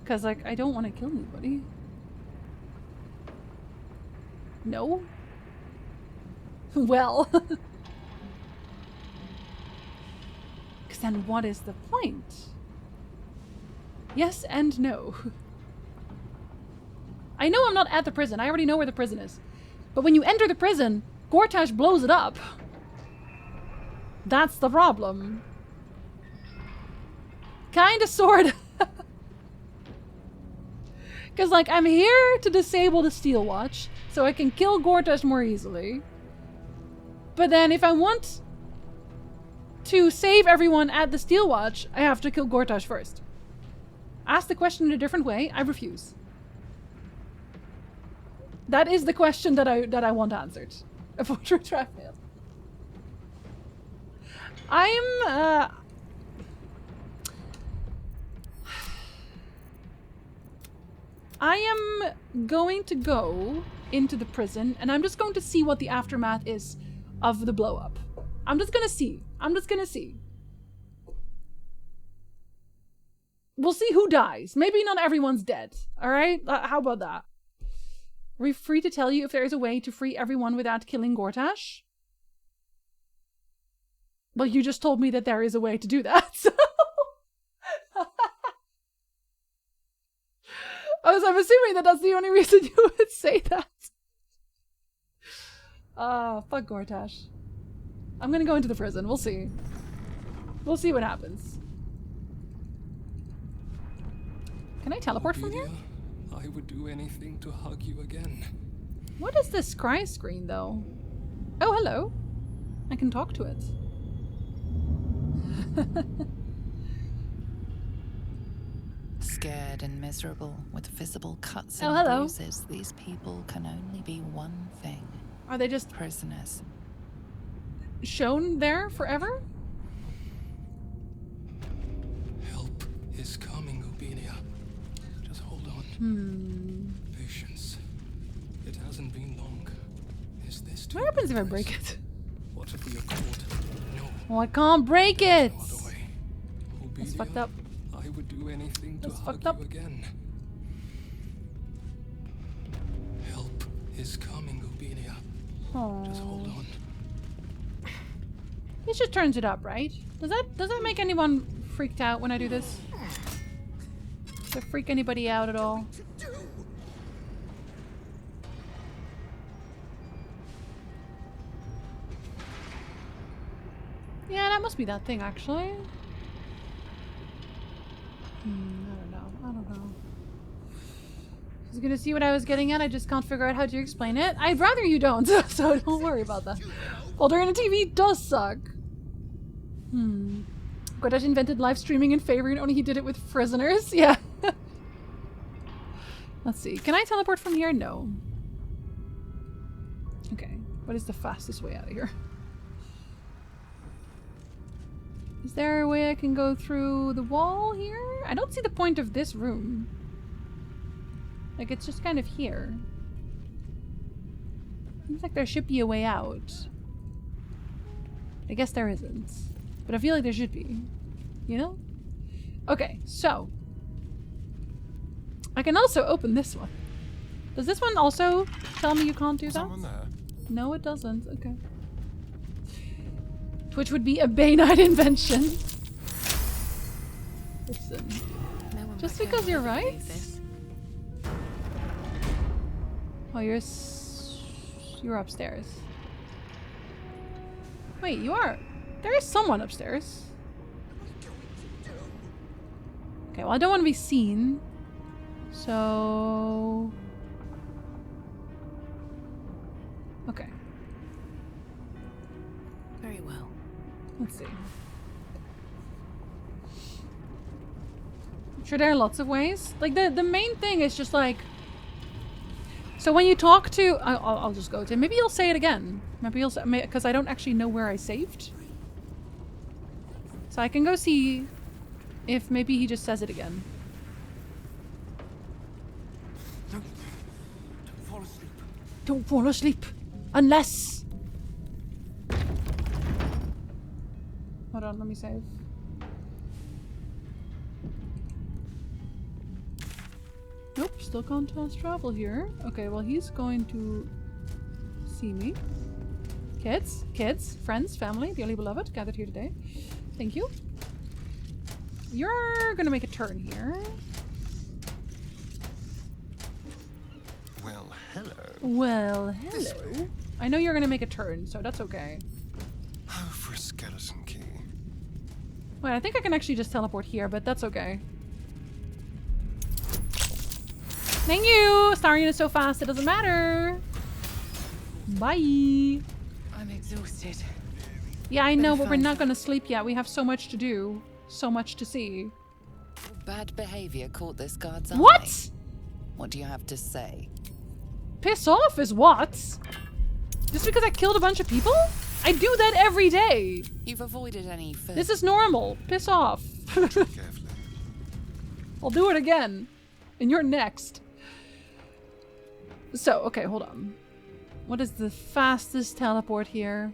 Because, like, I don't want to kill anybody. No? Well... then what is the point? Yes and no. I know I'm not at the prison. I already know where the prison is. But when you enter the prison, Gortash blows it up. That's the problem. Kinda, sorta. Because, like, I'm here to disable the Steel Watch, so I can kill Gortash more easily. But then if I want to save everyone at the Steel Watch, I have to kill Gortash first. Ask the question in a different way, I refuse. That is the question that I want answered. A portrait trap failed. I am going to go into the prison, and I'm just going to see what the aftermath is of the blow up. I'm just gonna see. We'll see who dies. Maybe not everyone's dead. Alright? How about that? Are we free to tell you if there is a way to free everyone without killing Gortash? Well, you just told me that there is a way to do that, so... I'm assuming that that's the only reason you would say that. Fuck Gortash. I'm gonna go into the prison. We'll see. We'll see what happens. Can I teleport from here? I would do anything to hug you again. What is this cry screen, though? Oh, hello. I can talk to it. Scared and miserable, with visible cuts Oh, and hello. bruises, these people can only be one thing. Are they just Prisoners. shown there forever? Help is coming, Ubinia. Just hold on. Patience. It hasn't been long. Is this too What happens if I dangerous? break it? What if we are caught? No. Oh, I can't break it! Far away. That's Ubinia, fucked up. I would do anything to That's hug fucked you up. again. Help is coming, Ubinia. Just hold on. This just turns it up, right? Does that make anyone freaked out when I do this? Does it freak anybody out at all? Yeah, that must be that thing, actually. I don't know. I was gonna see what I was getting at, I just can't figure out how to explain it. I'd rather you don't, so don't worry about that. Baldur in a TV does suck. Godash invented live streaming in favor and only he did it with prisoners? Yeah. Let's see. Can I teleport from here? No. Okay. What is the fastest way out of here? Is there a way I can go through the wall here? I don't see the point of this room. Like, it's just kind of here. Seems like there should be a way out. I guess there isn't. But I feel like there should be. You know? Okay, so. I can also open this one. Does this one also tell me you can't do that? Someone there? No, it doesn't. Okay. Which would be a Baynite invention. Listen. No one Just back because home you're would right? believe this. Oh, you're upstairs. Wait, you are. There is someone upstairs. Okay, well, I don't want to be seen. So... Okay. Very well. Let's see. I'm sure there are lots of ways. Like, the main thing is just like... So when you talk to... I'll just go to... Maybe you'll say it again. Maybe you'll say... Because I don't actually know where I saved. So I can go see if maybe he just says it again. Don't fall asleep. Don't fall asleep. Unless... Hold on, let me save. Nope, still can't fast travel here. Okay, well he's going to see me. Kids, friends, family, dearly beloved, gathered here today. Thank you. You're gonna make a turn here. Well, hello. Well, This hello. way. I know you're gonna make a turn, so that's okay. Oh, for a skeleton key. Wait, I think I can actually just teleport here, but that's okay. Thank you! Starring is so fast, it doesn't matter. Bye! I'm exhausted. Yeah, I know, but we're fine. not gonna sleep yet. We have so much to do. So much to see. Bad behavior caught this guard's eye. What? What do you have to say? Piss off is what? Just because I killed a bunch of people? I do that every day. You've avoided any further. This is normal. Piss off. Carefully. I'll do it again. And you're next. So, okay, hold on. What is the fastest teleport here?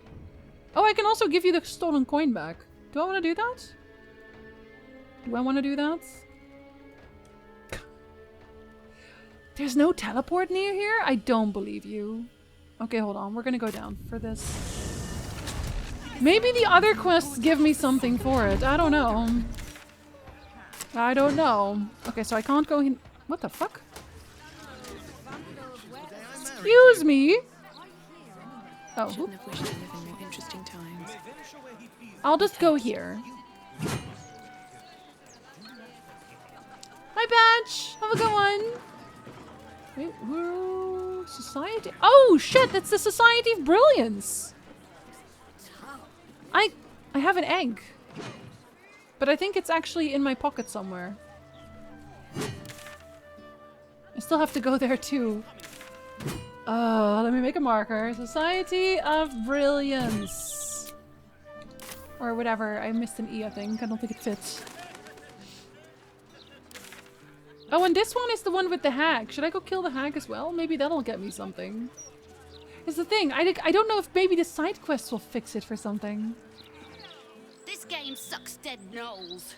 Oh, I can also give you the stolen coin back. Do I want to do that? Do I want to do that? There's no teleport near here? I don't believe you. Okay, hold on. We're gonna go down for this. Maybe the other quests give me something for it. I don't know. I don't know. Okay, so I can't go in. What the fuck? Excuse me? Oh, Shouldn't have wished to live in more interesting times. I'll just go here. My badge! Have a good one! Wait, whoa, Society? Oh shit, that's the Society of Brilliance! I have an egg. But I think it's actually in my pocket somewhere. I still have to go there too. Let me make a marker. Society of Brilliance. Or whatever. I missed an E, I think. I don't think it fits. Oh, and this one is the one with the hag. Should I go kill the hag as well? Maybe that'll get me something. It's the thing. I don't know if maybe the side quests will fix it for something. This game sucks dead knolls.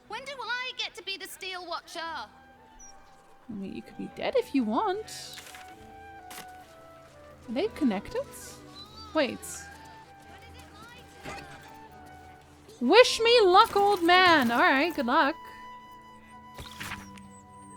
When do I get to be the Steel Watcher? I mean, you could be dead if you want. Are they connected? Wait. Wish me luck, old man. Alright, good luck.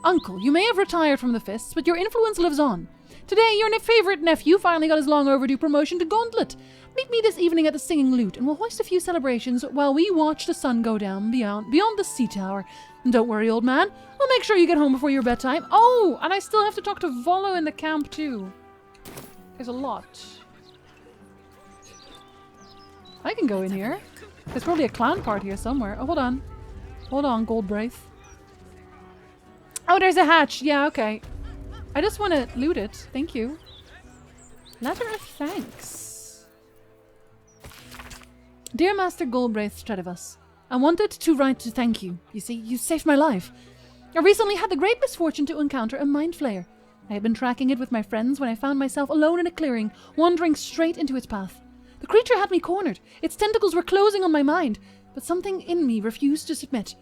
Uncle, you may have retired from the fists, but your influence lives on. Today, your favorite nephew finally got his long overdue promotion to Gauntlet. Meet me this evening at the Singing Lute, and we'll hoist a few celebrations while we watch the sun go down beyond the sea tower. And don't worry, old man. I'll make sure you get home before your bedtime. Oh, and I still have to talk to Volo in the camp, too. There's a lot. I can go in here. There's probably a clan part here somewhere. Oh, hold on. Hold on, Goldbraith. Oh, there's a hatch. Yeah, okay. I just want to loot it. Thank you. Letter of thanks. Dear Master Goldbraith Stradivus, I wanted to write to thank you. You see, you saved my life. I recently had the great misfortune to encounter a mind flayer. I had been tracking it with my friends when I found myself alone in a clearing, wandering straight into its path. The creature had me cornered. Its tentacles were closing on my mind, but something in me refused to submit.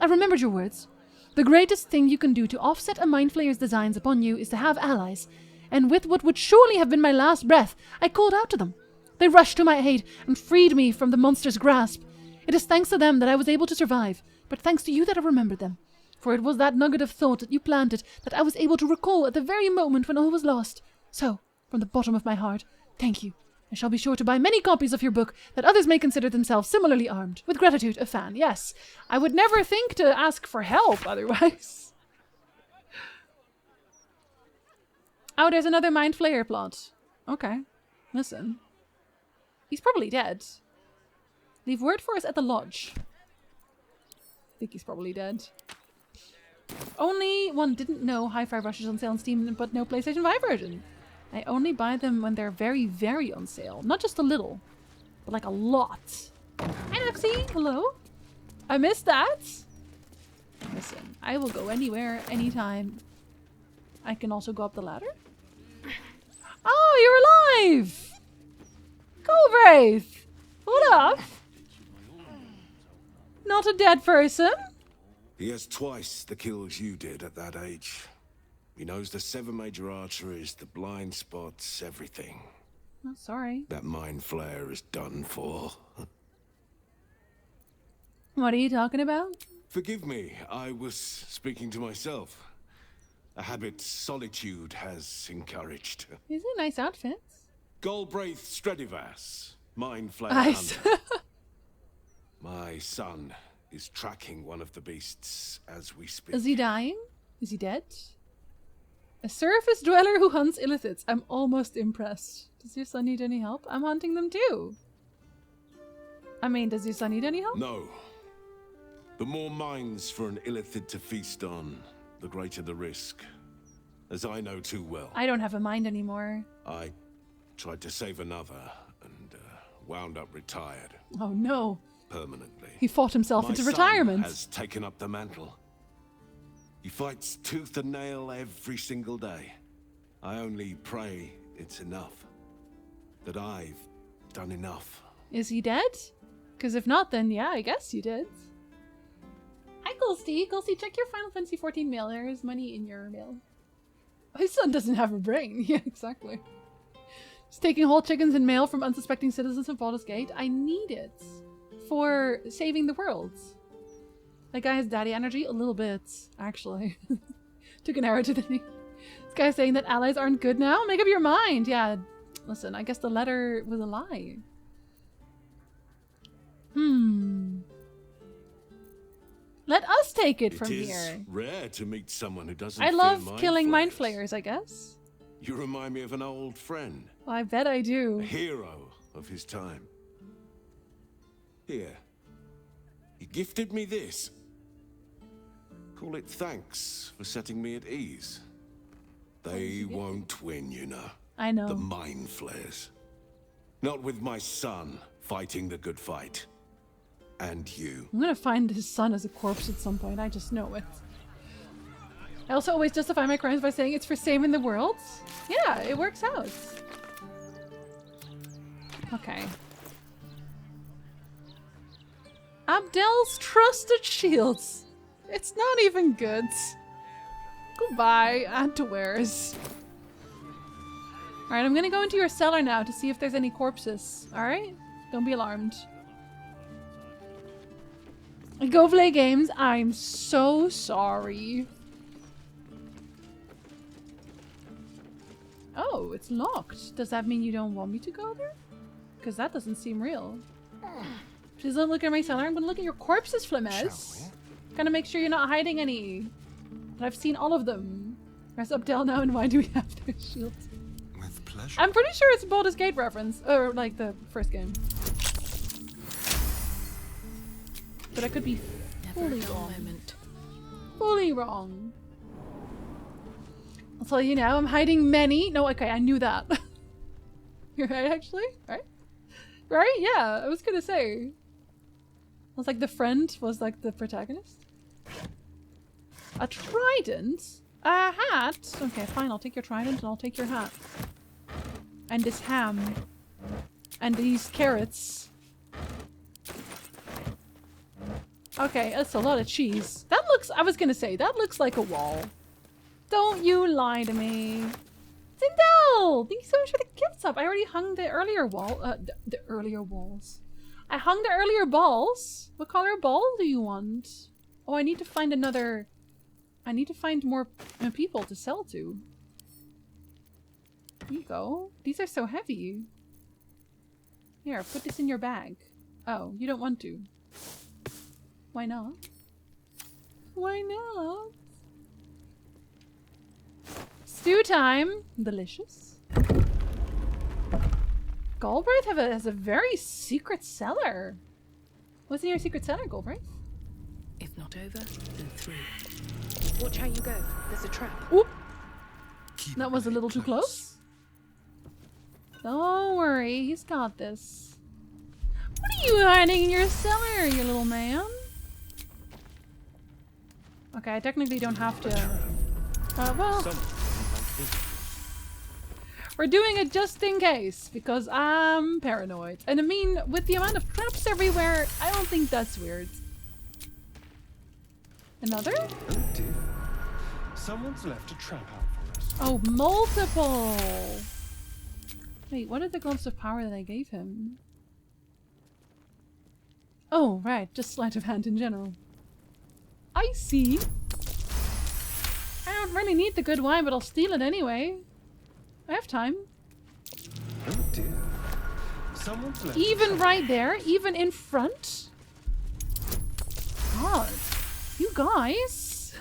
I remembered your words. The greatest thing you can do to offset a mind flayer's designs upon you is to have allies. And with what would surely have been my last breath, I called out to them. They rushed to my aid and freed me from the monster's grasp. It is thanks to them that I was able to survive, but thanks to you that I remembered them. For it was that nugget of thought that you planted that I was able to recall at the very moment when all was lost. So, from the bottom of my heart, thank you. I shall be sure to buy many copies of your book that others may consider themselves similarly armed. With gratitude, a fan. Yes, I would never think to ask for help otherwise. Oh, there's another Mind Flayer plot. Okay, listen. He's probably dead. Leave word for us at the lodge. I think he's probably dead. Only one didn't know Hi-Fi Rush is on sale on Steam, but no PlayStation 5 version. I only buy them when they're very, very on sale. Not just a little, but like a lot. Hi, Noxie. Hello. I missed that. Listen, I will go anywhere, anytime. I can also go up the ladder. Oh, you're alive! Goldbraith! What up? Not a dead person? He has twice the kills you did at that age. He knows the 7 major arteries, the blind spots, everything. Oh, sorry. That mind flare is done for. What are you talking about? Forgive me, I was speaking to myself. A habit solitude has encouraged. These are nice outfits. Goldbraith Stradivas, mind flare Nice. hunter. My son is tracking one of the beasts as we speak. Is he dying? Is he dead? A surface dweller who hunts illithids. I'm almost impressed. Does your son need any help? I'm hunting them too. I mean, does your son need any help? No. The more minds for an illithid to feast on, the greater the risk. As I know too well. I don't have a mind anymore. I tried to save another and wound up retired. Oh no. Permanently. He fought himself My into son retirement. has taken up the mantle. He fights tooth and nail every single day. I only pray it's enough. That I've done enough. Is he dead? Because if not, then yeah, I guess you did. Hi, Gulsty. Gulsty, check your Final Fantasy 14 mail. There is money in your mail. His son doesn't have a brain. Yeah, exactly. Just taking whole chickens and mail from unsuspecting citizens of Baldur's Gate. I need it for saving the world. That guy has daddy energy? A little bit, actually. Took an arrow to the knee. This guy's saying that allies aren't good now? Make up your mind. Yeah, listen, I guess the letter was a lie. Let us take it from here. It is rare to meet someone who doesn't I fear love killing mind flayers. flayers, I guess. You remind me of an old friend. Well, I bet I do. A hero of his time. Here. He gifted me this. Call it thanks for setting me at ease. They won't win, you know. I know. The mind flayers. Not with my son fighting the good fight. And you. I'm gonna find his son as a corpse at some point. I just know it. I also always justify my crimes by saying it's for saving the world. Yeah, it works out. Okay. Abdel's trusted shields. It's not even good. Goodbye, Antiwares. Alright, I'm gonna go into your cellar now to see if there's any corpses. Alright? Don't be alarmed. Go play games. I'm so sorry. Oh, it's locked. Does that mean you don't want me to go there? Because that doesn't seem real. Please don't look at my cellar. I'm gonna look at your corpses, Flemez. Gotta make sure you're not hiding any. But I've seen all of them. Where's Abdel now and why do we have their shields? With pleasure. I'm pretty sure it's a Baldur's Gate reference. Or like the first game. But I could be fully wrong. Fully wrong. I'll tell you now, I'm hiding many. No, okay, I knew that. You're right, actually. Right? Right? Yeah, I was gonna say. I was like, the friend was like the protagonist. A trident? A hat? Okay, fine, I'll take your trident and I'll take your hat. And this ham. And these carrots. Okay, that's a lot of cheese. That looks, I was gonna say, that looks like a wall. Don't you lie to me. Sindel! Thank you so much for the gift sub. I already hung the earlier wall, the earlier walls. I hung the earlier balls. What color ball do you want? Oh, I need to find another, I need to find more people to sell to. Here you go. These are so heavy. Here, put this in your bag. Oh, you don't want to. Why not? Why not? Stew time! Delicious. Galbraith has a very secret cellar. What's in your secret cellar, Galbraith? If not over, then through. Watch how you go. There's a trap. Oop! That was a little too close. Don't worry, he's got this. What are you hiding in your cellar, you little man? Okay, I technically don't have to. Well, we're doing it just in case because I'm paranoid. And I mean, with the amount of traps everywhere, I don't think that's weird. Another? Oh dear. Someone's left a trap out for us. Oh, multiple! Wait, what are the gloves of power that I gave him? Oh, right, just sleight of hand in general. I see. I don't really need the good wine, but I'll steal it anyway. I have time. Oh dear. Someone's left Even right there, even in front. God, you guys.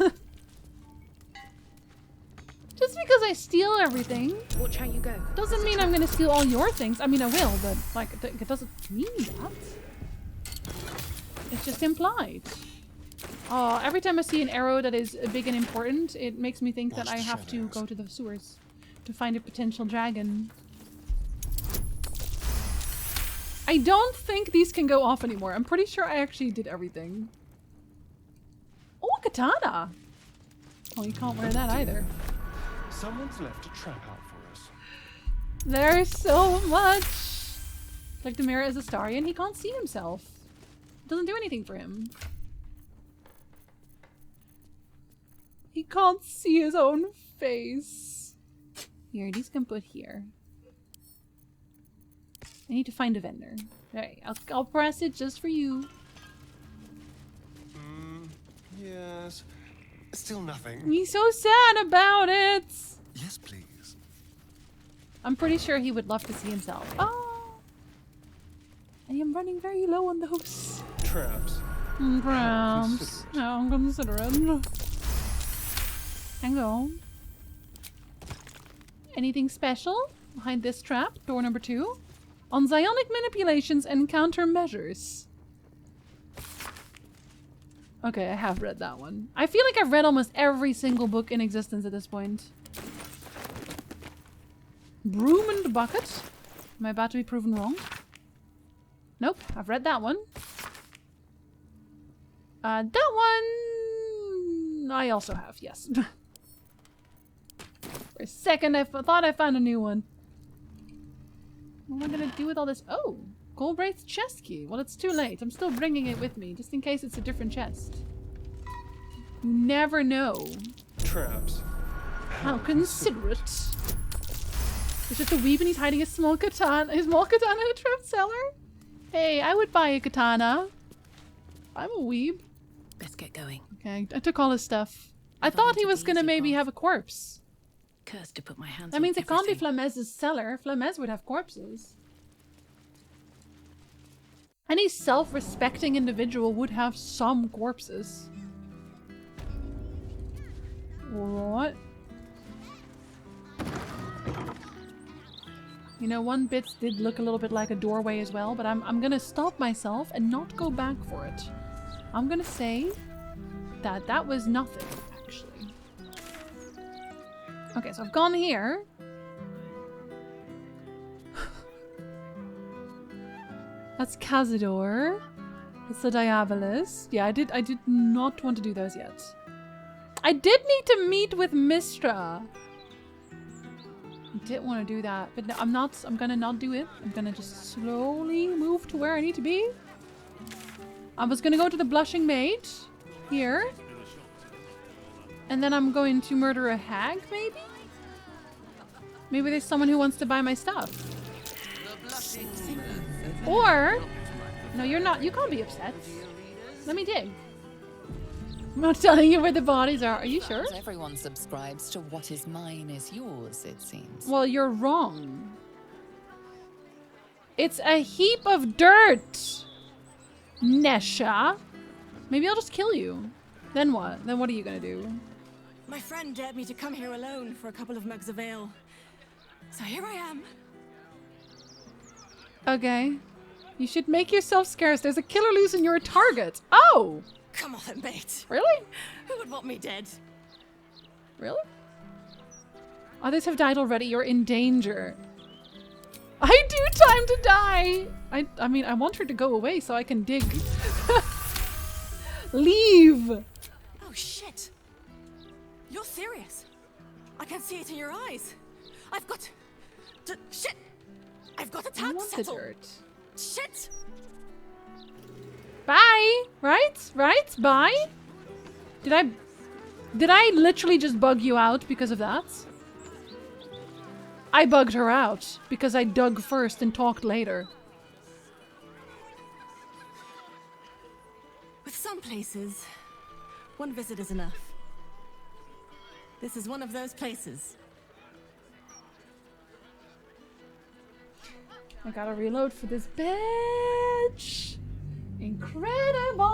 Just because I steal everything Watch how you go. doesn't mean I'm gonna steal all your things. I mean, I will, but like, it doesn't mean that. It's just implied. Oh, every time I see an arrow that is big and important, it makes me think that I have to go to the sewers to find a potential dragon. I don't think these can go off anymore. I'm pretty sure I actually did everything. Oh, a katana! Oh, you can't wear that either. Someone's left a trap out for us. There's so much! Like the mirror is a Astarion, he can't see himself. It doesn't do anything for him. He can't see his own face. Here, these can put here. I need to find a vendor. Alright, I'll press it just for you. Yes. Still nothing. He's so sad about it. Yes, please. I'm pretty sure he would love to see himself. Oh! I am running very low on those. Traps. Perhaps. How considerate. Hang on. Anything special behind this trap? Door number 2. On psionic manipulations and countermeasures. Okay, I have read that one. I feel like I've read almost every single book in existence at this point. Broom and bucket. Am I about to be proven wrong? Nope, I've read that one. That one... I also have, yes. For a second, I thought I found a new one. What am I gonna do with all this? Oh! Goldbraith's chest key. Well, it's too late. I'm still bringing it with me, just in case it's a different chest. You never know. Traps. How considerate. It's just a weeb and he's hiding a small katana. His small katana in a trap cellar? Hey, I would buy a katana. I'm a weeb. Best get going. Okay, I took all his stuff. I thought he was gonna maybe have a corpse. Cursed to put my hands That on means it can't be everything. Flamez's cellar. Flamez would have corpses. Any self-respecting individual would have some corpses. What? You know, one bit did look a little bit like a doorway as well, but I'm gonna stop myself and not go back for it. I'm gonna say that that was nothing, actually. Okay, so I've gone here. That's Cazador. That's the Diabolus. Yeah, I did not want to do those yet. I did need to meet with Mistra. I did want to do that, but no, I'm gonna not do it. I'm gonna just slowly move to where I need to be. I was gonna go to the Blushing Maid here. And then I'm going to murder a hag, maybe? Maybe there's someone who wants to buy my stuff. Or, no, you're not. You can't be upset. Let me dig. I'm not telling you where the bodies are. Are you sure? Everyone subscribes to what is mine is yours, it seems. Well, you're wrong. It's a heap of dirt, Nesha. Maybe I'll just kill you. Then what? Then what are you gonna do? My friend dared me to come here alone for a couple of mugs of ale. So here I am. Okay. You should make yourself scarce. There's a killer loose and you're a target. Oh! Come on, mate. Really? Who would want me dead? Really? Others have died already. You're in danger. I do time to die. I mean, I want her to go away so I can dig. Leave. Oh, shit. You're serious. I can see it in your eyes. I've got to... Shit. I've got a I tab to want the settle. dirt. Shit. Bye. Right? Right? Bye? Did I literally just bug you out because of that? I bugged her out because I dug first and talked later. With some places, one visit is enough. This is one of those places. I gotta reload for this bitch. Incredible.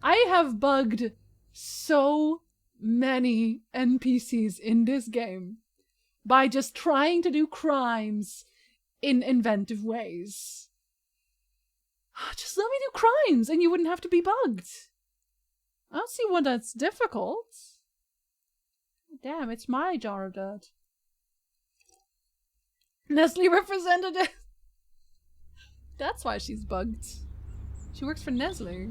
I have bugged so many NPCs in this game by just trying to do crimes in inventive ways. Just let me do crimes and you wouldn't have to be bugged. I don't see why that's difficult. Damn, it's my jar of dirt. Nestle representative. That's why she's bugged. She works for Nestle.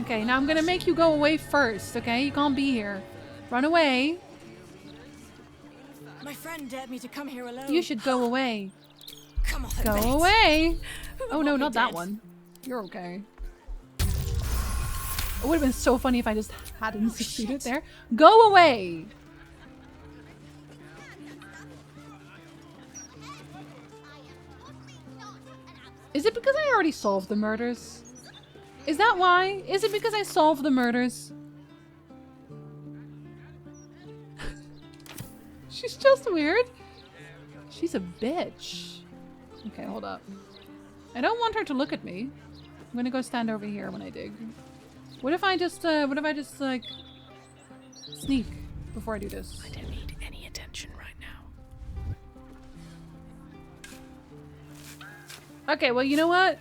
Okay, now I'm gonna make you go away first, okay? You can't be here. Run away. My friend dared me to come here alone. You should go away. Come on, Go mate. away. Who would Oh want no, me not that dead? one. You're okay. It would have been so funny if I just hadn't succeeded there. Go away! Is it because I already solved the murders? Is that why? Is it because I solved the murders? She's just weird. She's a bitch. Okay, hold up. I don't want her to look at me. I'm gonna go stand over here when I dig. What if I just like sneak before I do this? I don't need any attention right now. Okay, well, you know what?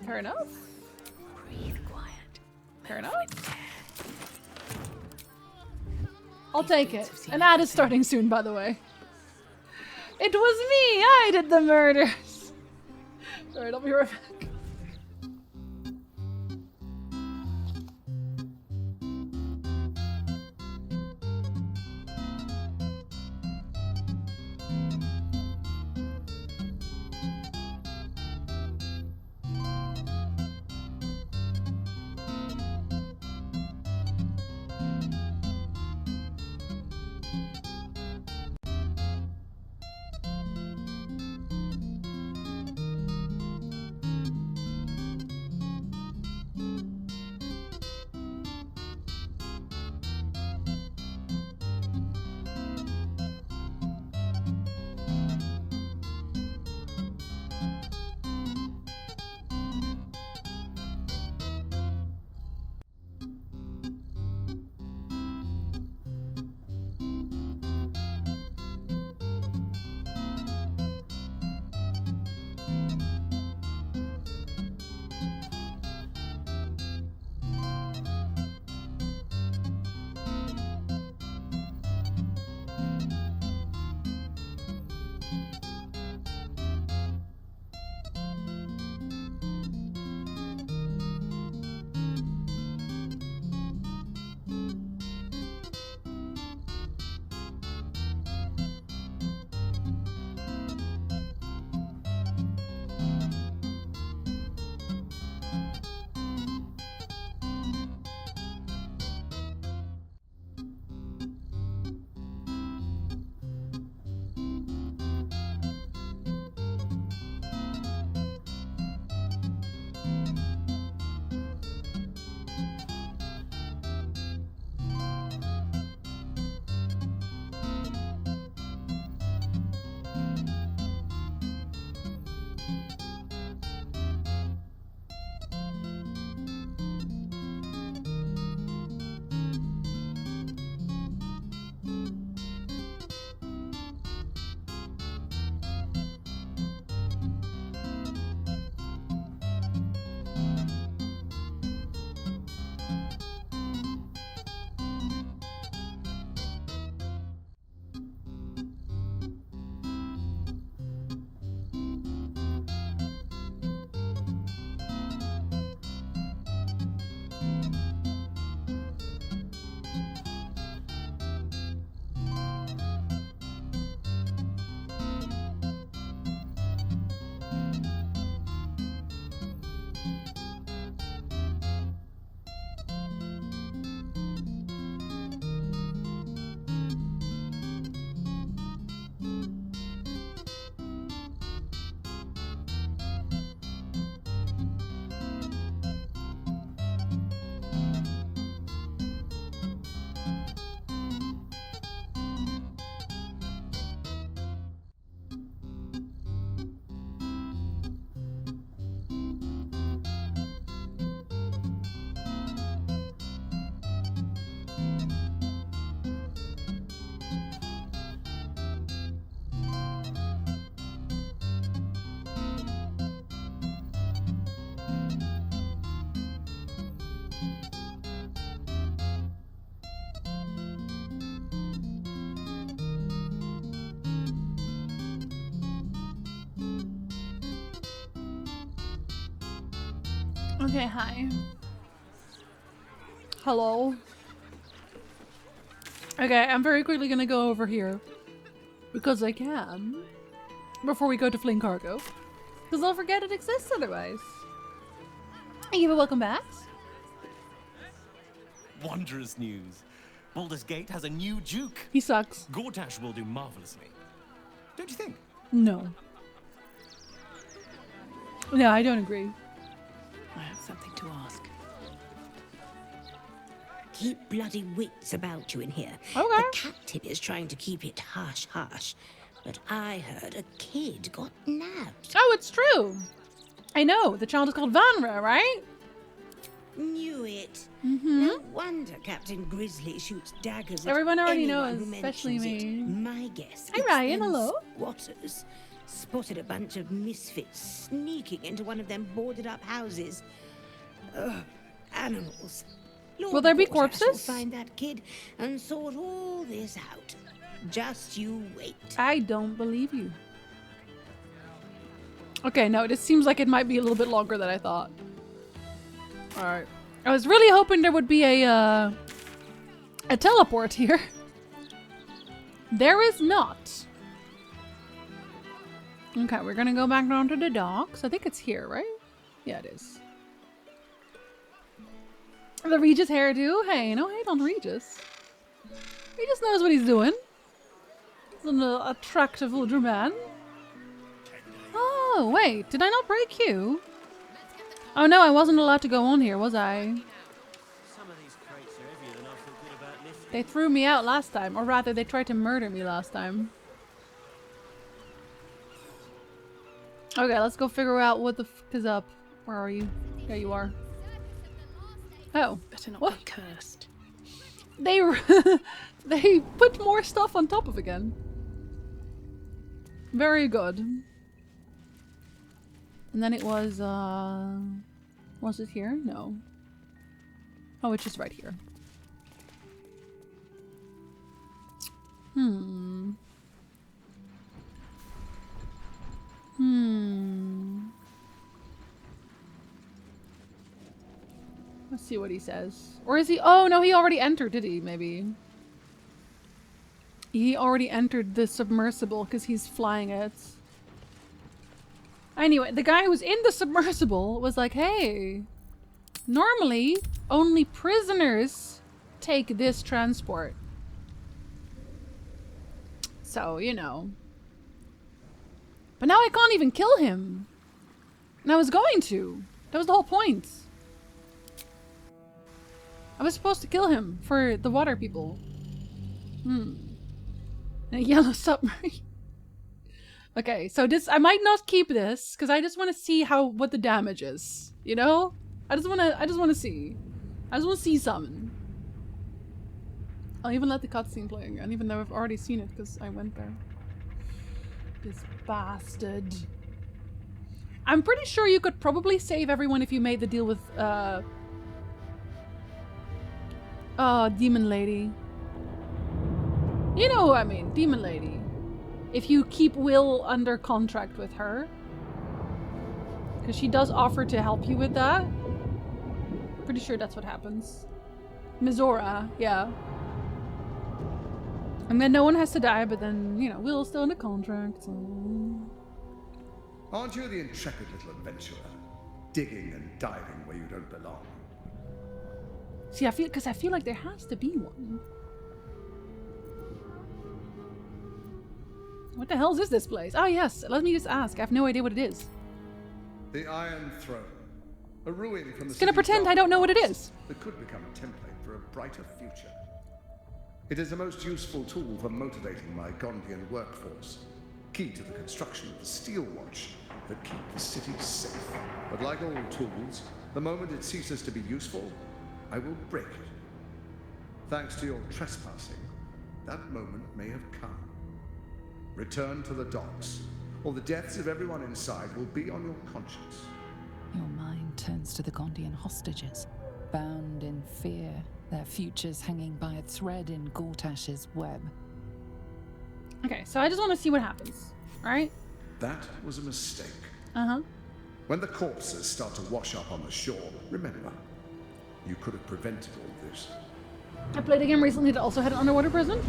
Fair enough. Breathe quiet. Fair enough. I'll take it. An ad is starting soon, by the way. It was me! I did the murders! Alright, I'll be right back. Okay, hi. Hello. Okay, I'm very quickly gonna go over here. Because I can. Before we go to fling cargo. Because I'll forget it exists otherwise. Hey, Eva, welcome back. Wondrous news. Baldur's Gate has a new duke. He sucks. Gortash will do marvelously. Don't you think? No. No, I don't agree. I have something to ask. Keep bloody wits about you in here. Okay. The captain is trying to keep it hush-hush. But I heard a kid got nabbed. Oh, it's true. I know. The child is called Vanra, right? Knew it. Mm-hmm. No wonder Captain Grizzly shoots daggers at Everyone already anyone knows, who especially mentions me. it. My guess. Hi, it's Ryan. them Hello. Squatters spotted a bunch of misfits sneaking into one of them boarded-up houses. Ugh, animals. Lord Will there be Gortash will corpses? find that kid and sort all this out. Just you wait. I don't believe you. Okay, no, this seems like it might be a little bit longer than I thought. Alright. I was really hoping there would be a teleport here. There is not. Okay, we're gonna go back down to the docks. I think it's here, right? Yeah, it is. The Regis hairdo. Hey, no hate on Regis. He just knows what he's doing. He's an attractive older man. Oh, wait. Did I not break you? Oh no, I wasn't allowed to go on here, was I? They threw me out last time. Or rather, they tried to murder me last time. Okay, let's go figure out what the f is up. Where are you? There you are. Oh. Better not What? be cursed. They they put more stuff on top of again. Very good. And then it was it here? No. Oh, it's just right here. Let's see what he says. Or is he? Oh, no, he already entered, did he? Maybe. He already entered the submersible because he's flying it. Anyway, the guy who was in the submersible was like, hey, normally only prisoners take this transport. So, you know. But now I can't even kill him. And I was going to. That was the whole point. I was supposed to kill him for the water people. A yellow submarine. Okay, so this I might not keep this because I just want to see what the damage is. You know, I just want to see. I just want to see something. I'll even let the cutscene play again, even though I've already seen it because I went there. This bastard. I'm pretty sure you could probably save everyone if you made the deal with Demon Lady. You know who I mean, Demon Lady. If you keep Will under contract with her. Because she does offer to help you with that. Pretty sure that's what happens. Mizora, yeah. And then no one has to die, but then, you know, Will's still in the contract, so... Aren't you the intrepid little adventurer? Digging and diving where you don't belong. See, I feel like there has to be one. What the hell is this place? Oh yes, let me just ask. I have no idea what it is. The Iron Throne. A ruin from the It's gonna pretend I don't know what it is. That could become a template for a brighter future. It is a most useful tool for motivating my Gondian workforce. Key to the construction of the steel watch that keep the city safe. But like all tools, the moment it ceases to be useful, I will break it. Thanks to your trespassing, that moment may have come. Return to the docks, or the deaths of everyone inside will be on your conscience. Your mind turns to the Gondian hostages, bound in fear, their futures hanging by a thread in Gortash's web. Okay, so I just want to see what happens, right? That was a mistake. Uh-huh. When the corpses start to wash up on the shore, remember, you could have prevented all this. I played a game recently that also had an underwater prison.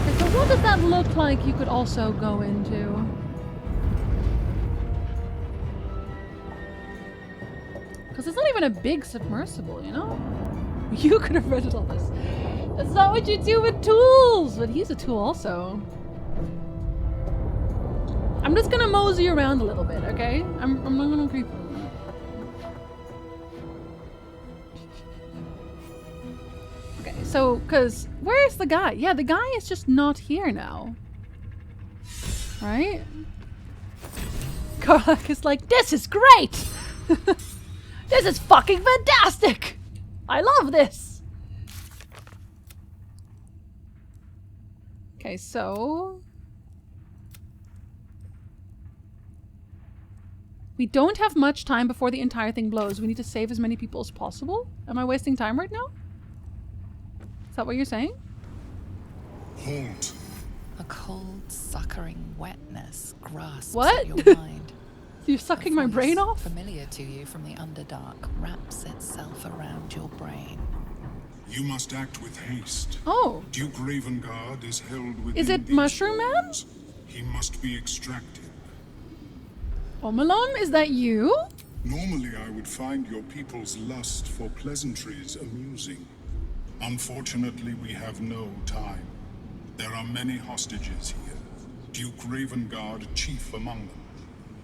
Okay, so what does that look like you could also go into? Because it's not even a big submersible, you know? You could have rented all this. That's not what you do with tools! But he's a tool also. I'm just gonna mosey around a little bit, okay? I'm not gonna creep. Okay, so, because where's the guy? Yeah, the guy is just not here now. Right? Karlak is like, this is great! This is fucking fantastic! I love this! Okay, so... we don't have much time before the entire thing blows. We need to save as many people as possible. Am I wasting time right now? Is that what you're saying? Halt. A cold, suckering wetness grasps What? at your mind. You're sucking my brain off? Familiar to you from the Underdark, wraps itself around your brain. You must act with haste. Oh. Duke Ravengard is held within Is it these Mushroom Man? walls. He must be extracted. Omelom, is that you? Normally I would find your people's lust for pleasantries amusing. Unfortunately, we have no time. There are many hostages here. Duke Ravengard chief among them.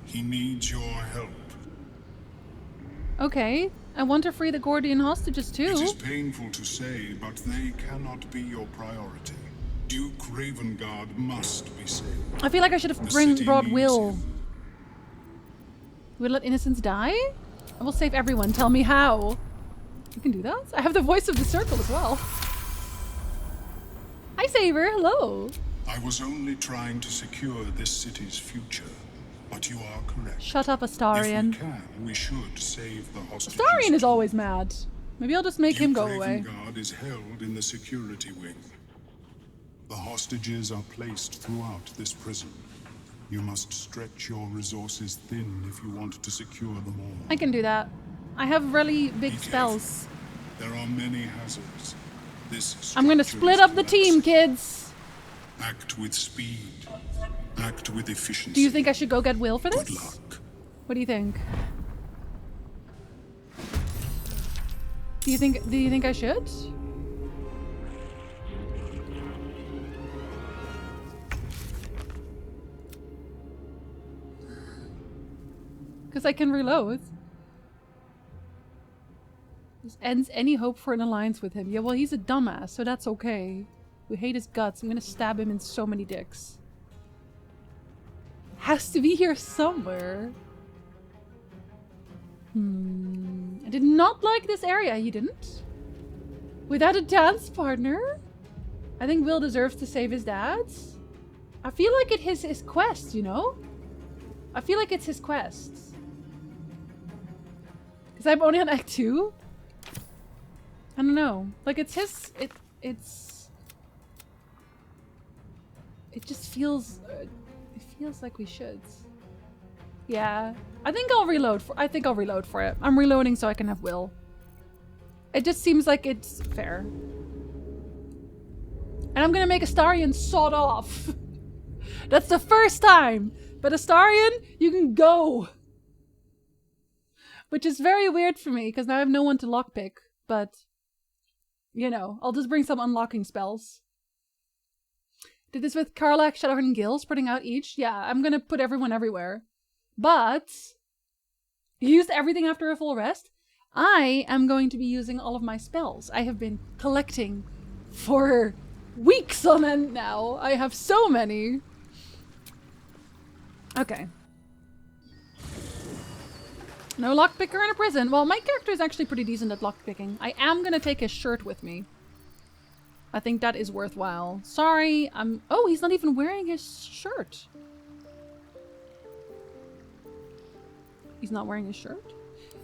He needs your help. Okay. I want to free the Gordian hostages too. It is painful to say, but they cannot be your priority. Duke Ravengard must be saved. I feel like I should have brought Will. Will let innocents die? I will save everyone. Tell me how. You can do that? I have the voice of the circle as well. Hi, Saber. Hello. I was only trying to secure this city's future, but you are correct. Shut up, Astarion. If we can, we should save the hostages. Astarion is always mad. Maybe I'll just make him go away. Ravengard is held in the security wing. The hostages are placed throughout this prison. You must stretch your resources thin if you want to secure them all. I can do that. I have really big spells. There are many hazards. I'm gonna split up the team, kids. Act with speed. Act with efficiency. Do you think I should go get Will for this? Good luck. What do you think? Do you think I should? Because I can reload. This ends any hope for an alliance with him. Yeah, well, he's a dumbass, so that's okay. We hate his guts. I'm gonna stab him in so many dicks. Has to be here somewhere. I did not like this area. You didn't? Without a dance partner? I think Will deserves to save his dad. I feel like it is his quest, you know? I feel like it's his quest. Because I'm only on Act 2? I don't know. Like, it's his... It just feels... it feels like we should. Yeah. I think I'll reload for it. I'm reloading so I can have Will. It just seems like it's fair. And I'm gonna make Astarion sawed off. That's the first time. But Astarion, you can go. Which is very weird for me, because now I have no one to lockpick. But, you know, I'll just bring some unlocking spells. Did this with Karlak, Shadowheart, and Gil, spreading out each. Yeah, I'm gonna put everyone everywhere. But, used everything after a full rest. I am going to be using all of my spells. I have been collecting for weeks on end now. I have so many. Okay. No lockpicker in a prison. Well, my character is actually pretty decent at lockpicking. I am gonna take his shirt with me. I think that is worthwhile. Sorry, oh, he's not even wearing his shirt. He's not wearing his shirt?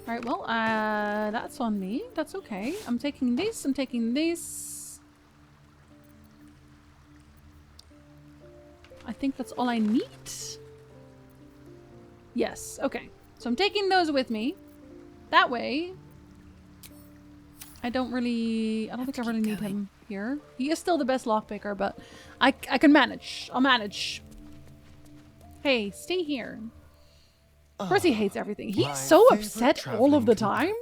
Alright, well, that's on me. That's okay. I'm taking this. I'm taking this. I think that's all I need. Yes, okay. So I'm taking those with me. That way, I don't think I really need him here. He is still the best lockpicker, but I can manage. I'll manage. Hey, stay here. Of course he hates everything. He's my so favorite upset all of the time.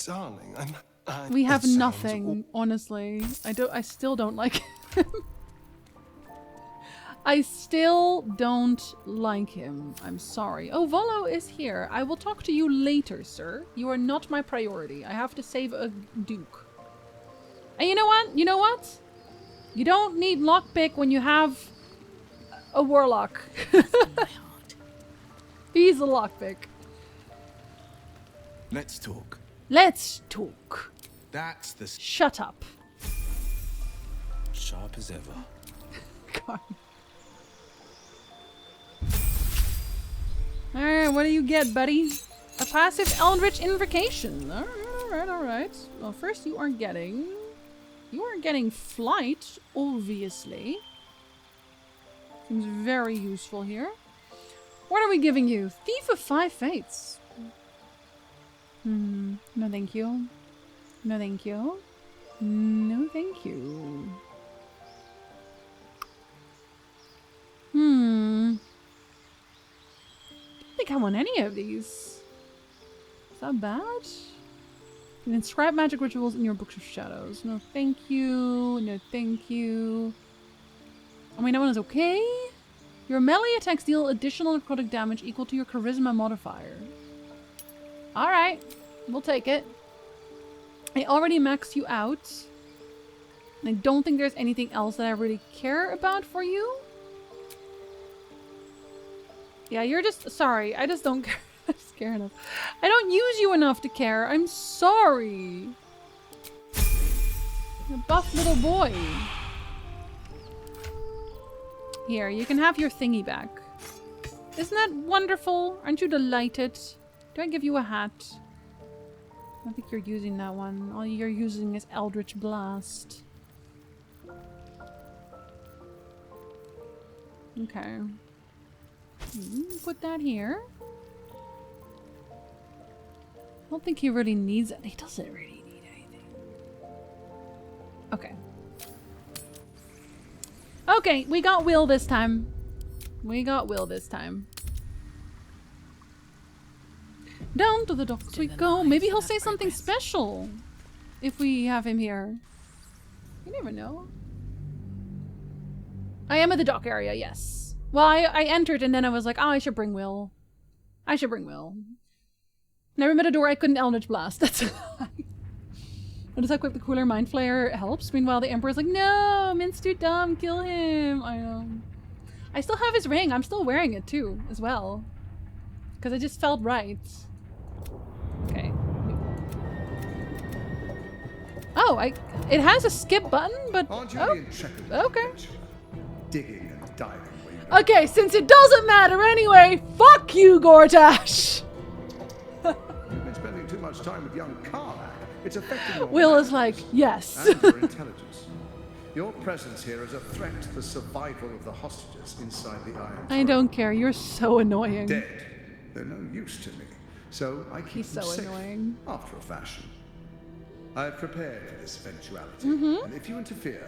Darling, We have it sounds nothing, honestly. I still don't like him. I still don't like him. I'm sorry. Oh, Volo is here. I will talk to you later, sir. You are not my priority. I have to save a duke. And you know what? You know what? You don't need lockpick when you have a warlock. He's a lockpick. Let's talk. Let's talk. That's the... Shut up. Sharp as ever. God. Alright, what do you get, buddy? A passive Eldritch Invocation. Alright, alright. Well, first you are getting flight, obviously. Seems very useful here. What are we giving you? Thief of 5 Fates. No thank you. No thank you. No thank you. I don't think I want any of these. Is that bad? You can inscribe magic rituals in your books of shadows. No thank you. No thank you. I mean, that one is okay. Your melee attacks deal additional necrotic damage equal to your charisma modifier. Alright. We'll take it. I already maxed you out. And I don't think there's anything else that I really care about for you. Yeah, you're just... Sorry, I just don't care. I just care enough. I don't use you enough to care. I'm sorry. You're a buff little boy. Here, you can have your thingy back. Isn't that wonderful? Aren't you delighted? Do I give you a hat? I don't think you're using that one. All you're using is Eldritch Blast. Okay. Put that here. I don't think he really needs it. He doesn't really need anything. Okay. Okay, we got Will this time. We got Will this time. Down to the docks we go. Maybe he'll say something special if we have him here. You never know. I am at the dock area, yes. Well, I entered and then I was like, oh, I should bring Will. I should bring Will. Never met a door I couldn't Eldritch Blast. That's a lie. What does that equip the cooler Mind Flayer helps? Meanwhile, the Emperor's like, no, Mint's too dumb, kill him. I know. I still have his ring. I'm still wearing it too, as well. Because it just felt right. Okay. Oh, it has a skip button, but... Aren't you oh, the intrepid okay. adventurer? Digging and diving where you Okay, since it doesn't matter anyway, fuck you, Gortash! You've been spending too much time with young Karlach. It's affecting your Will is like, yes. and your intelligence. Your presence here is a threat to the survival of the hostages inside the Iron I don't care, you're so annoying. Dead. They're no use to me. So I keep He's them so safe, annoying. after a fashion. I've prepared for this eventuality. And if you interfere,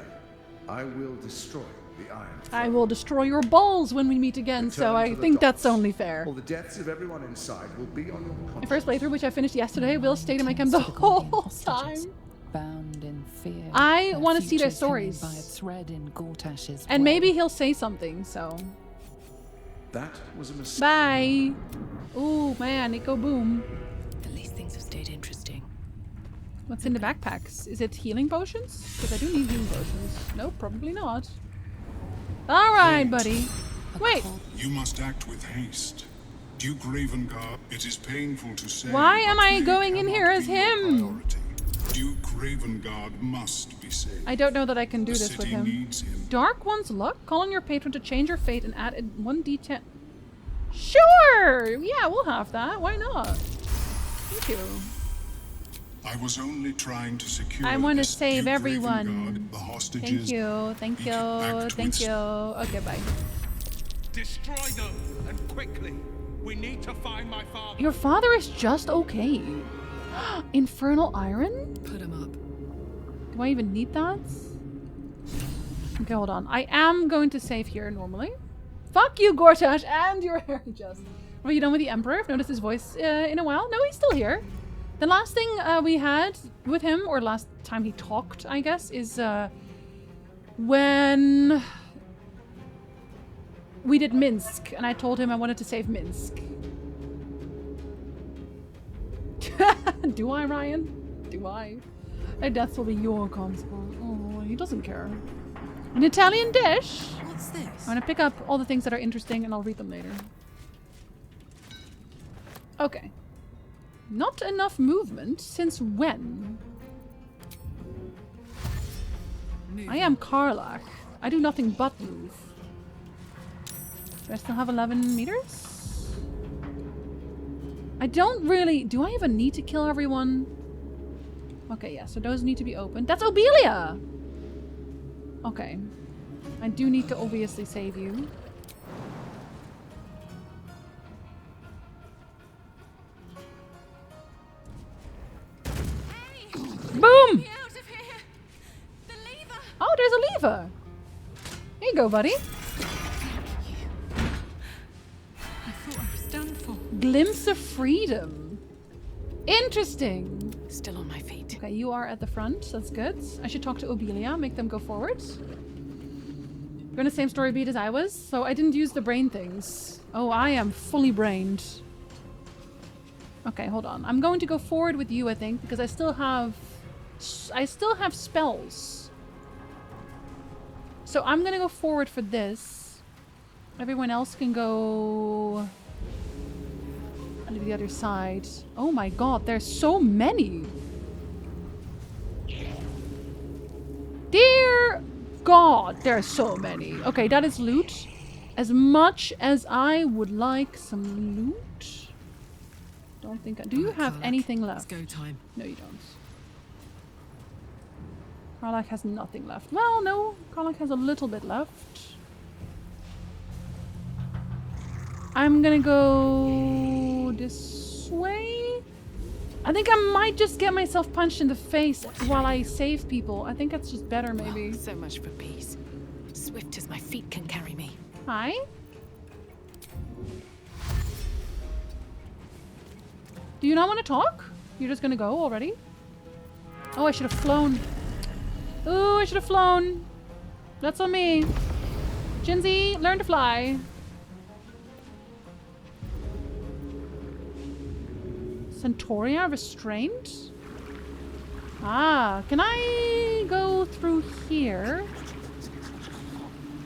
I will destroy the Iron Throne. I will destroy your balls when we meet again, so I think that's only fair. All the deaths of everyone inside will be on your conscience. My first playthrough, which I finished yesterday, Will stayed in my camp the whole time. Bound in fear. I want to see their futures hanging stories. by a thread in Gortash's And web. maybe he'll say something, so... That was a mistake. Bye! Ooh, man, Nico Boom. At least things have stayed interesting. What's in the backpacks? Is it healing potions? Because I do need healing potions. Nope, probably not. Alright, buddy. Wait. You must act with haste. Duke Ravengard, it is painful to say. Why am but I they going in cannot here as be your him? priority. Duke Ravengard must be saved. I don't know that I can do The this with city him. needs him. Dark One's Luck? Call on your patron to change your fate and add 1d10. Sure! Yeah, we'll have that. Why not? Thank you. I was only trying to secure. I want to this save Duke everyone. Ravengard, the hostages. Thank you. Thank you. Thank you. Okay, bye. Destroy them, and quickly. We need to find my father. Your father is just okay. Infernal Iron? Put him up. Do I even need that? Okay, hold on. I am going to save here normally. Fuck you, Gortash, and your Harry Just. Are you done with the Emperor? I've noticed his voice in a while. No, he's still here. The last thing we had with him, or last time he talked, I guess, is when we did Minsk, and I told him I wanted to save Minsk. Do I, Ryan? Do I? Their deaths will be your consequence. Oh, he doesn't care. An Italian dish? What's this? I'm gonna pick up all the things that are interesting and I'll read them later. Okay. Not enough movement? Since when? I am Karlach. I do nothing but move. Do I still have 11 meters? I don't really... Do I even need to kill everyone? Okay, yeah, so those need to be opened. That's Obelia! Okay. I do need to obviously save you. Boom! Oh, there's a lever. Here you go, buddy. I thought I was done for. Glimpse of freedom. Interesting. Still on my feet. Okay, you are at the front. That's good. I should talk to Obelia, make them go forward. You're in the same story beat as I was, so I didn't use the brain things. Oh, I am fully brained. Okay, hold on. I'm going to go forward with you, I think, because I still have spells. So I'm gonna go forward for this. Everyone else can go onto the other side. Oh my god, there's so many. Dear God, there's so many. Okay, that is loot. As much as I would like some loot. Don't think I... Do you have anything left? It's go time. No, you don't. Karlach has nothing left. Well, no. Karlach has a little bit left. I'm gonna go this way. I think I might just get myself punched in the face while I save people. I think that's just better, maybe. Oh, so much for peace. Swift as my feet can carry me. Hi. Do you not want to talk? You're just gonna go already? Oh, I should have flown. Ooh, I should have flown. That's on me. Jinzi, learn to fly. Centauria restraint? Ah, can I go through here?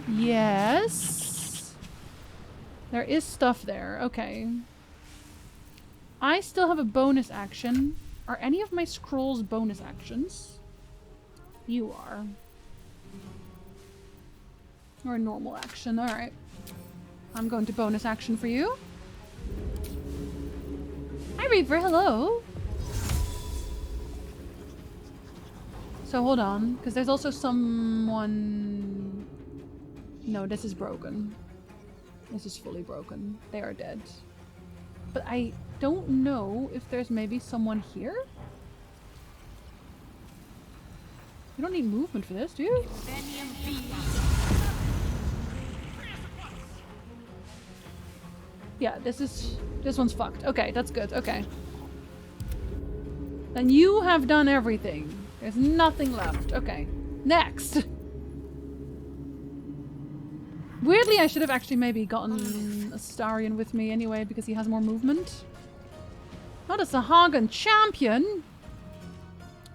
Yes. There is stuff there. Okay. I still have a bonus action. Are any of my scrolls bonus actions? You are. Or a normal action. Alright. I'm going to bonus action for you. Hi, Reaver. Hello. So hold on, because there's also someone... No, this is broken. This is fully broken. They are dead. But I don't know if there's maybe someone here? You don't need movement for this, do you? Yeah, this one's fucked. Okay, that's good. Okay. Then you have done everything. There's nothing left. Okay. Next. Weirdly, I should have actually maybe gotten Astarion with me anyway because he has more movement. Not a Sahagan champion.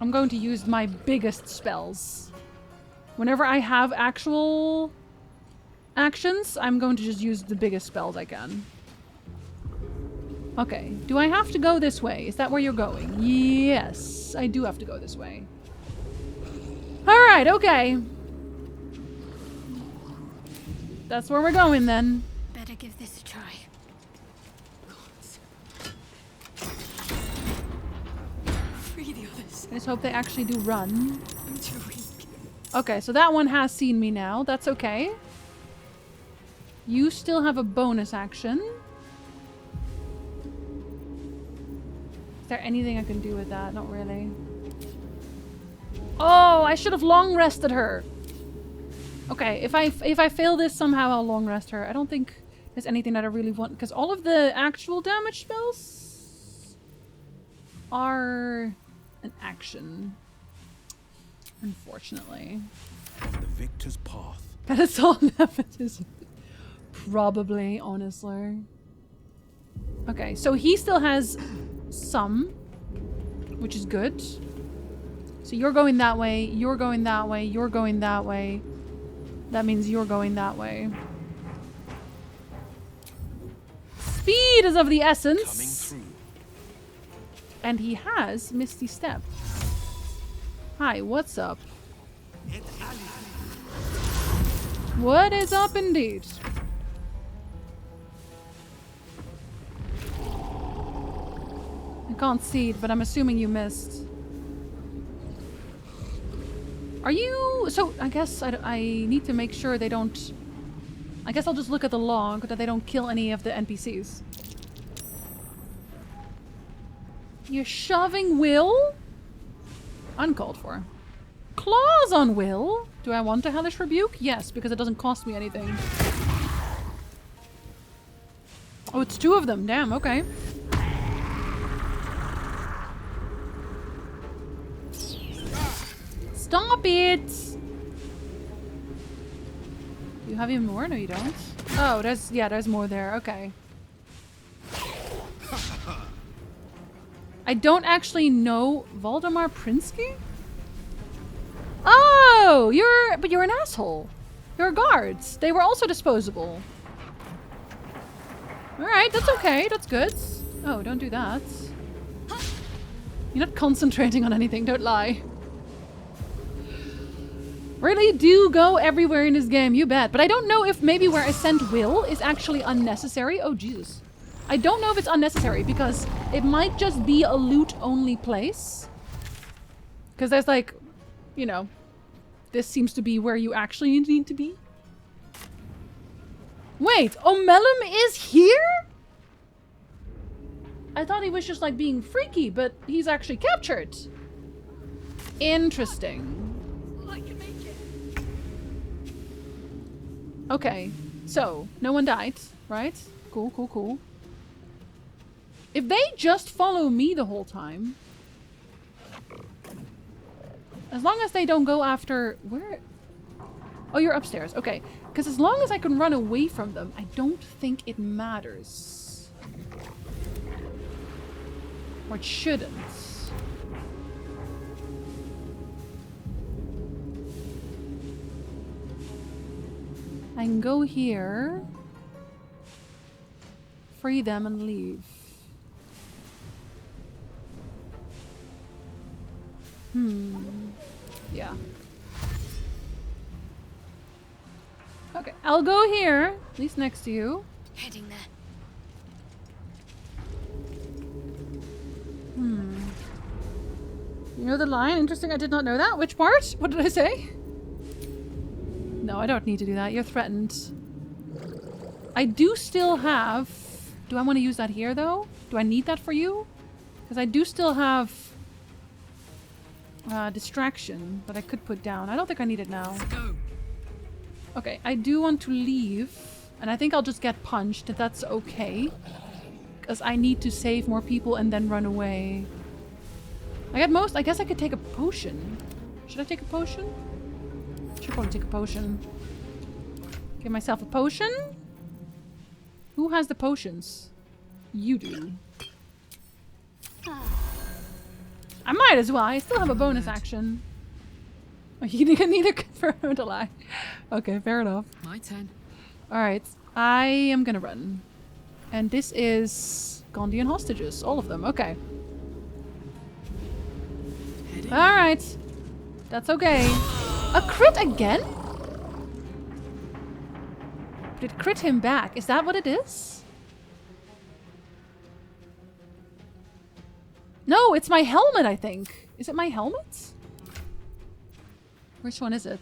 I'm going to use my biggest spells. Whenever I have actual actions, I'm going to just use the biggest spells I can. Okay, do I have to go this way? Is that where you're going? Yes, I do have to go this way. Alright, okay. That's where we're going then. Better give this a try. Free the others. I just hope they actually do run. I'm too weak. Okay, so that one has seen me now. That's okay. You still have a bonus action. Is there anything I can do with that? Not really. Oh, I should have long rested her. Okay, if I fail this somehow, I'll long rest her. I don't think There's anything that I really want, because all of the actual damage spells are an action. Unfortunately. The victor's path. That is all nepotism. Probably, honestly. Okay, so he still has some, which is good. So you're going that way, you're going that way, you're going that way. That means you're going that way. Speed is of the essence. Coming through. And he has Misty Step. Hi, what's up? What is up indeed? I can't see it, but I'm assuming you missed. Are you... So, I guess I need to make sure they don't... I guess I'll just look at the log that they don't kill any of the NPCs. You're shoving Will? Uncalled for. Claws on Will? Do I want a Hellish Rebuke? Yes, because it doesn't cost me anything. Oh, it's 2 of them. Damn, okay. Stop it! Do you have even more? No, you don't. Oh, there's more there. Okay. I don't actually know Valdemar Prinsky? Oh, but you're an asshole. You're guards. They were also disposable. Alright, that's okay. That's good. Oh, don't do that. You're not concentrating on anything, don't lie. Really do go everywhere in this game, you bet. But I don't know if maybe where I sent Will is actually unnecessary. Oh, Jesus. I don't know if it's unnecessary because it might just be a loot-only place. Because there's like, you know, this seems to be where you actually need to be. Wait, Omelum is here? I thought he was just like being freaky, but he's actually captured. Interesting. Okay, so no one died, right? Cool, cool, cool. If they just follow me the whole time, as long as they don't go after... Where? Oh, you're upstairs. Okay. Because as long as I can run away from them, I don't think it matters. Or it shouldn't. I can go here, free them, and leave. Yeah. Okay, I'll go here, at least next to you. Heading there. You know the line? Interesting, I did not know that. Which part? What did I say? No, I don't need to do that. You're threatened. I do still have... Do I want to use that here, though? Do I need that for you? Because I do still have... distraction that I could put down. I don't think I need it now. Let's go. Okay, I do want to leave. And I think I'll just get punched if that's okay. Because I need to save more people and then run away. I guess I could take a potion. Should I take a potion? Should probably take a potion. Give myself a potion. Who has the potions? You do. I might as well. I still have a bonus action. Oh, you can neither confirm or lie. Okay, fair enough. My turn. Alright. I am gonna run. And this is Gondian hostages. All of them. Okay. Alright. That's okay. A crit again? Did crit him back? Is that what it is? No, it's my helmet, I think. Is it my helmet? Which one is it?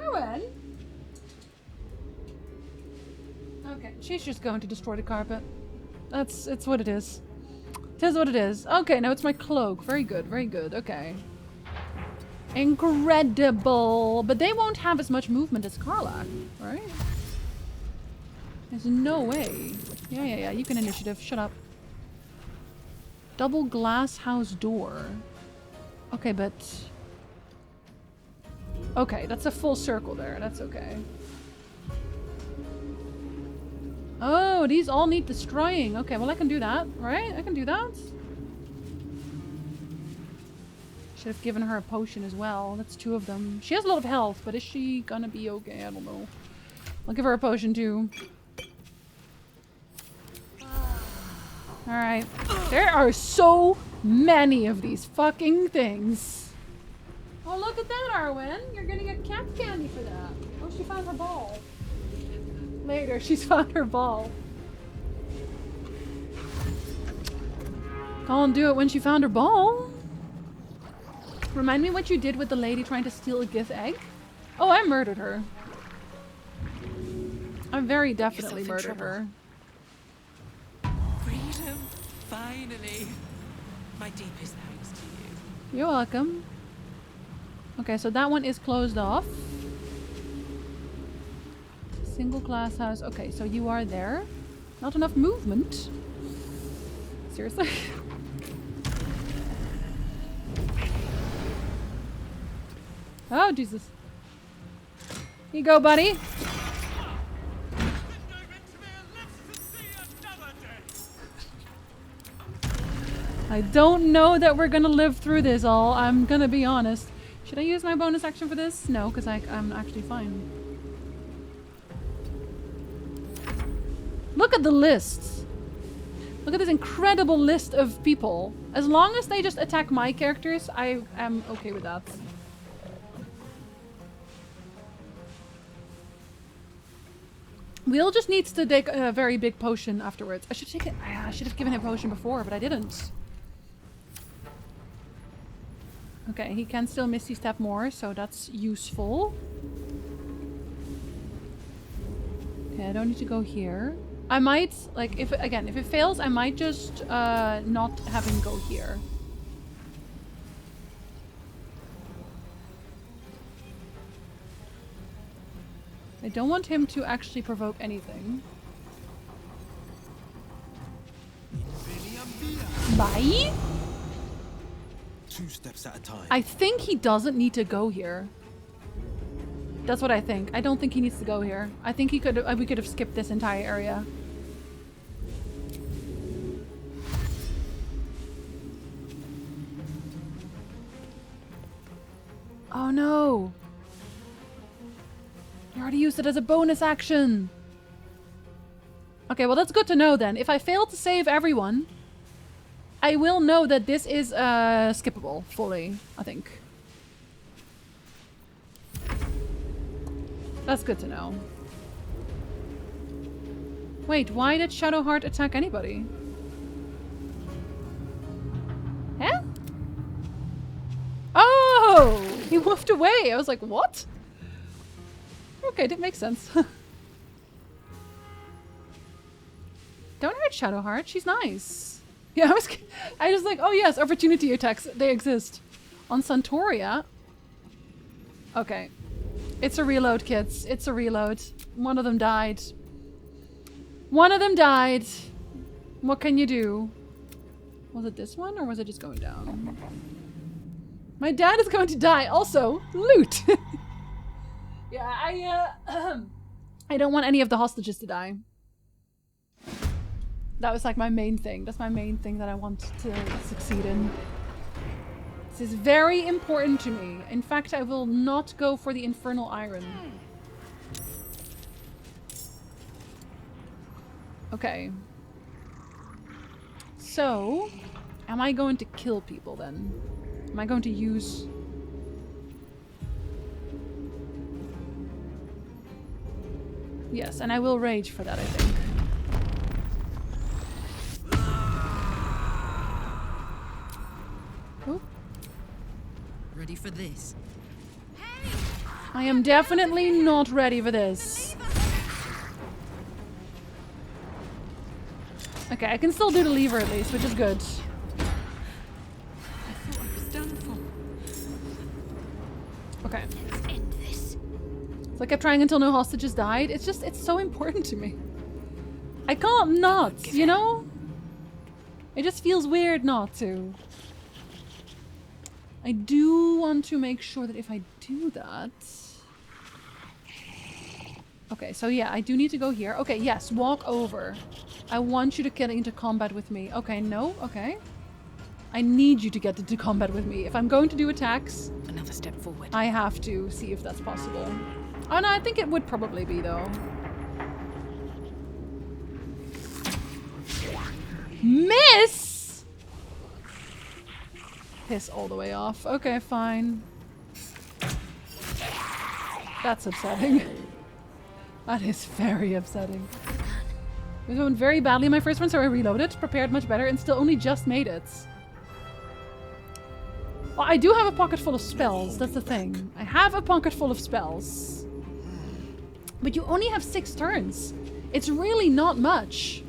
Owen? Okay, she's just going to destroy the carpet. It's what it is. It is what it is. Okay, now it's my cloak. Very good, very good. Okay. Incredible. But they won't have as much movement as Karlach, right? There's no way. Yeah. You can initiative. Shut up. Double glass house door. Okay, but... Okay, that's a full circle there. That's okay. Oh, these all need destroying. Okay, well I can do that, right? I can do that. Should have given her a potion as well. That's 2 of them. She has a lot of health, but is she gonna be okay? I don't know. I'll give her a potion too. Alright. There are so many of these fucking things. Oh, look at that, Arwen. You're gonna get cat candy for that. Oh, she found her ball. Later, she's found her ball. Can't do it when she found her ball. Remind me what you did with the lady trying to steal a Gith egg? Oh, I murdered her. I very definitely murdered her. Freedom, finally. My deepest thanks to you. You're welcome. Okay, so that one is closed off. Single glass house. Okay, so you are there. Not enough movement. Seriously? Oh, Jesus. Here you go, buddy. I don't know that we're gonna live through this all. I'm gonna be honest. Should I use my bonus action for this? No, because I'm actually fine. Look at the lists. Look at this incredible list of people. As long as they just attack my characters, I am okay with that. Will just needs to take a very big potion afterwards. I should take it. I should have given him a potion before, but I didn't. Okay, he can still Misty Step more, so that's useful. Okay, I don't need to go here. I might, like, if it fails, I might just not have him go here. I don't want him to actually provoke anything. Bye? 2 steps at a time. I think he doesn't need to go here. That's what I think. I don't think he needs to go here. I think he could. We could have skipped this entire area. Oh no! You already used it as a bonus action. Okay, well that's good to know then. If I fail to save everyone, I will know that this is skippable fully, I think. That's good to know. Wait, why did Shadowheart attack anybody? Huh? Oh! He moved away! I was like, what? Okay, that makes sense. Don't hurt Shadowheart, she's nice. Yeah, I was like, oh yes, opportunity attacks, they exist. On Santoria? Okay. It's a reload, kids. It's a reload. One of them died. One of them died. What can you do? Was it this one or was it just going down? My dad is going to die. Also, loot. Yeah, I don't want any of the hostages to die. That was like my main thing. That's my main thing that I want to succeed in. This is very important to me. In fact, I will not go for the infernal iron. Okay. So, am I going to kill people then? Am I going to use... Yes, and I will rage for that, I think. Oh. Ready for this? I am definitely not ready for this. Okay, I can still do the lever at least, which is good. Okay. Let's end this. So I kept trying until no hostages died. It's just, it's so important to me. I can't not, you know? It just feels weird not to. I do want to make sure that if I do that... Okay, so yeah, I do need to go here. Okay, yes, walk over. I want you to get into combat with me. Okay, no, okay. I need you to get into combat with me. If I'm going to do attacks... Another step forward. I have to see if that's possible. Oh no, I think it would probably be though. Miss! Piss all the way off. Okay, fine. That's upsetting. That is very upsetting. This went very badly in my first one, so I reloaded, prepared much better, and still only just made it. Well, I do have a pocket full of spells, that's the thing. I have a pocket full of spells. But you only have 6 turns. It's really not much.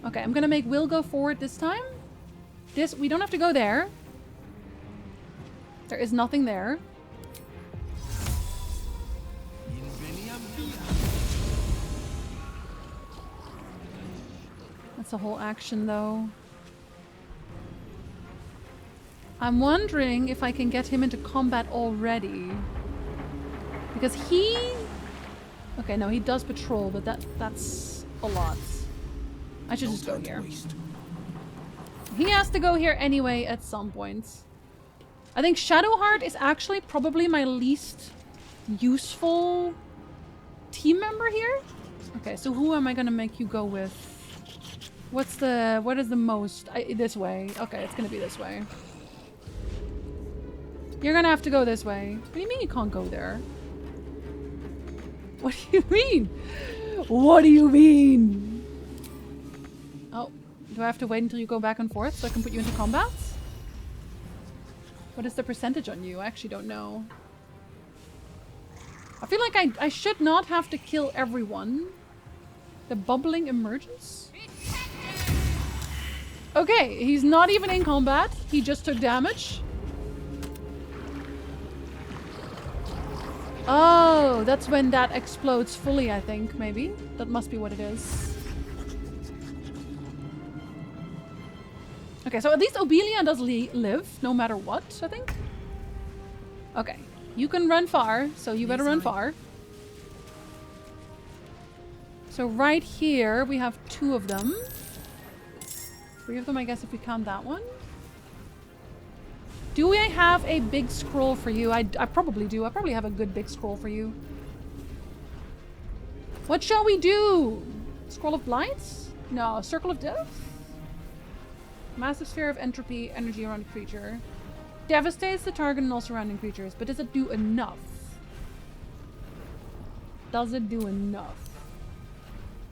Okay, I'm gonna make Will go forward this time. We don't have to go there. There is nothing there. That's a whole action though. I'm wondering if I can get him into combat already. Because he... Okay, no, he does patrol, but that's a lot. I should just go here. He has to go here anyway at some point. I think Shadowheart is actually probably my least useful team member here. Okay, so who am I gonna make you go with? What is the most? This way. Okay, it's gonna be this way. You're gonna have to go this way. What do you mean you can't go there? What do you mean? What do you mean? Oh, do I have to wait until you go back and forth so I can put you into combat? What is the percentage on you? I actually don't know. I feel like I should not have to kill everyone. The bubbling emergence? Okay, he's not even in combat. He just took damage. Oh, that's when that explodes fully, I think, maybe. That must be what it is. Okay, so at least Obelia does live, no matter what, I think. Okay, you can run far, so you better run far. So right here, we have 2 of them. 3 of them, I guess, if we count that one. Do I have a big scroll for you? I probably do. I probably have a good big scroll for you. What shall we do? Scroll of Blights? No. Circle of Death? Massive sphere of entropy, energy around a creature. Devastates the target and all surrounding creatures. But does it do enough? Does it do enough?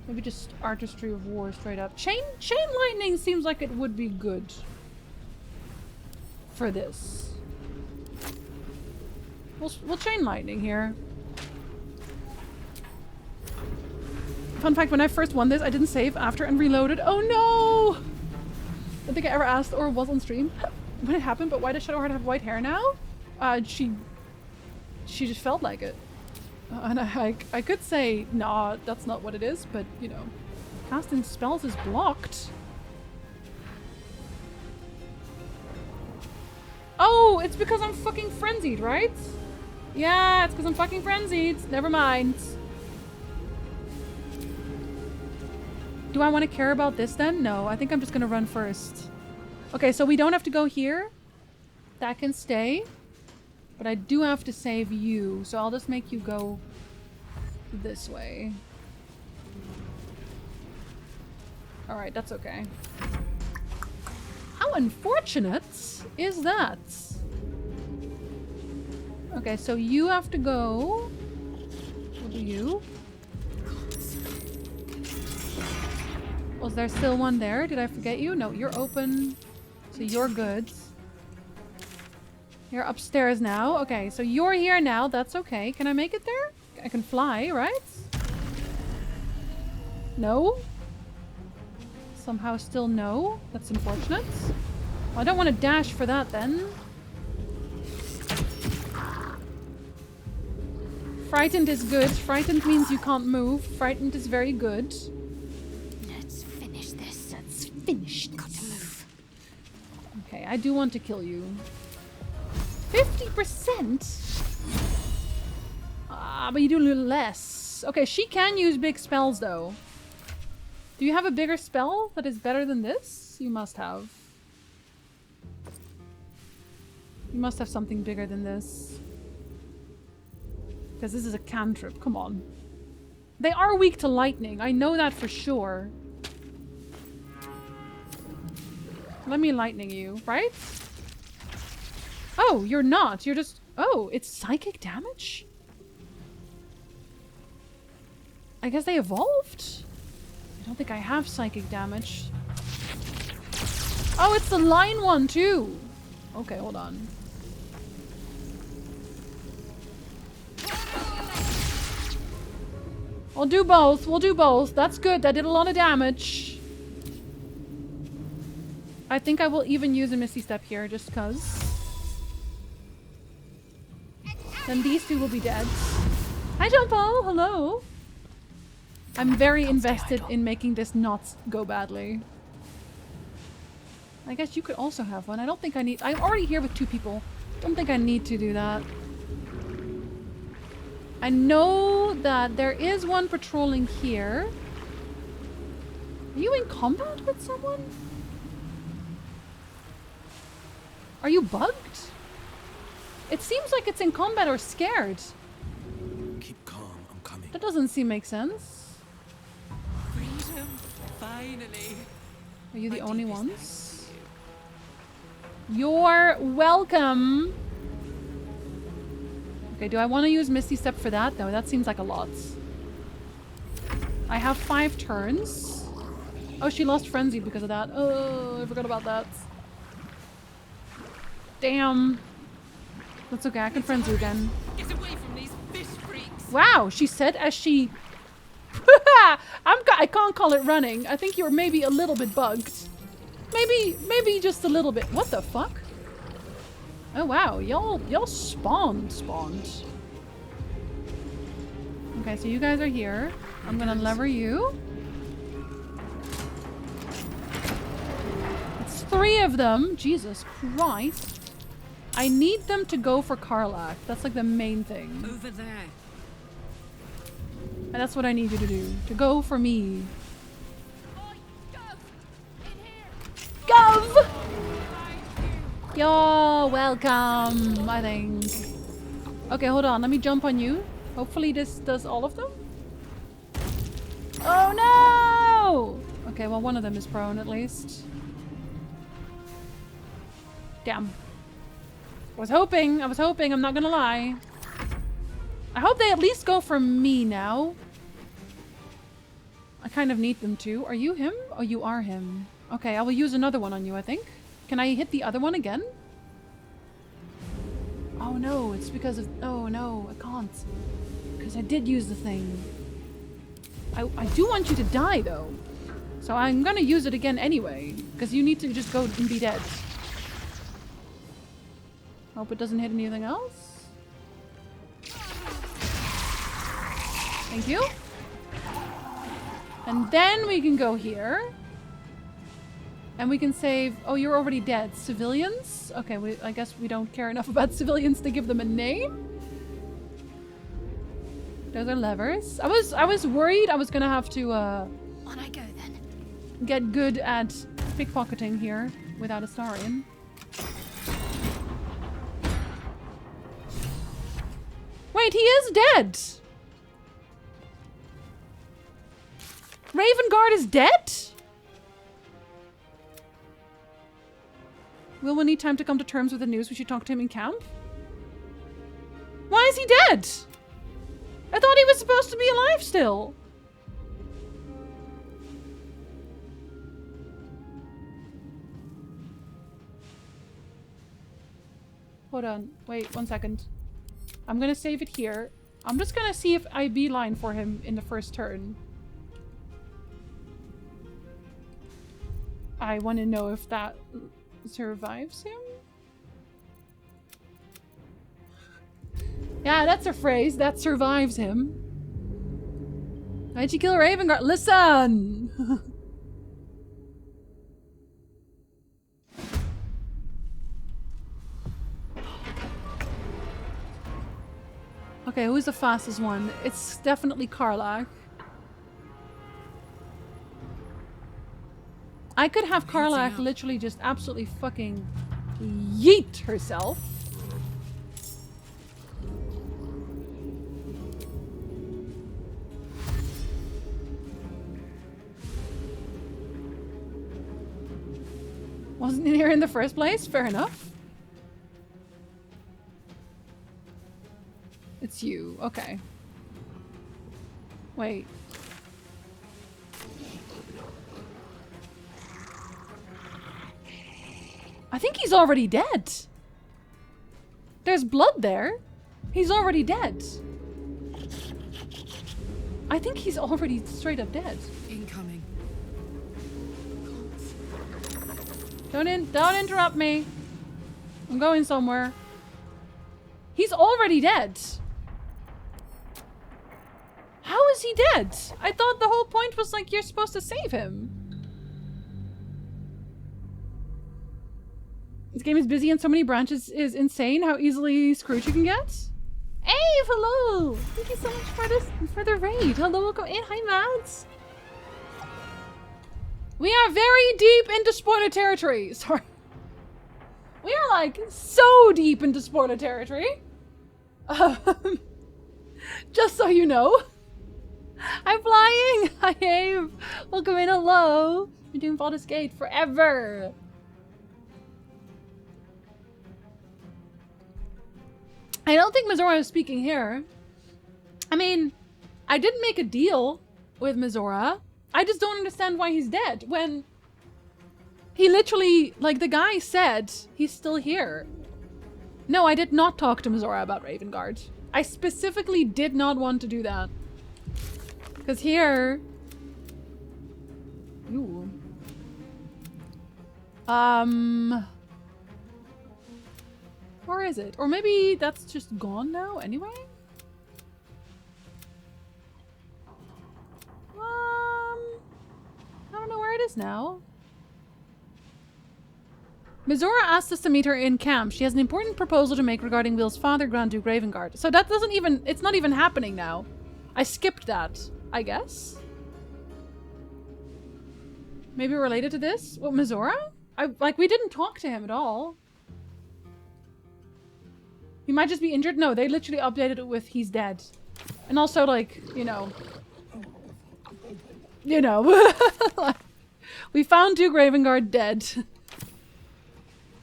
Maybe just Artistry of War straight up. Chain Lightning seems like it would be good. For this. We'll Chain Lightning here. Fun fact, when I first won this, I didn't save after and reloaded. Oh no! I don't think I ever asked or was on stream when it happened, but why does Shadowheart have white hair now? She just felt like it. And I could say, nah, that's not what it is, but you know. Casting spells is blocked. Oh, it's because I'm fucking frenzied, right? Yeah, it's because I'm fucking frenzied. Never mind. Do I want to care about this then? No, I think I'm just going to run first. Okay, so we don't have to go here. That can stay. But I do have to save you, so I'll just make you go this way. Alright, that's okay. How unfortunate is that? Okay, so you have to go. What do you? Was there still one there? Did I forget you? No, you're open. So you're good. You're upstairs now. Okay, so you're here now. That's okay. Can I make it there? I can fly, right? No? Somehow still no. That's unfortunate. Well, I don't want to dash for that then. Frightened is good. Frightened means you can't move. Frightened is very good. Let's finish this. Let's finish this. Got to move. Okay, I do want to kill you. 50%? Ah, but you do a little less. Okay, she can use big spells though. Do you have a bigger spell that is better than this? You must have. You must have something bigger than this. Because this is a cantrip, come on. They are weak to lightning, I know that for sure. Let me lightning you, right? Oh, you're not, you're just... Oh, it's psychic damage? I guess they evolved? I don't think I have psychic damage. Oh, it's the line one too! Okay, hold on. We'll do both. We'll do both. That's good. That did a lot of damage. I think I will even use a Misty Step here just because. Then these two will be dead. Hi, Jean-Paul. Hello. I'm very invested in making this not go badly. I guess you could also have one. I don't think I need... I'm already here with 2 people. Don't think I need to do that. I know that there is one patrolling here. Are you in combat with someone? Are you bugged? It seems like it's in combat or scared. Keep calm, I'm coming. That doesn't seem make sense. Freedom, finally. Are you the only ones? You're welcome. Okay, do I want to use Misty Step for that? No, that seems like a lot. I have 5 turns. Oh, she lost Frenzy because of that. Oh, I forgot about that. Damn. That's okay, I can Frenzy again. Get away from these fish freaks. Wow, she said as she... I can't call it running. I think you're maybe a little bit bugged. Maybe just a little bit. What the fuck? Oh wow, y'all spawned. Okay, so you guys are here. I'm gonna lever you. It's 3 of them. Jesus Christ. I need them to go for Karlach. That's like the main thing. Over there. And that's what I need you to do. To go for me. Gov! You're welcome, I think. Okay, hold on. Let me jump on you. Hopefully this does all of them. Oh no! Okay, well one of them is prone at least. Damn. I was hoping, I'm not gonna lie. I hope they at least go for me now. I kind of need them to. Are you him? Oh, you are him. Okay, I will use another one on you, I think. Can I hit the other one again? Oh no, it's because of... Oh no, I can't. Because I did use the thing. I do want you to die though. So I'm gonna use it again anyway. Because you need to just go and be dead. Hope it doesn't hit anything else. Thank you. And then we can go here. And we can save... Oh, you're already dead. Civilians? Okay, I guess we don't care enough about civilians to give them a name. Those are levers. I was worried I was gonna have to On I go then. get good at pickpocketing here without a Astarion. Wait, he is dead! Ravengard is dead? Will we need time to come to terms with the news? We should talk to him in camp? Why is he dead? I thought he was supposed to be alive still. Hold on. Wait, 1 second. I'm gonna save it here. I'm just gonna see if I beeline for him in the first turn. I want to know if that survives him. Yeah, that's a phrase that survives him. Why'd you kill Ravengard? Listen! Okay, who's the fastest one? It's definitely Karlach. I could have Karlach literally just absolutely fucking yeet herself. Wasn't in here in the first place? Fair enough. It's you. Okay. Wait. I think he's already dead. There's blood there. He's already dead. I think he's already straight up dead. Incoming. Don't interrupt me. I'm going somewhere. He's already dead. How is he dead? I thought the whole point was like you're supposed to save him. This game is busy and so many branches is insane how easily screwed you can get. Ave, hello! Thank you so much for the raid. Hello, welcome in. Hi, Mads. We are very deep into spoiler territory. Sorry. We are like so deep into spoiler territory. Just so you know. I'm flying. Hi, Ave. Welcome in. Hello. You're doing Baldur's Gate forever. I don't think Mizora is speaking here. I mean, I didn't make a deal with Mizora. I just don't understand why he's dead when he literally, like the guy said, he's still here. No, I did not talk to Mizora about Ravengard. I specifically did not want to do that. Because here... Ooh. Where is it? Or maybe that's just gone now anyway? I don't know where it is now. Mizora asked us to meet her in camp. She has an important proposal to make regarding Will's father, Grand Duke Ravengard. So that doesn't even... It's not even happening now. I skipped that, I guess. Maybe related to this? What, Mizora? We didn't talk to him at all. He might just be injured. No, they literally updated it with he's dead. And also, like, you know. You know. We found Duke Ravengard dead.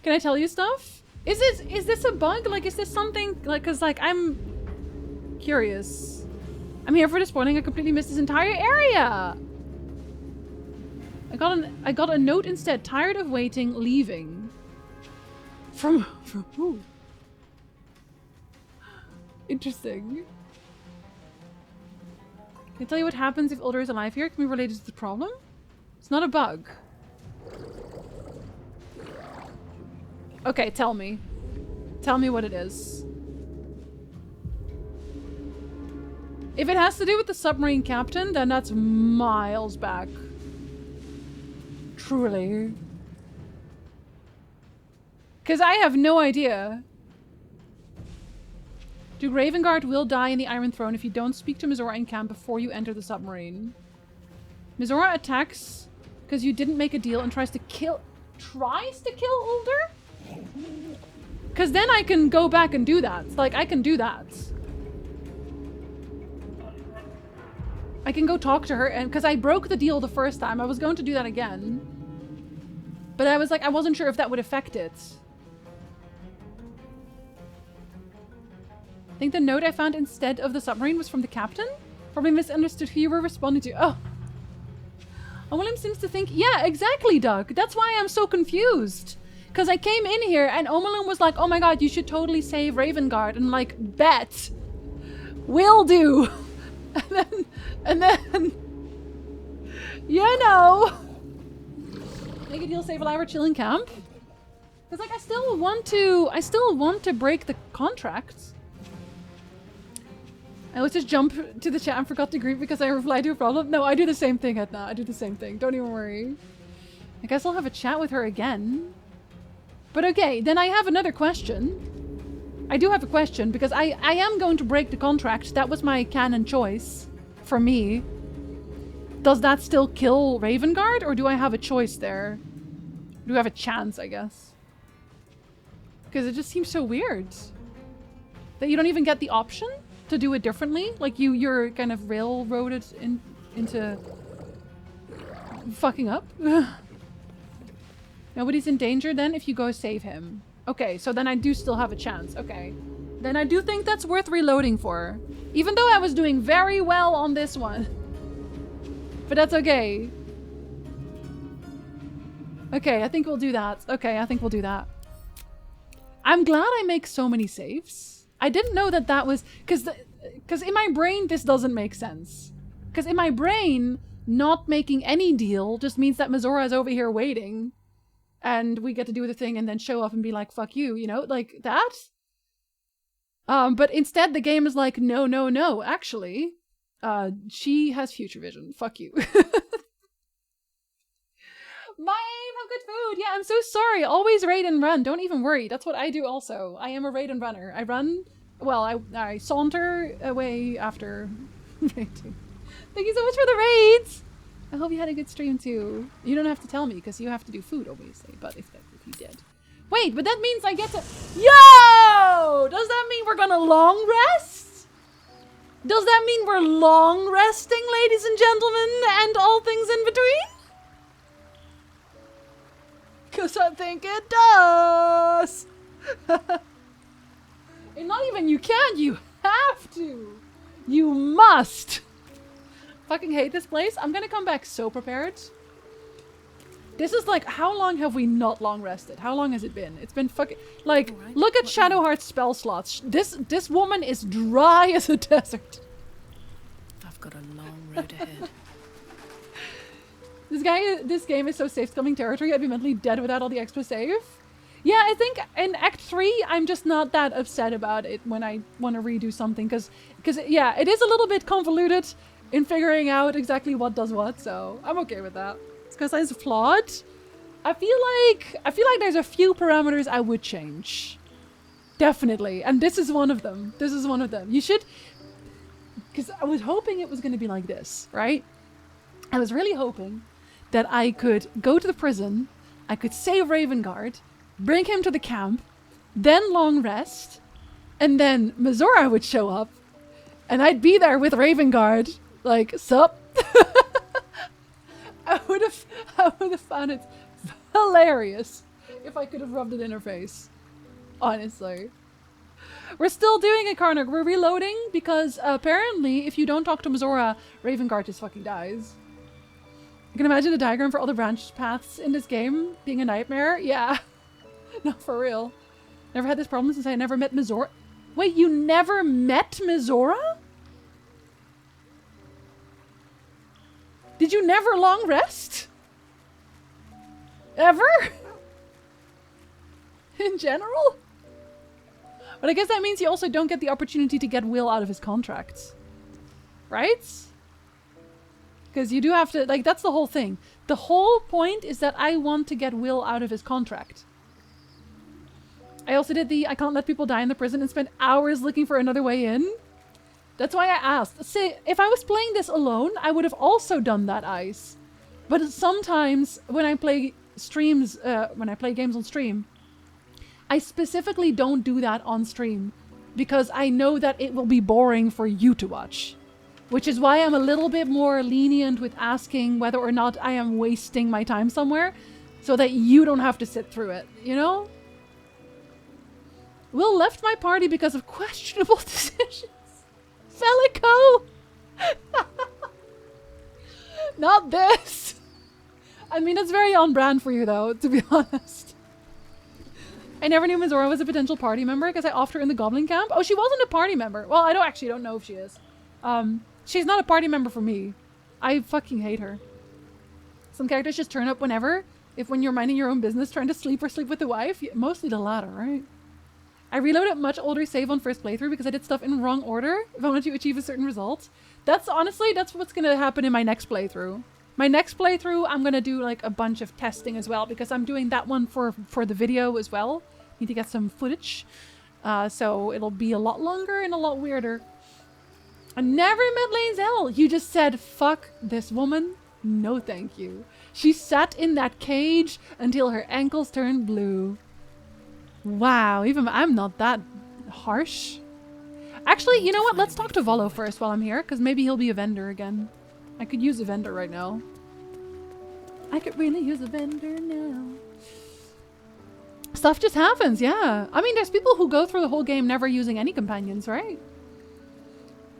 Can I tell you stuff? Is this a bug? Like, is this something? Like, cause like, I'm curious. I'm here for this morning. I completely missed this entire area. I got a note instead. Tired of waiting, leaving. From who? Interesting. Can I tell you what happens if Ulder is alive here? It can be related to the problem? It's not a bug. Okay, tell me. Tell me what it is. If it has to do with the submarine captain, then that's miles back. Truly. Because I have no idea. Duke Ravengard will die in the Iron Throne if you don't speak to Mizora in camp before you enter the submarine. Mizora attacks because you didn't make a deal and tries to kill Ulder? Because then I can go back and do that. Like, I can do that. I can go talk to her, and because I broke the deal the first time, I was going to do that again. But I was like, I wasn't sure if that would affect it. I think the note I found instead of the submarine was from the captain? Probably misunderstood who you were responding to. Oh. William seems to think, yeah, exactly, Doug. That's why I'm so confused. Because I came in here and Omelin was like, oh my god, you should totally save Ravengard. And like, bet. Will do. And then, you know. Make a deal, save alive, or chill in camp. Because like, I still want to break the contract. I let's just jump to the chat and forgot to greet because I replied to a problem. No, I do the same thing, Etna. I do the same thing. Don't even worry. I guess I'll have a chat with her again. But okay, then I have another question. I do have a question because I am going to break the contract. That was my canon choice for me. Does that still kill Ravengard or do I have a choice there? Do I have a chance, I guess? Because it just seems so weird. That you don't even get the option to do it differently? Like you're kind of railroaded into fucking up? Nobody's in danger then if you go save him. Okay, so then I do still have a chance. Okay. Then I do think that's worth reloading for. Even though I was doing very well on this one. But that's okay. Okay, I think we'll do that. Okay, I think we'll do that. I'm glad I make so many saves. I didn't know that that was... Because in my brain, this doesn't make sense. Because in my brain, not making any deal just means that Mizora is over here waiting. And we get to do the thing and then show up and be like, fuck you, you know? Like, that? But instead, the game is like, no, no, no. Actually, she has future vision. Fuck you. My aim, have good food. Yeah, I'm so sorry. Always raid and run. Don't even worry. That's what I do also. I am a raid and runner. I run... Well, I saunter away after raiding. Thank you so much for the raids! I hope you had a good stream too. You don't have to tell me because you have to do food, obviously. But if you did. Wait, but that means I get to... Yo! Does that mean we're gonna long rest? Does that mean we're long resting, ladies and gentlemen, and all things in between? Because I think it does! And not even you can, you have to! You must! Fucking hate this place. I'm gonna come back so prepared. This is like, how long have we not long rested? How long has it been? It's been fucking... Like, right, look at Shadowheart's spell slots. This woman is dry as a desert. I've got a long road ahead. This game is so safe-coming territory. I'd be mentally dead without all the extra save. Yeah, I think in Act 3, I'm just not that upset about it when I want to redo something. Because, yeah, it is a little bit convoluted in figuring out exactly what does what. So I'm okay with that. It's because it's flawed. I feel like there's a few parameters I would change. Definitely. And this is one of them. This is one of them. You should... Because I was hoping it was going to be like this, right? I was really hoping that I could go to the prison, I could save Ravengard, bring him to the camp, then long rest, and then Mizora would show up, and I'd be there with Ravengard, like, sup? I would have found it hilarious if I could have rubbed it in her face. Honestly. We're still doing it, Karnak. We're reloading because apparently if you don't talk to Mizora, Ravengard just fucking dies. I can imagine the diagram for all the branch paths in this game being a nightmare. Yeah. No, for real. Never had this problem since I never met Mizora. Wait, you never met Mizora? Did you never long rest? Ever? In general? But I guess that means you also don't get the opportunity to get Will out of his contracts. Right? Because you do have to, like, that's the whole thing. The whole point is that I want to get Will out of his contract. I also did the I can't let people die in the prison and spent hours looking for another way in. That's why I asked. See, if I was playing this alone, I would have also done that ice. But sometimes when I play streams, when I play games on stream, I specifically don't do that on stream because I know that it will be boring for you to watch. Which is why I'm a little bit more lenient with asking whether or not I am wasting my time somewhere so that you don't have to sit through it, you know? Will left my party because of questionable decisions. Felico! Not this! I mean, it's very on brand for you though, to be honest. I never knew Mizora was a potential party member because I offed her in the Goblin Camp. Oh, she wasn't a party member. Well, I don't know if she is. She's not a party member for me. I fucking hate her. Some characters just turn up whenever. When you're minding your own business, trying to sleep or sleep with the wife. Mostly the latter, right? I reloaded a much older save on first playthrough because I did stuff in wrong order if I wanted to achieve a certain result. That's honestly, that's what's going to happen in my next playthrough. My next playthrough, I'm going to do like a bunch of testing as well because I'm doing that one for the video as well. Need to get some footage. So it'll be a lot longer and a lot weirder. I never met Lae'zel. You just said, fuck this woman. No thank you. She sat in that cage until her ankles turned blue. Wow, even I'm not that harsh. Actually, you know what? Let's talk to Volo first while I'm here, because maybe he'll be a vendor again. I could use a vendor right now. I could really use a vendor now. Stuff just happens, yeah. I mean, there's people who go through the whole game never using any companions, right?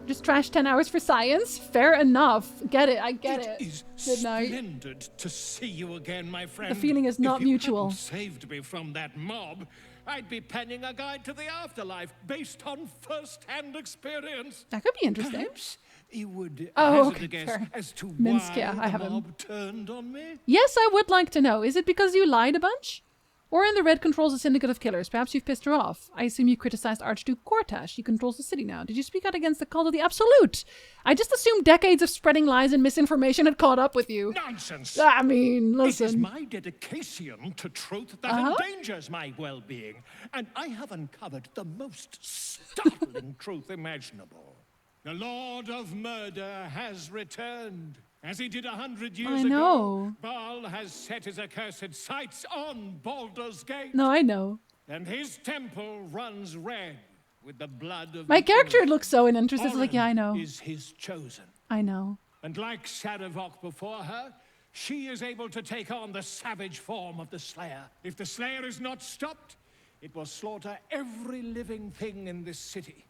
Just trash 10 hours for science? Fair enough. Get it, I get it. It is Good night. splendid to see you again, my friend. The feeling is not mutual. If you hadn't saved me from that mob, I'd be penning a guide to the afterlife based on first-hand experience. That could be interesting. Perhaps you would Oh, hazard okay, a guess fair. as to Minsk, why yeah, I the have him. mob turned on me? Yes, I would like to know. Is it because you lied a bunch? Or in the Red controls a syndicate of killers. Perhaps you've pissed her off. I assume you criticized Archduke Kortash. He controls the city now. Did you speak out against the cult of the Absolute? I just assumed decades of spreading lies and misinformation had caught up with you. Nonsense! I mean, listen. It is my dedication to truth that endangers my well-being, and I have uncovered the most startling truth imaginable. The Lord of Murder has returned. As he did 100 years know. ago, Baal has set his accursed sights on Baldur's Gate. No, I know. And his temple runs red with the blood of My the character innocent. looks so uninterested. It's like, yeah, I know. Is his chosen. I know. And like Shadowhawk before her, she is able to take on the savage form of the Slayer. If the Slayer is not stopped, it will slaughter every living thing in this city.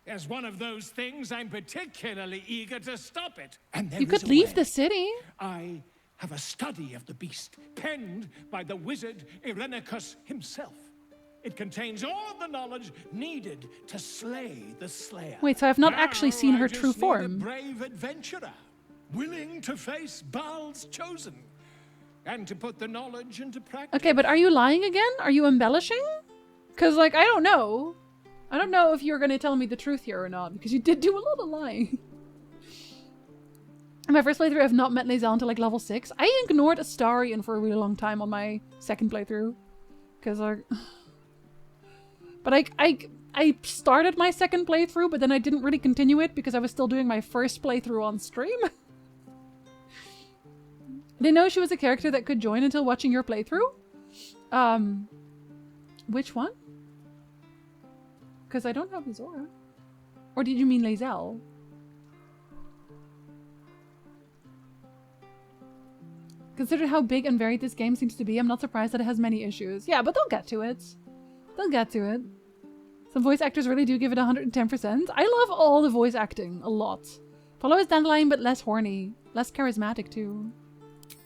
As one of those things, I'm particularly eager to stop it. And there You is could a leave way. the city. I have a study of the beast, penned by the wizard Irenicus himself. It contains all the knowledge needed to slay the Slayer. Wait, so I've not actually seen her I true just need form. a brave adventurer, willing to face Baal's chosen, and to put the knowledge into practice. Okay, but are you lying again? Are you embellishing? Because, like, I don't know. I don't know if you're going to tell me the truth here or not, because you did do a lot of lying. In my first playthrough, I've not met Lae'zel until, like, level 6. I ignored Astarion for a really long time on my second playthrough. Because, like... But I started my second playthrough, but then I didn't really continue it because I was still doing my first playthrough on stream. Didn't know she was a character that could join until watching your playthrough. Which one? Because I don't have Zora. Or did you mean Lae'zel? Considering how big and varied this game seems to be, I'm not surprised that it has many issues. Yeah, but they'll get to it. They'll get to it. Some voice actors really do give it 110%. I love all the voice acting. A lot. Follow is Dandelion, but less horny. Less charismatic, too.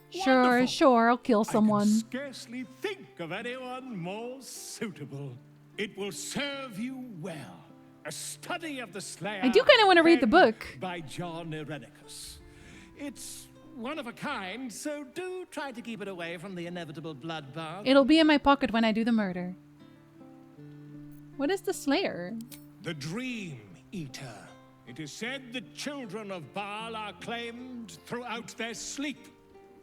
Sure, Wonderful. sure, I'll kill someone. I can scarcely think of anyone more suitable. It will serve you well. A study of the Slayer. I do kind of want to read the penned book. by John Irenicus. It's one of a kind, so do try to keep it away from the inevitable bloodbath. It'll be in my pocket when I do the murder. What is the Slayer? The Dream Eater. It is said that children of Baal are claimed throughout their sleep,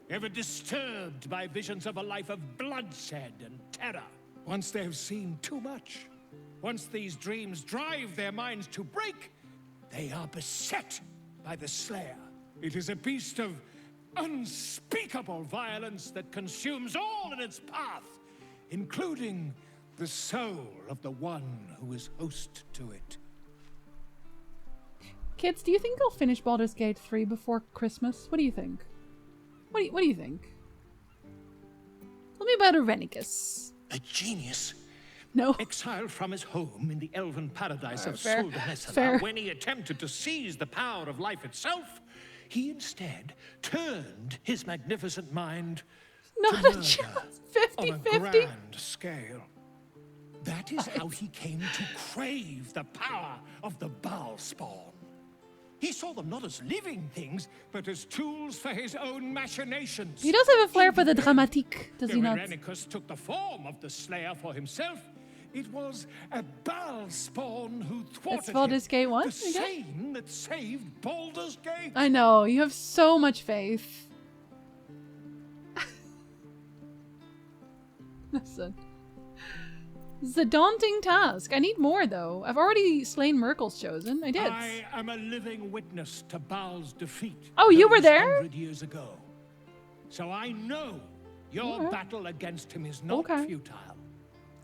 ever disturbed by visions of a life of bloodshed and terror. Once they have seen too much, once these dreams drive their minds to break, they are beset by the Slayer. It is a beast of unspeakable violence that consumes all in its path, including the soul of the one who is host to it. Kids, do you think I'll finish Baldur's Gate 3 before Christmas? What do you think? What do you think? Tell me about Irenicus. A genius. No. Exiled from his home in the elven paradise of Fair. Suldanesala, when he attempted to seize the power of life itself, he instead turned his magnificent mind Not to a murder chance. on a 50-50. grand scale. That is how he came to crave the power of the Baal spawn. He saw them not as living things, but as tools for his own machinations. He does have a flair for the dramatique, does he not? Irenicus took the form of the Slayer for himself, It was a Baal spawn who thwarted It's Baldur's Gate 1? the same that saved Baldur's Gate. I know, you have so much faith. Listen. This is a daunting task. I need more, though. I've already slain Merkel's chosen. I did. I am a living witness to Baal's defeat. Oh, you were those there? 100 years ago. So I know your battle against him is not futile.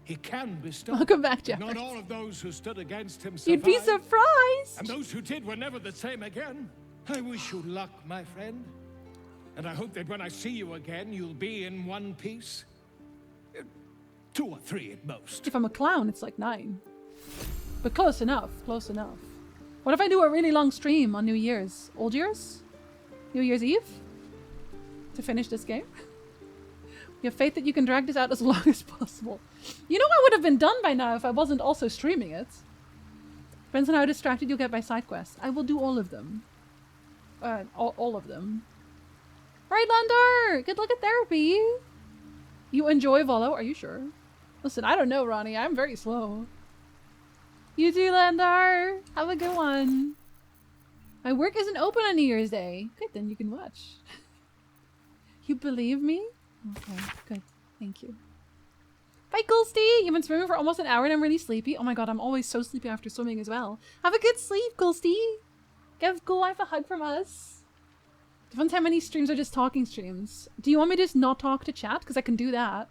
He can be stopped. Welcome back, Jeff. Not all of those who stood against him survived. You'd be surprised. And those who did were never the same again. I wish you luck, my friend. And I hope that when I see you again, you'll be in one piece. 2 or 3 at most. If I'm a clown, it's like 9. But close enough, close enough. What if I do a really long stream on New Year's? Old Year's? New Year's Eve? To finish this game? You have faith that you can drag this out as long as possible. You know I would have been done by now if I wasn't also streaming it. Depends on how distracted you get by side quests. I will do all of them. All of them. Right, Lander! Good luck at therapy! You enjoy Volo? Are you sure? Listen, I don't know, Ronnie. I'm very slow. You too, Landar. Have a good one. My work isn't open on New Year's Day. Good, then you can watch. You believe me? Okay, good. Thank you. Bye, Gulsty! You've been swimming for almost an hour and I'm really sleepy. Oh my god, I'm always so sleepy after swimming as well. Have a good sleep, Gulsty! Give Ghoul Life a hug from us. Depends how many streams are just talking streams. Do you want me to just not talk to chat? Because I can do that.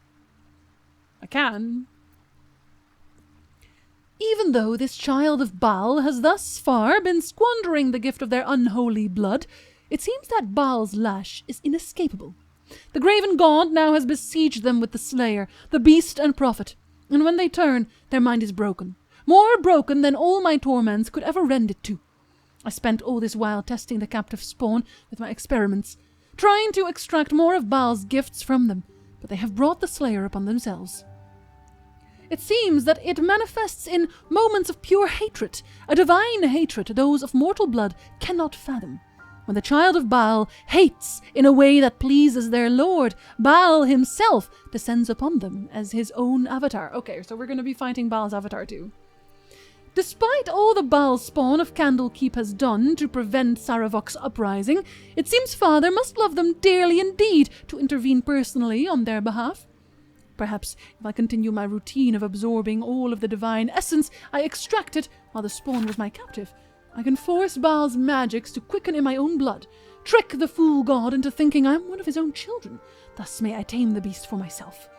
I can. Even though this child of Baal has thus far been squandering the gift of their unholy blood, it seems that Baal's lash is inescapable. The graven god now has besieged them with the Slayer, the Beast and Prophet, and when they turn, their mind is broken. More broken than all my torments could ever rend it to. I spent all this while testing the captive spawn with my experiments, trying to extract more of Baal's gifts from them, but they have brought the Slayer upon themselves. It seems that it manifests in moments of pure hatred, a divine hatred those of mortal blood cannot fathom. When the child of Baal hates in a way that pleases their lord, Baal himself descends upon them as his own avatar. Okay, so we're going to be fighting Baal's avatar too. Despite all the Baal spawn of Candlekeep has done to prevent Saravok's uprising, it seems Father must love them dearly indeed to intervene personally on their behalf. Perhaps if I continue my routine of absorbing all of the divine essence I extracted while the spawn was my captive, I can force Baal's magics to quicken in my own blood, trick the fool god into thinking I'm one of his own children. Thus may I tame the beast for myself.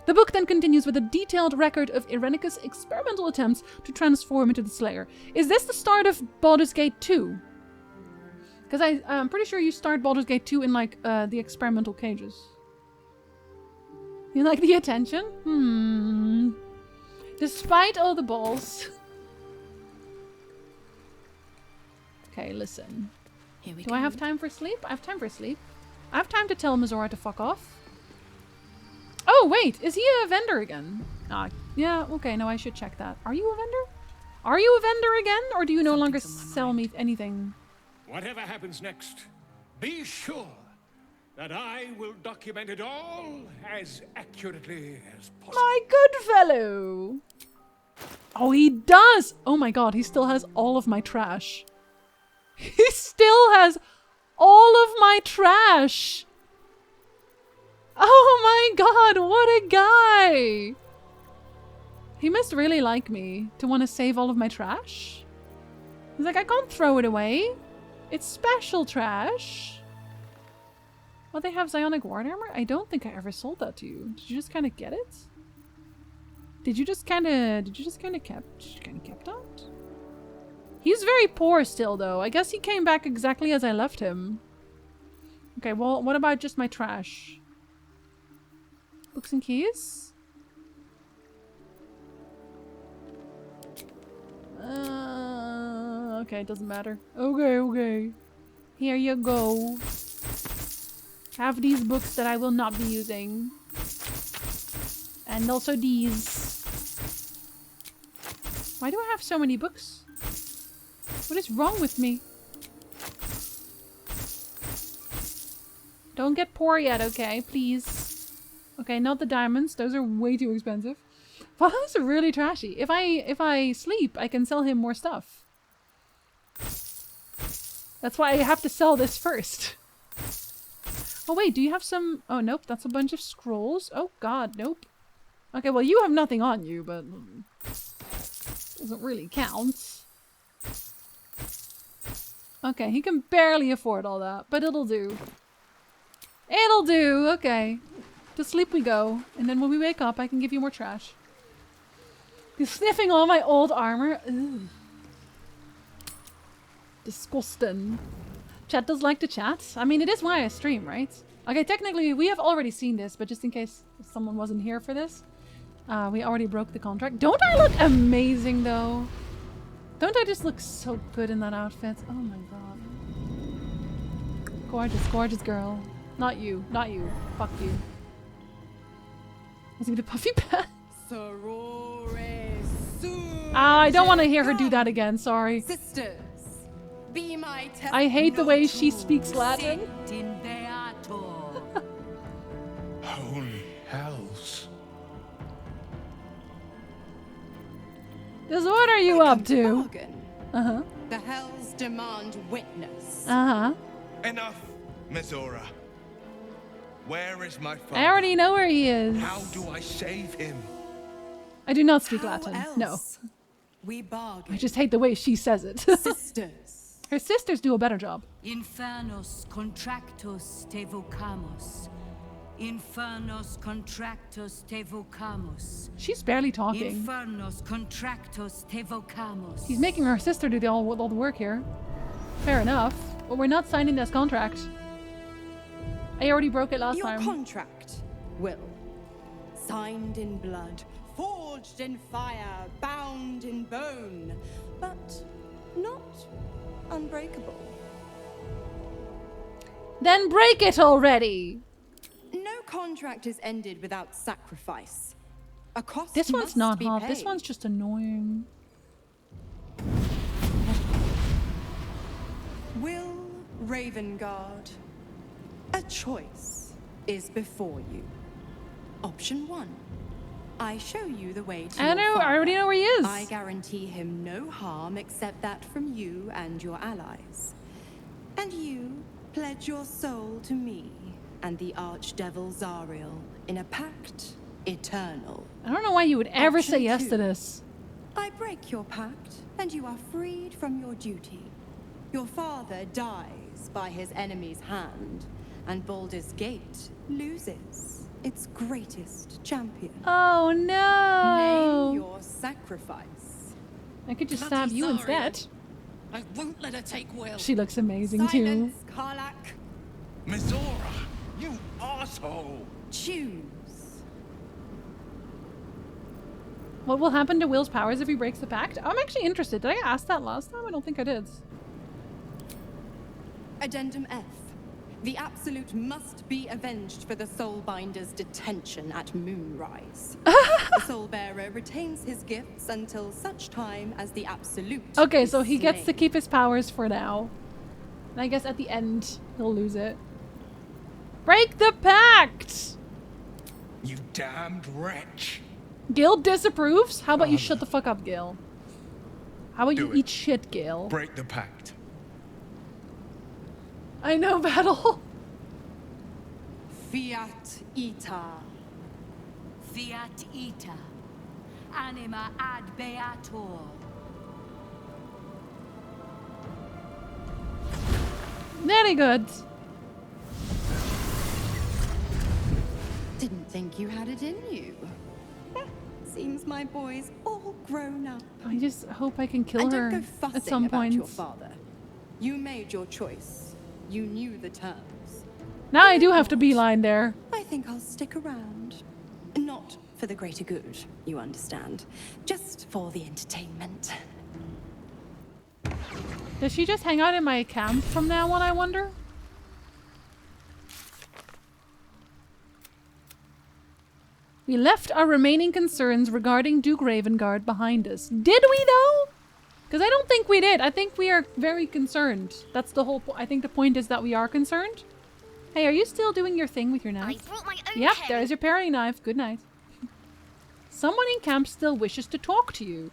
The book then continues with a detailed record of Irenicus' experimental attempts to transform into the Slayer. Is this the start of Baldur's Gate 2? Because I'm pretty sure you start Baldur's Gate 2 in, like, the experimental cages. You like the attention? Despite all the balls. Okay, listen. Here we Do go. I have time for sleep? I have time for sleep. I have time to tell Mazora to fuck off. Oh, wait! Is he a vendor again? Yeah, okay, no, I should check that. Are you a vendor? Are you a vendor again? Or do you no longer sell me anything? Whatever happens next, be sure that I will document it all as accurately as possible. My good fellow! Oh, he does! Oh my god, he still has all of my trash. He still has all of my trash! Oh my god, what a guy! He must really like me to want to save all of my trash. He's like, I can't throw it away. It's special trash. Well, they have Psionic Ward Armor? I don't think I ever sold that to you. Did you just kind of get it? Did you just kind of kept that? He's very poor still, though. I guess he came back exactly as I left him. Okay, well, what about just my trash? Books and keys? Okay, it doesn't matter. Okay. Here you go. Have these books that I will not be using. And also these. Why do I have so many books? What is wrong with me? Don't get poor yet, okay? Please. Okay, not the diamonds. Those are way too expensive. Baldu's really trashy. If I sleep, I can sell him more stuff. That's why I have to sell this first. Oh wait, do you have some... Oh nope, that's a bunch of scrolls. Oh god, nope. Okay, well you have nothing on you, but... doesn't really count. Okay, he can barely afford all that, but it'll do. It'll do, okay. To sleep we go, and then when we wake up I can give you more trash. He's sniffing all my old armor. Ugh. Disgusting. Chat does like to chat. I mean, it is why I stream, right? Okay, technically we have already seen this, but just in case someone wasn't here for this, we already broke the contract. Don't I look amazing though? Don't I just look so good in that outfit? Oh my god. Gorgeous, gorgeous girl. Not you, not you. Fuck you. Was it a puffy pants? I don't want to hear her do that again, sorry. Sisters, be my I hate the way she speaks Latin. Holy hells. Just what are you up to? Bargain. Uh-huh. The hells demand witness. Uh-huh. Enough, Mizora. Where is my father? I already know where he is. How do I save him? I do not speak Latin. No. We bargain. I just hate the way she says it. Sisters. Her sisters do a better job. Infernos contractus te vocamos. Infernos contractus te vocamos. She's barely talking. Infernos contractus te vocamos. He's making her sister do all the work here. Fair enough. But we're not signing this contract. I already broke it last time. Your contract, Will. Signed in blood, forged in fire, bound in bone, but not unbreakable. Then break it already! No contract is ended without sacrifice. A cost This one's must not be hot. paid. This one's just annoying. Will Ravengard, a choice is before you. Option 1. I show you the way to I your know, I father. already know where he is. I guarantee him no harm except that from you and your allies. And you pledge your soul to me and the archdevil Zariel in a pact eternal. I don't know why you would ever say Option yes 2. to this. I break your pact, and you are freed from your duty. Your father dies by his enemy's hand, and Baldur's Gate loses its greatest champion. Oh no! Name your sacrifice. I could just stab you instead. I won't let her take Will. She looks amazing too. Karlak. Mizora, you asshole! Choose. What will happen to Will's powers if he breaks the pact? I'm actually interested. Did I ask that last time? I don't think I did. Addendum F. The Absolute must be avenged for the Soulbinder's detention at Moonrise. The Soulbearer retains his gifts until such time as the Absolute Okay, is so he gets to slain. keep his powers for now. And I guess at the end, he'll lose it. Break the pact! You damned wretch! Gil disapproves? How about you shut the fuck up, Gil? How about you eat shit, Gil? Break the pact. I know, Battle. Fiat Ita. Fiat ita. Anima ad beator. Very good. Didn't think you had it in you. Seems my boy's all grown up. I just hope I can kill And her don't go fussing at some about point. your father. You made your choice. You knew the terms. Now I do have to beeline there. I think I'll stick around. Not for the greater good, you understand. Just for the entertainment. Does she just hang out in my camp from now on, I wonder? We left our remaining concerns regarding Duke Ravengard behind us. Did we though? Because I don't think we did. I think we are very concerned. That's the whole point. I think the point is that we are concerned. Hey, are you still doing your thing with your knife? I brought my own Yep, pen. there's your paring knife. Good night. Someone in camp still wishes to talk to you.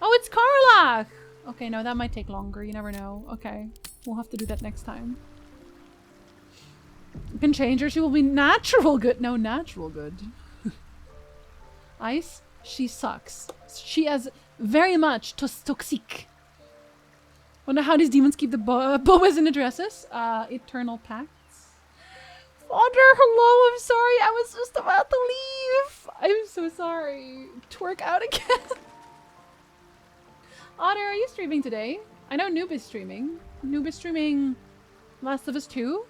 Oh, it's Karlach! Okay, no, that might take longer. You never know. Okay, we'll have to do that next time. You can change her. She will be natural good. No, natural good. Ice, she sucks. She has very much toxic. Wonder how these demons keep the boas in the dresses. Eternal pacts. Father, hello, I'm sorry. I was just about to leave. I'm so sorry. Twerk out again. Otter, are you streaming today? I know Noob is streaming. Noob is streaming Last of Us 2.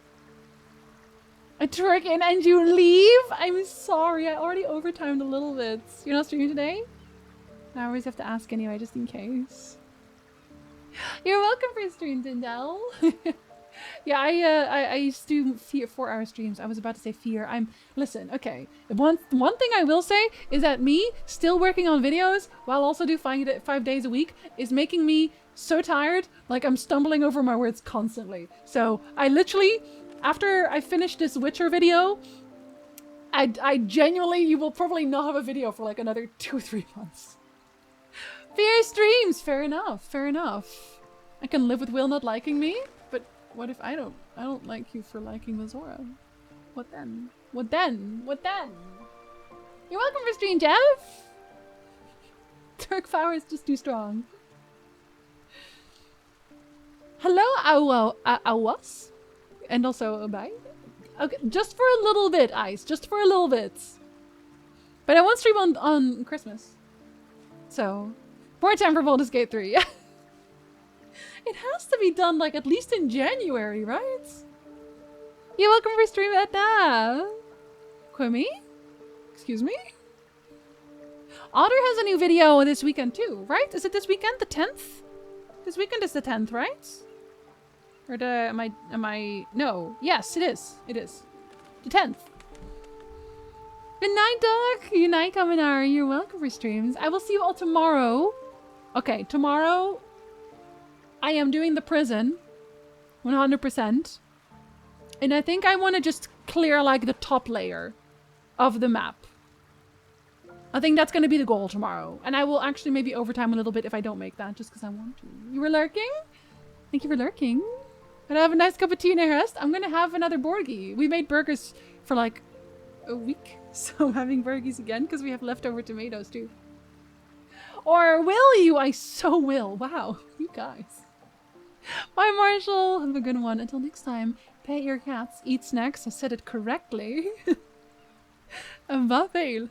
I twerk in and you leave? I'm sorry, I already overtimed a little bit. You're not streaming today? I always have to ask anyway, just in case. You're welcome for stream, Dindel. Yeah, I used to do 4-hour streams. I was about to say fear. Listen, okay. One thing I will say is that me still working on videos while also do 5 days a week is making me so tired. Like I'm stumbling over my words constantly. So I literally, after I finish this Witcher video, I genuinely, you will probably not have a video for like another 2 or 3 months. Fear streams, fair enough, fair enough. I can live with Will not liking me, but what if I don't like you for liking Mazora? What then? What then? What then? You're welcome for stream, Jeff! Turk power is just too strong. Hello, Awas? And also, bye? Okay, just for a little bit, Ice. Just for a little bit. But I won't stream on Christmas. So, more time for Baldur's Gate 3. It has to be done, like, at least in January, right? You're welcome for stream at that. Quimmy? Excuse me? Otter has a new video this weekend too, right? Is it this weekend, the 10th? This weekend is the 10th, right? Or am I, no. Yes, it is. It is. The 10th. Good night, Doc. Good night, Kamenar. You're welcome for streams. I will see you all tomorrow. Okay, tomorrow I am doing the prison 100%. And I think I want to just clear like the top layer of the map. I think that's going to be the goal tomorrow. And I will actually maybe overtime a little bit if I don't make that, just because I want to. You were lurking? Thank you for lurking. And I have a nice cup of tea and a rest. I'm going to have another Borgie. We made burgers for like a week. So I'm having Borgies again because we have leftover tomatoes too. Or will you? I so will. Wow, you guys. Bye, Marshall. Have a good one. Until next time, pet your cats, eat snacks. I said it correctly. And va fail.